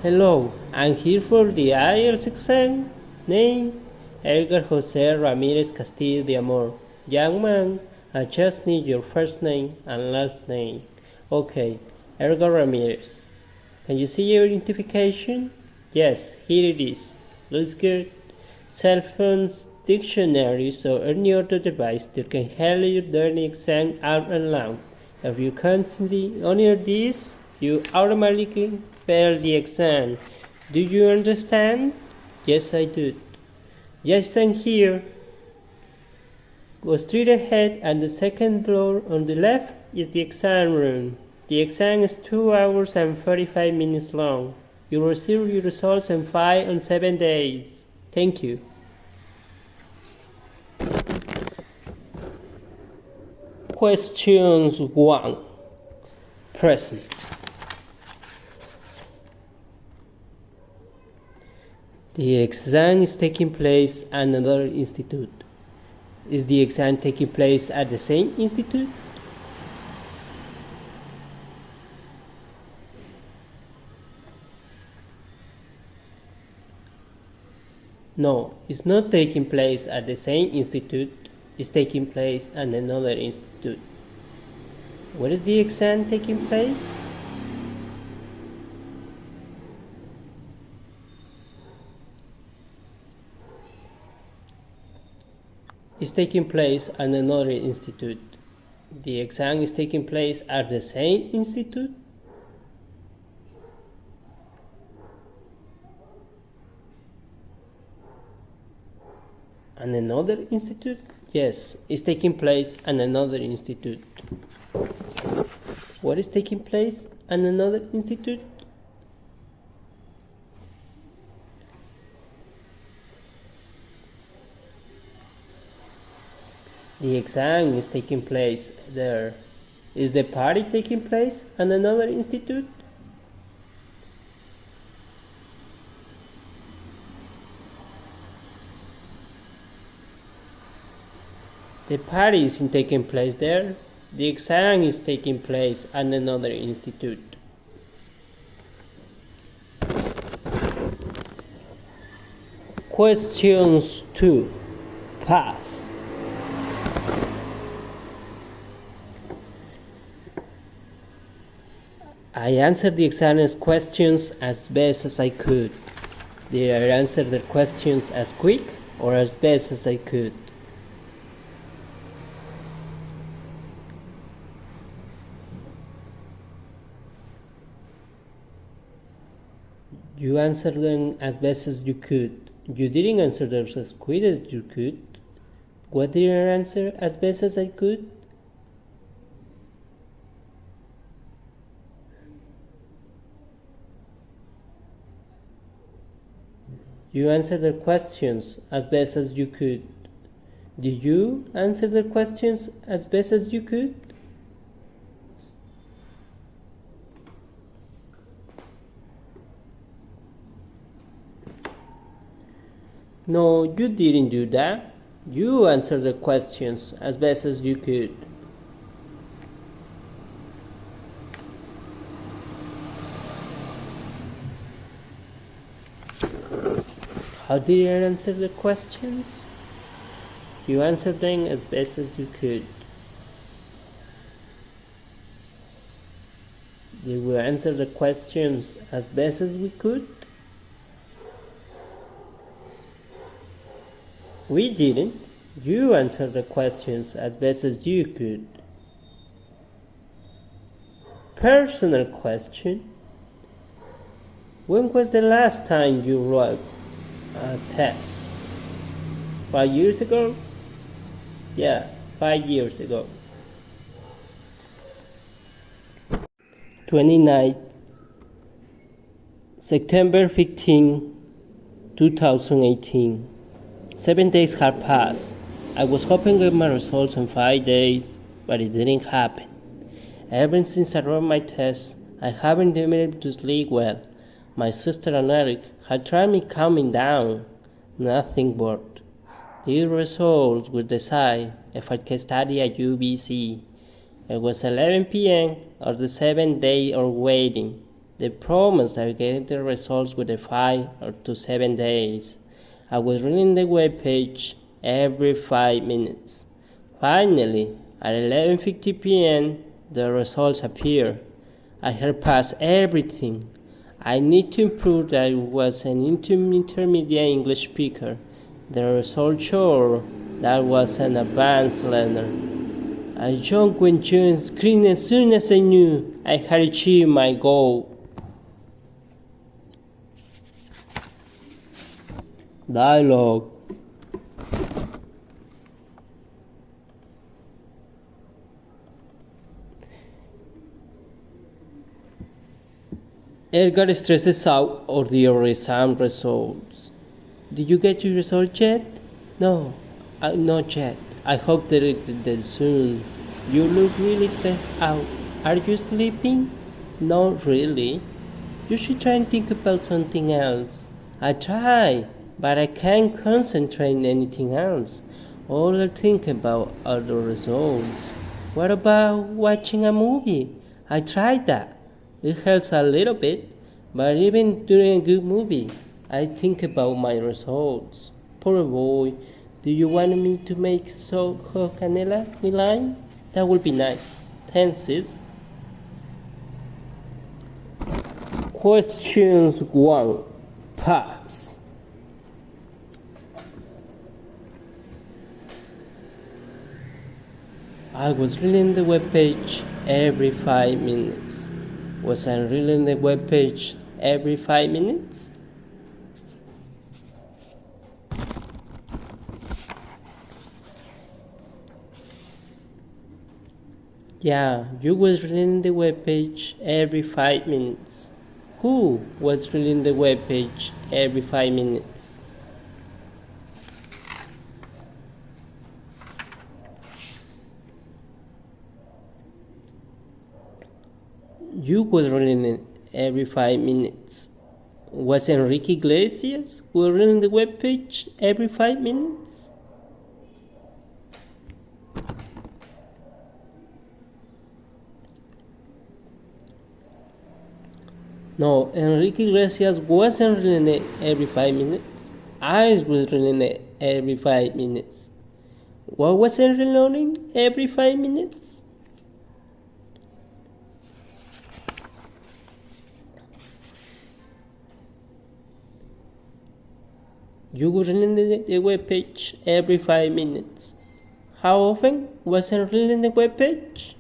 Hello, I'm here for the IELTS exam. Name? Edgar Jose Ramirez Castillo de Amor. Young man, I just need your first name and last name. Okay, Edgar Ramirez. Can you see your identification? Yes, here it is. Looks good. Cell phones, dictionaries, or any other device that can help you learn the exam out and loud. If you can't see any of these, you automatically fail the exam. Do you understand? Yes, I do. Yes, I'm here. Go straight ahead, and the second door on the left is the exam room. The exam is 2 hours and 45 minutes long. You will receive your results in 5 and 7 days. Thank you. Questions 1. Present. The exam is taking place at another institute. Is the exam taking place at the same institute? No, it's not taking place at the same institute. It's taking place at another institute. Where is the exam taking place? It's taking place at another institute. The exam is taking place at the same institute? And another institute? Yes, it's taking place at another institute. What is taking place at another institute? The exam is taking place there. Is the party taking place at another institute? The party isn't taking place there. The exam is taking place at another institute. Questions 2. Pass. I answered the examiner's questions as best as I could. Did I answer the questions as quick or as best as I could? You answered them as best as you could. You didn't answer them as quick as you could. What did I answer as best as I could? You answered the questions as best as you could. Did you answer the questions as best as you could? No, you didn't do that. You answered the questions as best as you could. How did you answer the questions? You answered them as best as you could. Did we answer the questions as best as we could? We didn't. You answered the questions as best as you could. Personal question. When was the last time you wrote a test? 5 years ago? Yeah, 5 years ago. 29 September 15, 2018. 7 days had passed. I was hoping to get my results in 5 days, but it didn't happen. Ever since I wrote my test, I haven't been able to sleep well. My sister and Eric had tried me calming down. Nothing worked. These results would decide if I could study at UBC. It was 11 p.m. or the 7th day of waiting. They promised I would get the results within 5 or to 7 days. I was reading the web page every 5 minutes. Finally, at 11:50 p.m., the results appeared. I had passed everything. I need to improve that I was an intermediate English speaker. The results showed that I was an advanced learner. I jumped when June screamed as soon as I knew I had achieved my goal. Dialogue. Edgar stresses out over your exam results. Did you get your result yet? No, not yet. I hope that it soon. You look really stressed out. Are you sleeping? Not really. You should try and think about something else. I try, but I can't concentrate on anything else. All I think about are the results. What about watching a movie? I tried that. It helps a little bit, but even during a good movie, I think about my results. Poor boy, do you want me to make Soho Canela Milan? That would be nice. Thanks, sis. Questions 1. Pass. I was reading the webpage every 5 minutes. Was I reading the webpage every 5 minutes? Yeah, you was reading the webpage every 5 minutes. Who was reading the webpage every 5 minutes? You was reading it every 5 minutes. Was Enrique Iglesias who reading the webpage every 5 minutes? No, Enrique Iglesias wasn't reading it every 5 minutes. I was reading it every 5 minutes. What was I reloading every 5 minutes? You were reading the webpage every 5 minutes. How often was I reading the webpage?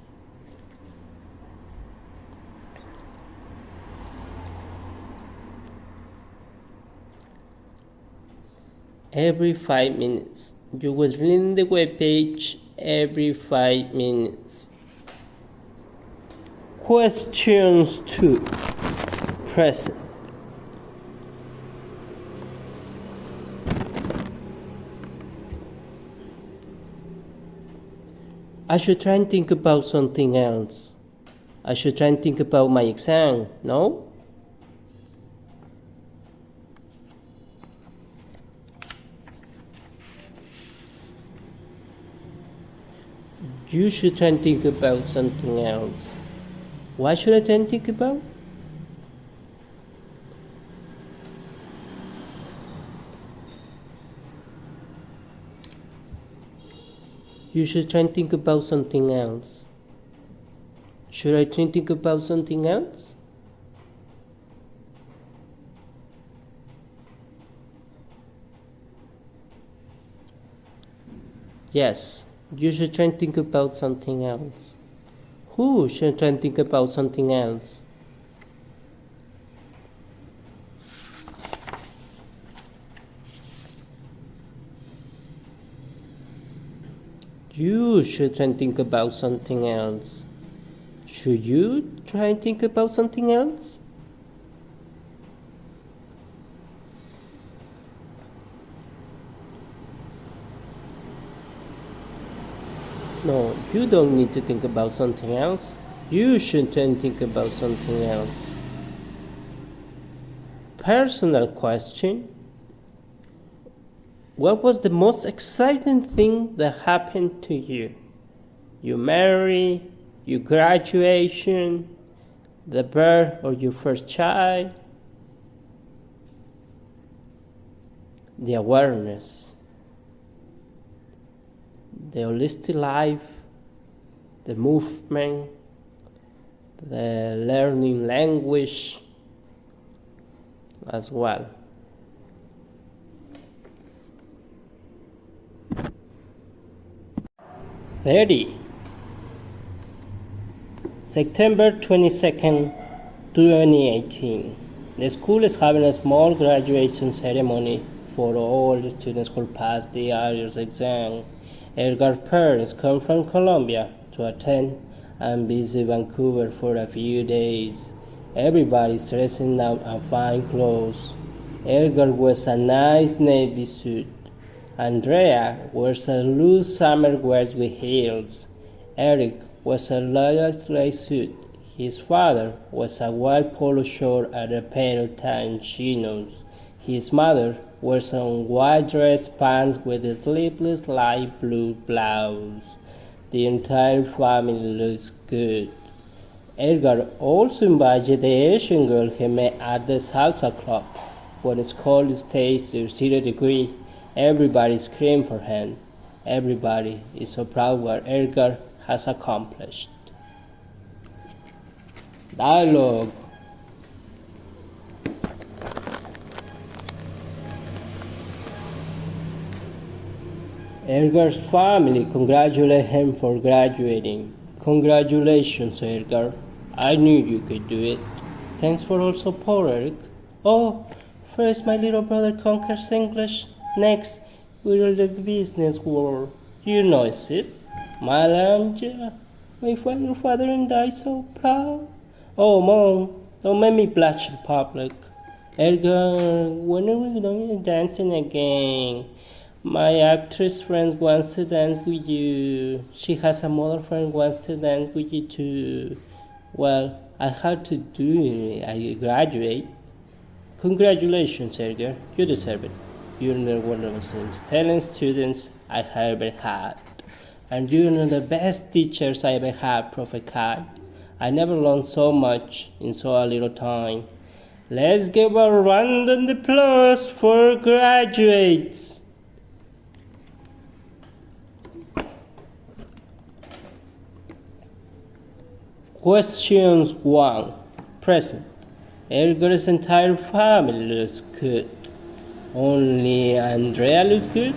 Every 5 minutes. You was reading the webpage every 5 minutes. Questions 2. Present. I should try and think about something else. I should try and think about my exam, no? You should try and think about something else. What should I try and think about? You should try and think about something else. Should I try and think about something else? Yes, you should try and think about something else. Who should try and think about something else? You should try and think about something else. Should you try and think about something else? No, you don't need to think about something else. You should try and think about something else. Personal question. What was the most exciting thing that happened to you? Your marriage, your graduation, the birth of your first child, the awareness, the holistic life, the movement, the learning language as well. Ready. September 22nd, 2018. The school is having a small graduation ceremony for all the students who pass the IELTS exam. Edgar's parents come from Colombia to attend and visit Vancouver for a few days. Everybody's dressing up in fine clothes. Edgar wears a nice navy suit. Andrea wears a loose summer wear with heels. Eric wears a light gray suit. His father wears a white polo shirt and a pair of tan chinos. His mother wears some white dress pants with a sleeveless light blue blouse. The entire family looks good. Edgar also invited the Asian girl he met at the salsa club. When school stays to 0 degrees, everybody screams for him. Everybody is so proud what Edgar has accomplished. Dialogue. Edgar's family congratulated him for graduating. Congratulations, Edgar. I knew you could do it. Thanks for all support, Eric. Oh, first my little brother conquers English. Next, we're the business world. You know, sis. My Angela, my father and I so proud. Oh, Mom, don't make me blush in public. Edgar, when are we going dancing again? My actress friend wants to dance with you. She has a model friend wants to dance with you too. Well, I had to do it. I graduate. Congratulations, Edgar. You deserve it. You're one of the most talented students I ever had. And you're one of the best teachers I ever had, Prophet Kai. I never learned so much in so little time. Let's give a round of applause for graduates. Questions 1. Present. Edgar's entire family looks good. Only Andrea looks good?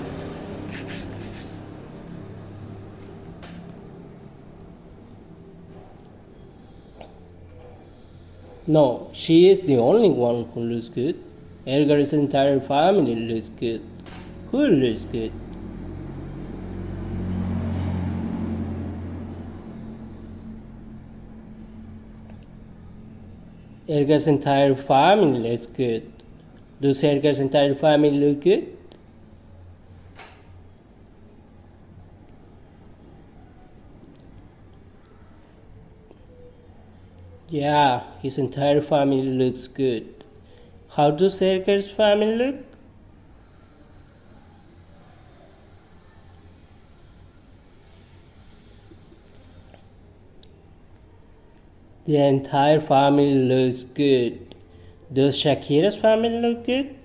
No, she is the only one who looks good. Edgar's entire family looks good. Who looks good? Edgar's entire family looks good. Does Edgar's entire family look good? Yeah, his entire family looks good. How does Edgar's family look? The entire family looks good. Does Shakira's family look good?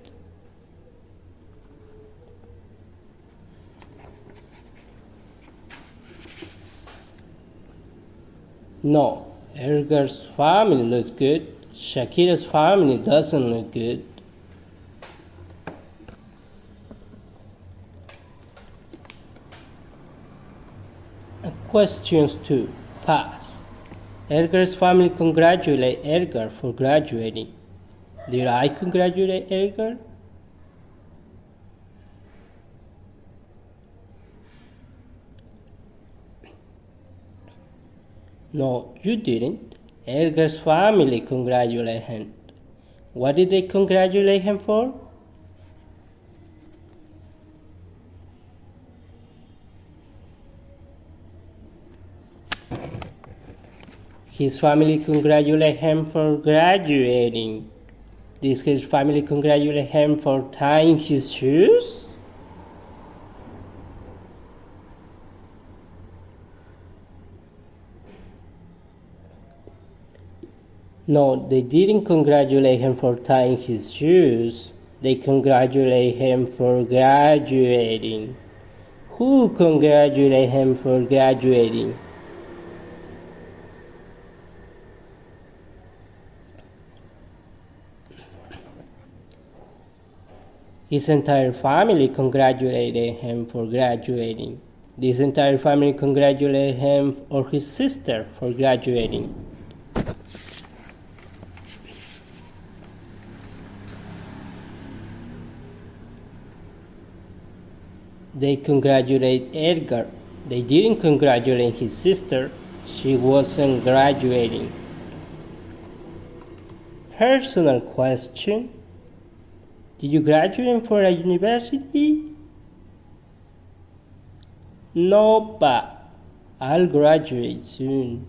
No, Edgar's family looks good. Shakira's family doesn't look good. Questions 2. Pass. Edgar's family congratulate Edgar for graduating. Did I congratulate Edgar? No, you didn't. Edgar's family congratulated him. What did they congratulate him for? His family congratulated him for graduating. Did his family congratulate him for tying his shoes? No, they didn't congratulate him for tying his shoes. They congratulate him for graduating. Who congratulated him for graduating? His entire family congratulated him for graduating. His entire family congratulated him or his sister for graduating. They congratulate Edgar. They didn't congratulate his sister. She wasn't graduating. Personal question. Did you graduate from a university? No, but I'll graduate soon.